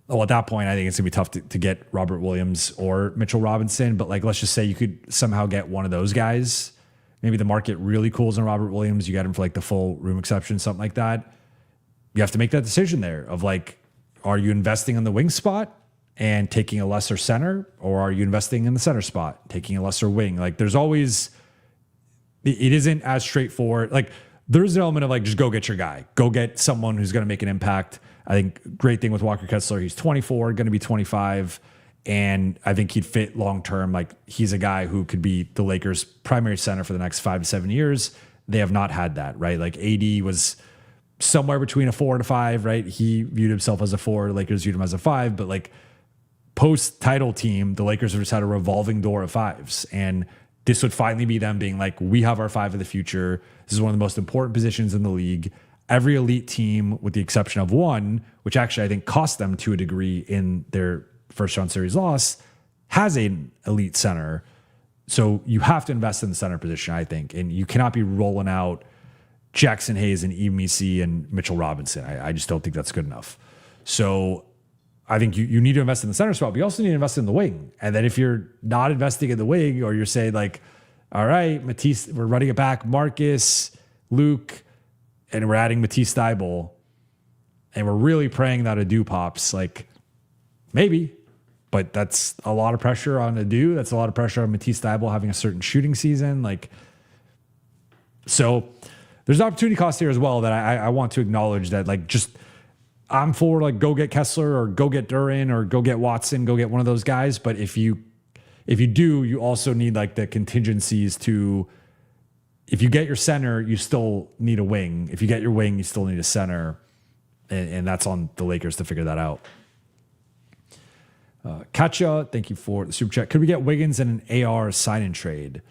at that point, I think it's gonna be tough to get Robert Williams or Mitchell Robinson. But like, let's just say you could somehow get one of those guys. Maybe the market really cools on Robert Williams. You get him for like the full room exception, something like that. You have to make that decision there of like, are you investing in the wing spot and taking a lesser center, or are you investing in the center spot, taking a lesser wing? Like there's always, it isn't as straightforward. Like there's an element of like, just go get your guy, go get someone who's going to make an impact. I think great thing with Walker Kessler, he's 24, going to be 25. And I think he'd fit long-term. Like he's a guy who could be the Lakers' primary center for the next 5 to 7 years. They have not had that, right? Like AD was somewhere between a 4 and a 5, right? He viewed himself as a 4. Lakers viewed him as a 5, but like post-title team, the Lakers have just had a revolving door of 5s. And this would finally be them being like, we have our 5 of the future. This is one of the most important positions in the league. Every elite team, with the exception of one, which actually I think cost them to a degree in their first round series loss, has an elite center. So you have to invest in the center position, I think. And you cannot be rolling out Jackson Hayes and EMC and Mitchell Robinson. I just don't think that's good enough. So I think you need to invest in the center spot, but you also need to invest in the wing. And then if you're not investing in the wing, or you're saying like, all right, Matisse, we're running it back, Marcus, Luke, and we're adding Matisse Thybulle, and we're really praying that Adu pops, like maybe, but that's a lot of pressure on Adu. That's a lot of pressure on Matisse Thybulle having a certain shooting season. Like, so there's an opportunity cost here as well that I want to acknowledge that, like, just I'm for like go get Kessler or go get Duran or go get Watson, go get one of those guys. But if you do, you also need like the contingencies to, if you get your center, you still need a wing. If you get your wing, you still need a center. And that's on the Lakers to figure that out. Katja, thank you for the super chat. Could we get Wiggins in an AR sign and trade?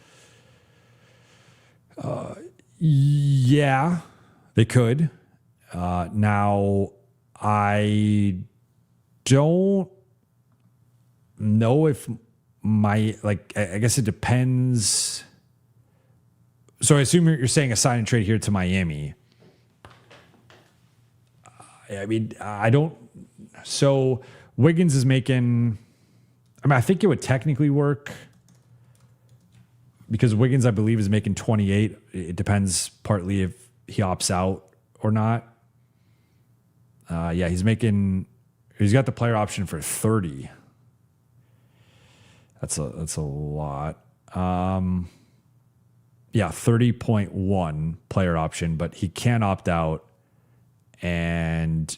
Yeah, they could. Now, I don't know if I guess it depends. So I assume you're saying a sign and trade here to Miami. I mean, I don't. So Wiggins is making, I think it would technically work because Wiggins, I believe, is making 28. It depends partly if he opts out or not. Yeah, he's got the player option for 30. That's a lot. Yeah, 30.1 player option, but he can opt out, and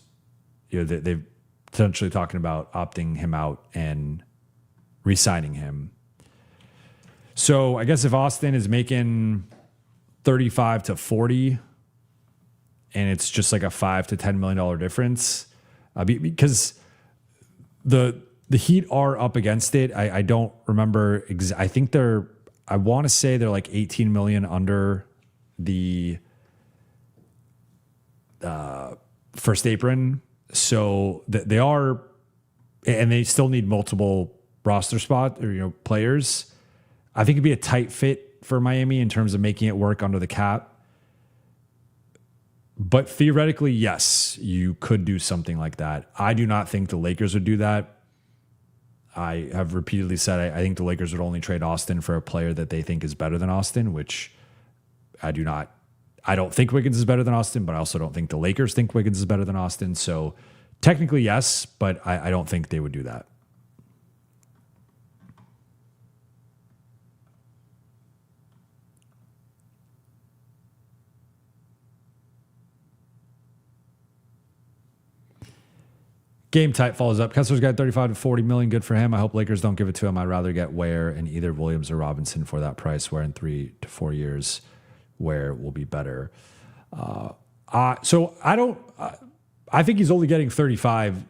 they're potentially talking about opting him out and re-signing him. So I guess if Austin is making 35 to 40, and it's just like a $5 to $10 million difference, because the Heat are up against it. I don't remember. I think I want to say they're like 18 million under the first apron. So they are, and they still need multiple roster spot or players. I think it'd be a tight fit for Miami in terms of making it work under the cap. But theoretically, yes, you could do something like that. I do not think the Lakers would do that. I have repeatedly said I think the Lakers would only trade Austin for a player that they think is better than Austin, which I do not. I don't think Wiggins is better than Austin, but I also don't think the Lakers think Wiggins is better than Austin. So technically, yes, but I don't think they would do that. Game type follows up. Kessler's got 35 to 40 million. Good for him. I hope Lakers don't give it to him. I'd rather get Ware and either Williams or Robinson for that price. Where in 3 to 4 years, Ware will be better. So I don't. I think he's only getting 35,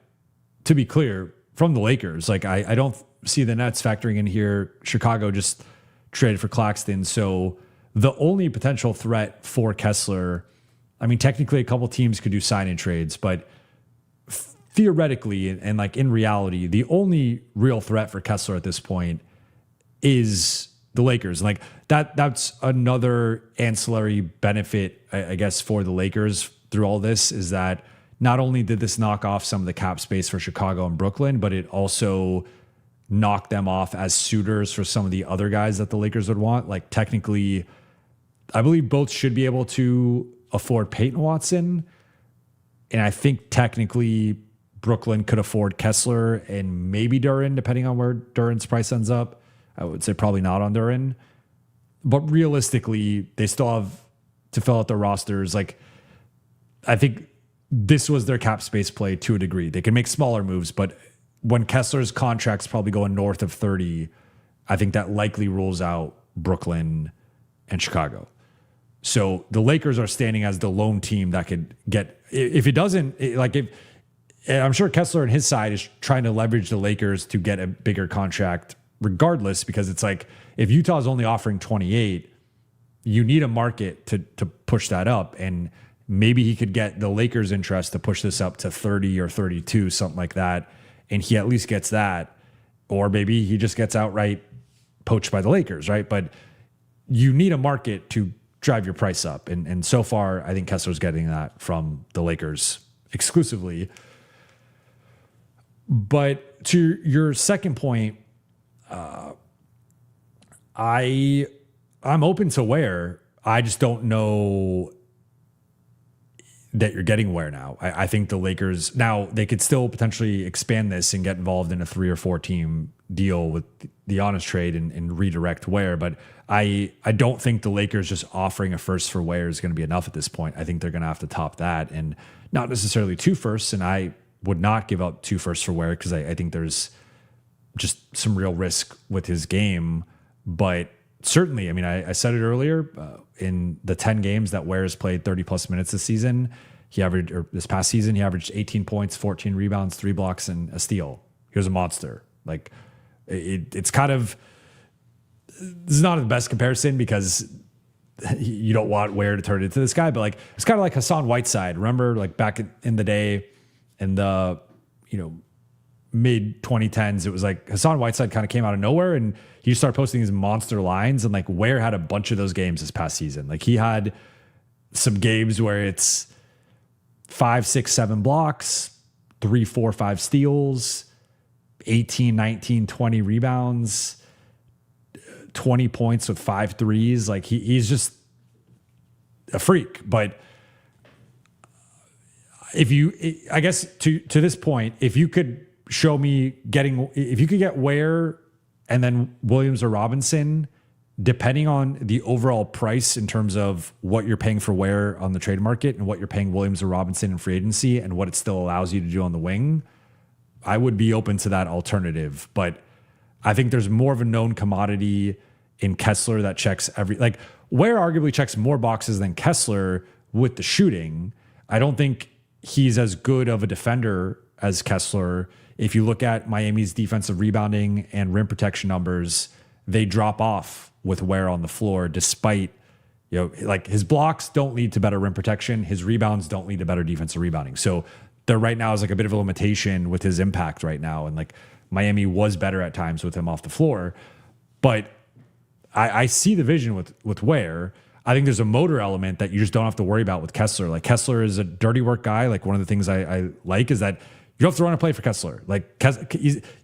to be clear, from the Lakers. Like, I don't see the Nets factoring in here. Chicago just traded for Claxton. So the only potential threat for Kessler, I mean, technically a couple teams could do sign-in trades, but theoretically and like in reality, the only real threat for Kessler at this point is the Lakers. Like that's another ancillary benefit, I guess, for the Lakers through all this, is that not only did this knock off some of the cap space for Chicago and Brooklyn, but it also knocked them off as suitors for some of the other guys that the Lakers would want. Like technically, I believe both should be able to afford Peyton Watson. And I think technically Brooklyn could afford Kessler and maybe Duren, depending on where Duren's price ends up. I would say probably not on Duren. But realistically, they still have to fill out their rosters. Like, I think this was their cap space play to a degree. They can make smaller moves, but when Kessler's contract's probably going north of 30, I think that likely rules out Brooklyn and Chicago. So the Lakers are standing as the lone team that could get, if it doesn't, I'm sure Kessler on his side is trying to leverage the Lakers to get a bigger contract regardless, because it's like, if Utah's only offering 28, you need a market to push that up. And maybe he could get the Lakers' interest to push this up to 30 or 32, something like that. And he at least gets that. Or maybe he just gets outright poached by the Lakers, right? But you need a market to drive your price up. And so far, I think Kessler's getting that from the Lakers exclusively. But to your second point, I'm open to Ware. I just don't know that you're getting Ware now. I think the Lakers, now they could still potentially expand this and get involved in a 3 or 4 team deal with the Giannis trade and redirect Ware. But I don't think the Lakers just offering a first for Ware is going to be enough at this point. I think they're going to have to top that, and not necessarily 2 firsts. And I would not give up 2 firsts for Ware, because I think there's just some real risk with his game. But certainly, I mean, I said it earlier, in the 10 games that Ware has played 30 plus minutes this season, this past season, he averaged 18 points, 14 rebounds, 3 blocks, and a steal. He was a monster. Like, it's kind of, this is not the best comparison because you don't want Ware to turn into this guy, but like, it's kind of like Hassan Whiteside. Remember, like back in the day, in the, mid 2010s, it was like Hassan Whiteside kind of came out of nowhere and he started posting these monster lines, and like Ware had a bunch of those games this past season. Like, he had some games where it's 5, 6, 7 blocks, 3, 4, 5 steals, 18, 19, 20 rebounds, 20 points with 5 threes. Like, he's just a freak. But I guess to this point, if you could show me if you could get Ware and then Williams or Robinson, depending on the overall price in terms of what you're paying for Ware on the trade market and what you're paying Williams or Robinson in free agency and what it still allows you to do on the wing, I would be open to that alternative. But I think there's more of a known commodity in Kessler that checks Ware arguably checks more boxes than Kessler with the shooting. I don't think he's as good of a defender as Kessler. If you look at Miami's defensive rebounding and rim protection numbers, they drop off with Ware on the floor, despite, like, his blocks don't lead to better rim protection. His rebounds don't lead to better defensive rebounding. So there right now is like a bit of a limitation with his impact right now. And like, Miami was better at times with him off the floor, but I see the vision with Ware. I think there's a motor element that you just don't have to worry about with Kessler. Like, Kessler is a dirty work guy. Like, one of the things I like is that you don't have to run a play for Kessler. Like,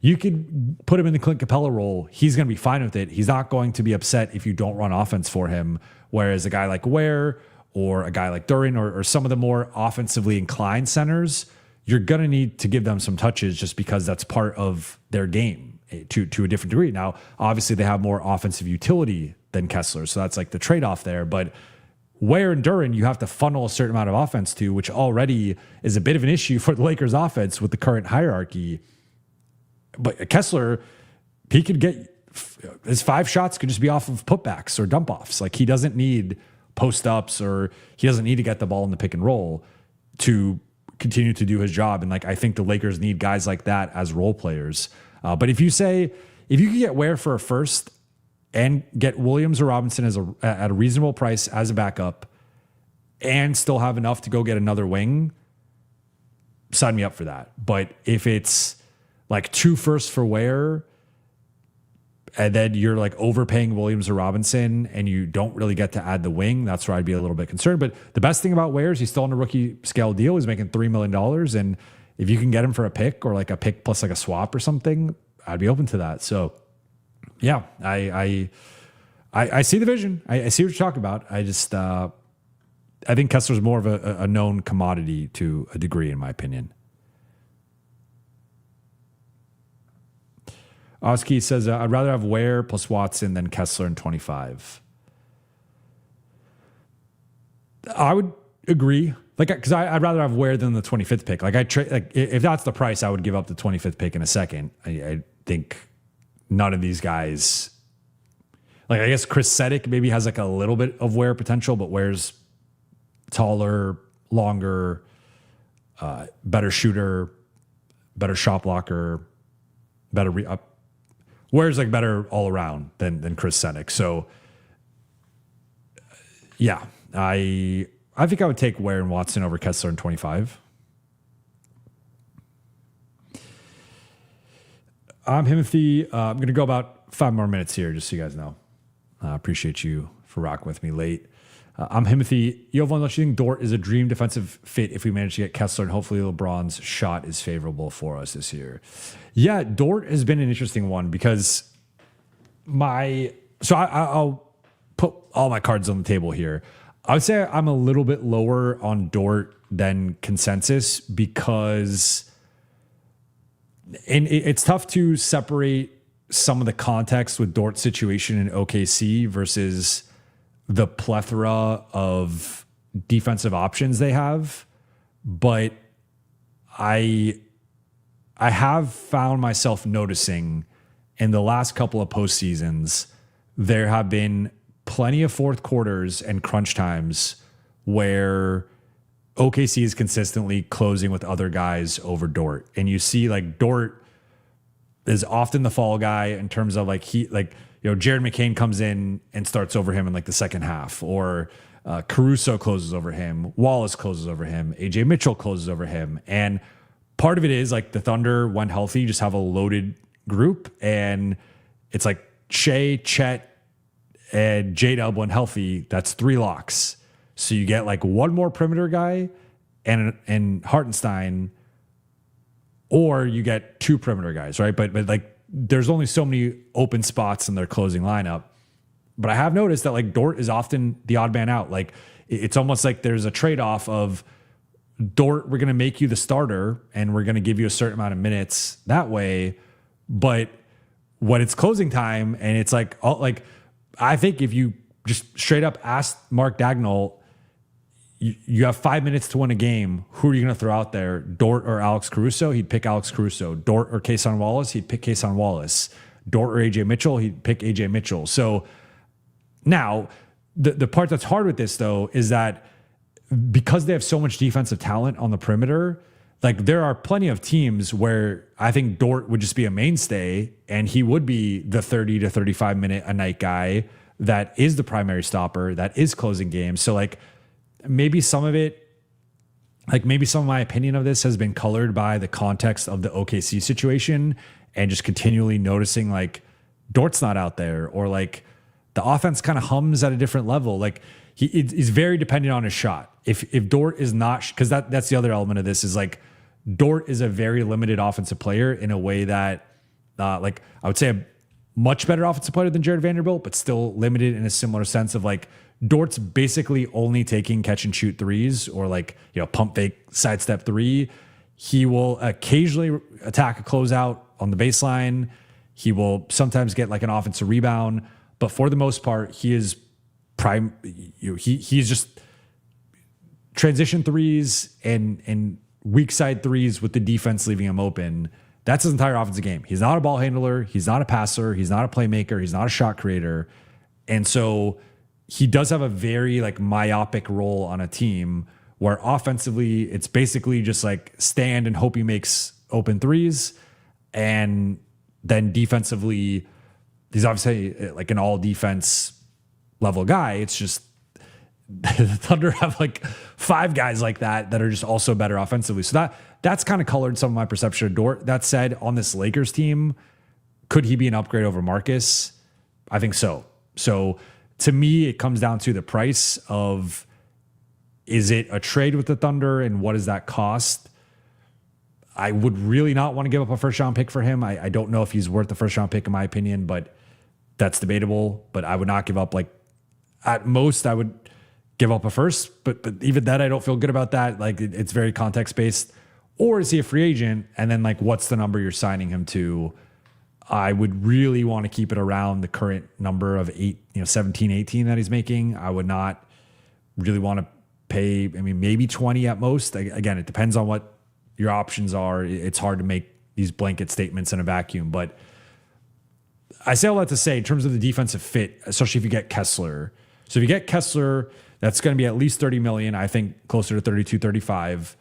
you could put him in the Clint Capella role. He's going to be fine with it. He's not going to be upset if you don't run offense for him. Whereas a guy like Ware or a guy like Duren or some of the more offensively inclined centers, you're going to need to give them some touches just because that's part of their game to a different degree. Now, obviously, they have more offensive utility than Kessler, so that's like the trade-off there. But Ware and Duren, you have to funnel a certain amount of offense to, which already is a bit of an issue for the Lakers offense with the current hierarchy. But Kessler, he could get, his 5 shots could just be off of putbacks or dump offs. Like, he doesn't need post ups, or he doesn't need to get the ball in the pick and roll to continue to do his job. And like, I think the Lakers need guys like that as role players. But if you can get Ware for a first and get Williams or Robinson at a reasonable price as a backup and still have enough to go get another wing, sign me up for that. But if it's like 2 firsts for Ware and then you're like overpaying Williams or Robinson and you don't really get to add the wing, that's where I'd be a little bit concerned. But the best thing about Ware is he's still on a rookie scale deal. He's making $3 million. And if you can get him for a pick or like a pick plus like a swap or something, I'd be open to that. So yeah, I see the vision. I see what you're talking about. I just, I think Kessler's more of a known commodity to a degree, in my opinion. Oski says, I'd rather have Ware plus Watson than Kessler in 25. I would agree. Like, because I'd rather have Ware than the 25th pick. Like, if that's the price, I would give up the 25th pick in a second. I think none of these guys, like, I guess Chris Seddick maybe has like a little bit of Ware potential, but Ware's taller, longer, better shooter, better shot blocker, better Ware's like better all around than Chris Seddick. So yeah, I think I would take Ware and Watson over Kessler in 25. I'm Timothy. I'm going to go about 5 more minutes here, just so you guys know. I appreciate you for rocking with me late. I'm Timothy. Jovan, don't you think Dort is a dream defensive fit if we manage to get Kessler, and hopefully LeBron's shot is favorable for us this year? Yeah, Dort has been an interesting one because I'll put all my cards on the table here. I would say I'm a little bit lower on Dort than consensus because it's tough to separate some of the context with Dort's situation in OKC versus the plethora of defensive options they have. But I have found myself noticing in the last couple of postseasons, there have been plenty of fourth quarters and crunch times where OKC is consistently closing with other guys over Dort. And you see like Dort is often the fall guy in terms of like Jared McCain comes in and starts over him in like the second half, or Caruso closes over him, Wallace closes over him, AJ Mitchell closes over him. And part of it is like the Thunder, when healthy, just have a loaded group, and it's like Shea, Chet, and J-Dub when healthy, that's 3 locks. So you get like one more perimeter guy and Hartenstein, or you get 2 perimeter guys, right? But like there's only so many open spots in their closing lineup. But I have noticed that like Dort is often the odd man out. Like it's almost like there's a trade-off of Dort, we're going to make you the starter and we're going to give you a certain amount of minutes that way. But when it's closing time and it's like, I think if you just straight up ask Mark Dagnall, you have 5 minutes to win a game, who are you going to throw out there? Dort or Alex Caruso? He'd pick Alex Caruso. Dort or Kayson Wallace? He'd pick Kayson Wallace. Dort or AJ Mitchell? He'd pick AJ Mitchell. So now the part that's hard with this though is that because they have so much defensive talent on the perimeter, like there are plenty of teams where I think Dort would just be a mainstay and he would be the 30 to 35 minute a night guy that is the primary stopper, that is closing games. So like maybe some of my opinion of this has been colored by the context of the OKC situation and just continually noticing like Dort's not out there, or like the offense kind of hums at a different level. Like he's very dependent on his shot. If Dort is not, because that's the other element of this is like Dort is a very limited offensive player in a way that like I would say a much better offensive player than Jared Vanderbilt, but still limited in a similar sense of like Dort's basically only taking catch and shoot threes or like, pump fake sidestep 3. He will occasionally attack a closeout on the baseline. He will sometimes get like an offensive rebound, but for the most part, he is prime. He's just transition threes and weak side threes with the defense leaving him open. That's his entire offensive game. He's not a ball handler. He's not a passer. He's not a playmaker. He's not a shot creator. And so he does have a very like myopic role on a team where offensively it's basically just like stand and hope he makes open threes. And then defensively, he's obviously like an all defense level guy. It's just the Thunder have like 5 guys like that are just also better offensively. So that's kind of colored some of my perception of Dort. That said, on this Lakers team, could he be an upgrade over Marcus? I think so. So to me, it comes down to the price of, is it a trade with the Thunder and what does that cost? I would really not want to give up a first round pick for him. I don't know if he's worth the first round pick in my opinion, but that's debatable. But I would not give up, like, at most I would give up a first, but even that, I don't feel good about that. Like, it's very context based. Or is he a free agent? And then, like, what's the number you're signing him to? I would really want to keep it around the current number of 17, 18 that he's making. I would not really want to pay, maybe 20 at most. Again, it depends on what your options are. It's hard to make these blanket statements in a vacuum, but I say all that to say, in terms of the defensive fit, especially if you get Kessler. So if you get Kessler, that's going to be at least 30 million. I think closer to 32, 35.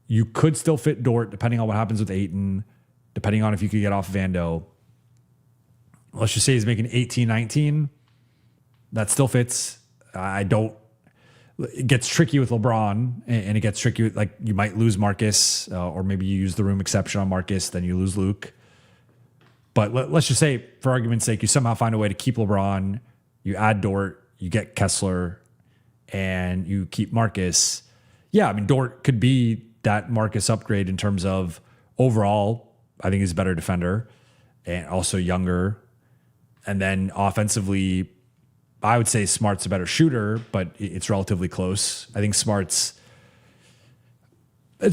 You could still fit Dort depending on what happens with Ayton, depending on if you could get off Vando. Let's just say he's making 18, 19. That still fits. It gets tricky with LeBron, and it gets tricky with, like, you might lose Marcus, or maybe you use the room exception on Marcus, then you lose Luke. But let's just say, for argument's sake, you somehow find a way to keep LeBron, you add Dort, you get Kessler, and you keep Marcus. Yeah, Dort could be that Marcus upgrade in terms of overall. I think he's a better defender and also younger. And then offensively, I would say Smart's a better shooter, but it's relatively close. I think it's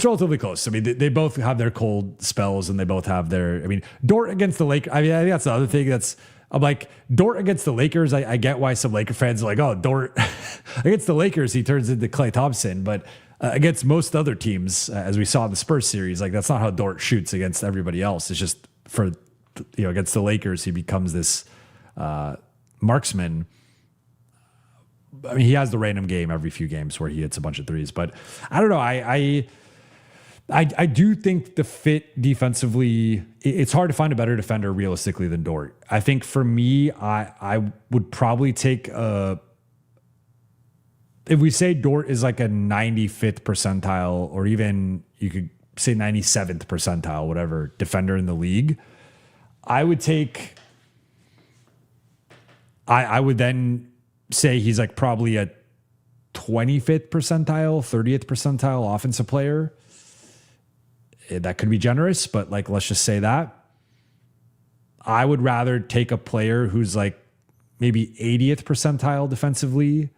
relatively close. They both have their cold spells and they both have their, Dort against the Lakers. I think that's the other thing I'm like, Dort against the Lakers. I get why some Laker fans are like, oh, Dort against the Lakers, he turns into Klay Thompson. But against most other teams, as we saw in the Spurs series, like, that's not how Dort shoots against everybody else. It's just against the Lakers, he becomes this marksman. He has the random game every few games where he hits a bunch of threes, but I don't know. I do think the fit defensively, it's hard to find a better defender realistically than Dort. I think for me, I would probably take if we say Dort is like a 95th percentile, or even you could say 97th percentile, whatever, defender in the league, I would then say he's like probably a 25th percentile, 30th percentile offensive player. That could be generous, but like, let's just say that. I would rather take a player who's like maybe 80th percentile defensively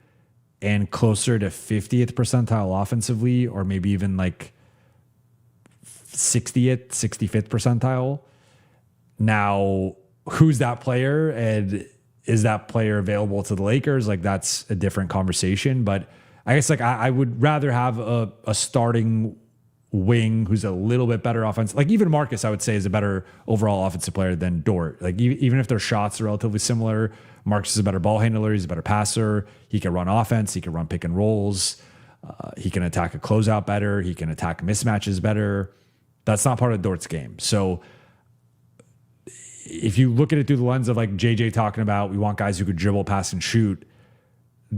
and closer to 50th percentile offensively, or maybe even like 60th, 65th percentile. Now, who's that player, and is that player available to the Lakers? Like, that's a different conversation. But I guess, like, I would rather have a starting wing who's a little bit better offense. Like, even Marcus, I would say, is a better overall offensive player than Dort. Like, even if their shots are relatively similar, Marcus is a better ball handler. He's a better passer. He can run offense. He can run pick and rolls. He can attack a closeout better. He can attack mismatches better. That's not part of Dort's game. So if you look at it through the lens of, like, JJ talking about, we want guys who could dribble, pass, and shoot,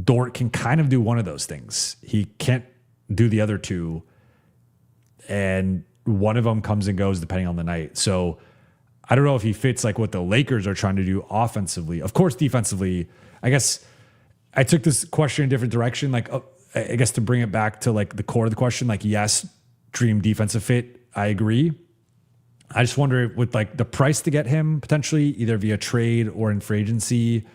Dort can kind of do one of those things. He can't do the other two. And one of them comes and goes depending on the night. So I don't know if he fits like what the Lakers are trying to do offensively. Of course, defensively, I guess I took this question in a different direction. Like, I guess to bring it back to like the core of the question, like, yes, dream defensive fit. I agree. I just wonder with like the price to get him potentially either via trade or in free agency,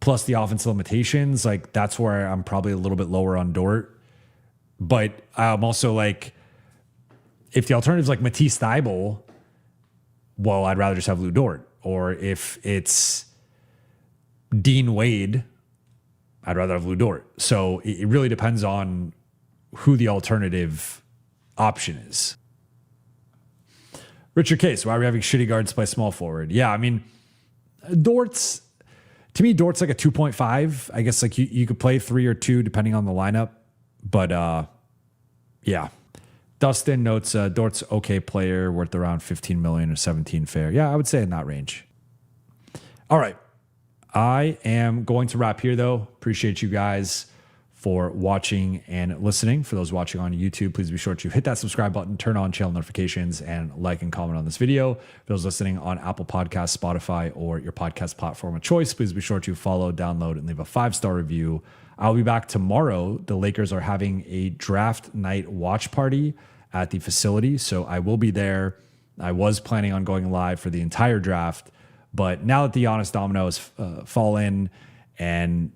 plus the offensive limitations, like that's where I'm probably a little bit lower on Dort. But I'm also like, if the alternative is like Matisse Thybulle, well, I'd rather just have Lou Dort. Or if it's Dean Wade, I'd rather have Lou Dort. So it really depends on who the alternative option is. Richard Case, why are we having shitty guards play small forward? Yeah, I mean, Dort's like a 2.5. I guess like you could play 3 or 2 depending on the lineup. But Yeah. Dustin notes Dort's okay player worth around 15 million or 17 fair. Yeah, I would say in that range. All right. I am going to wrap here, though. Appreciate you guys for watching and listening. For those watching on YouTube, please be sure to hit that subscribe button, turn on channel notifications, and like and comment on this video. For those listening on Apple Podcasts, Spotify, or your podcast platform of choice, please be sure to follow, download, and leave a 5-star review. I'll be back tomorrow. The Lakers are having a draft night watch party at the facility, so I will be there. I was planning on going live for the entire draft, but now that the Giannis domino has fallen, and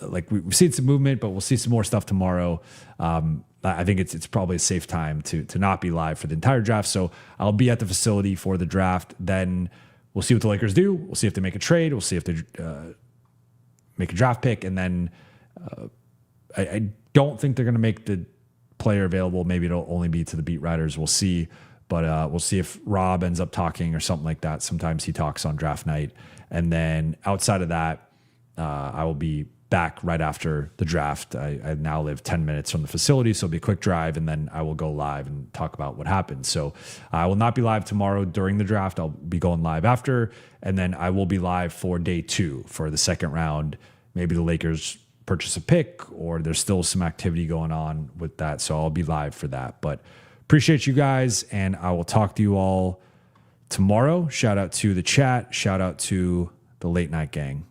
like we've seen some movement, but we'll see some more stuff tomorrow. I think it's probably a safe time to not be live for the entire draft. So I'll be at the facility for the draft. Then we'll see what the Lakers do. We'll see if they make a trade. We'll see if they make a draft pick. And then I don't think they're going to make the player available. Maybe it'll only be to the beat writers. We'll see. But we'll see if Rob ends up talking or something like that. Sometimes he talks on draft night. And then outside of that, I will be back right after the draft. I now live 10 minutes from the facility, so it'll be a quick drive, and then I will go live and talk about what happened. So I will not be live tomorrow during the draft. I'll be going live after, and then I will be live for day 2 for the second round. Maybe the Lakers purchase a pick, or there's still some activity going on with that, so I'll be live for that. But appreciate you guys, and I will talk to you all tomorrow. Shout out to the chat. Shout out to the Late Night Gang.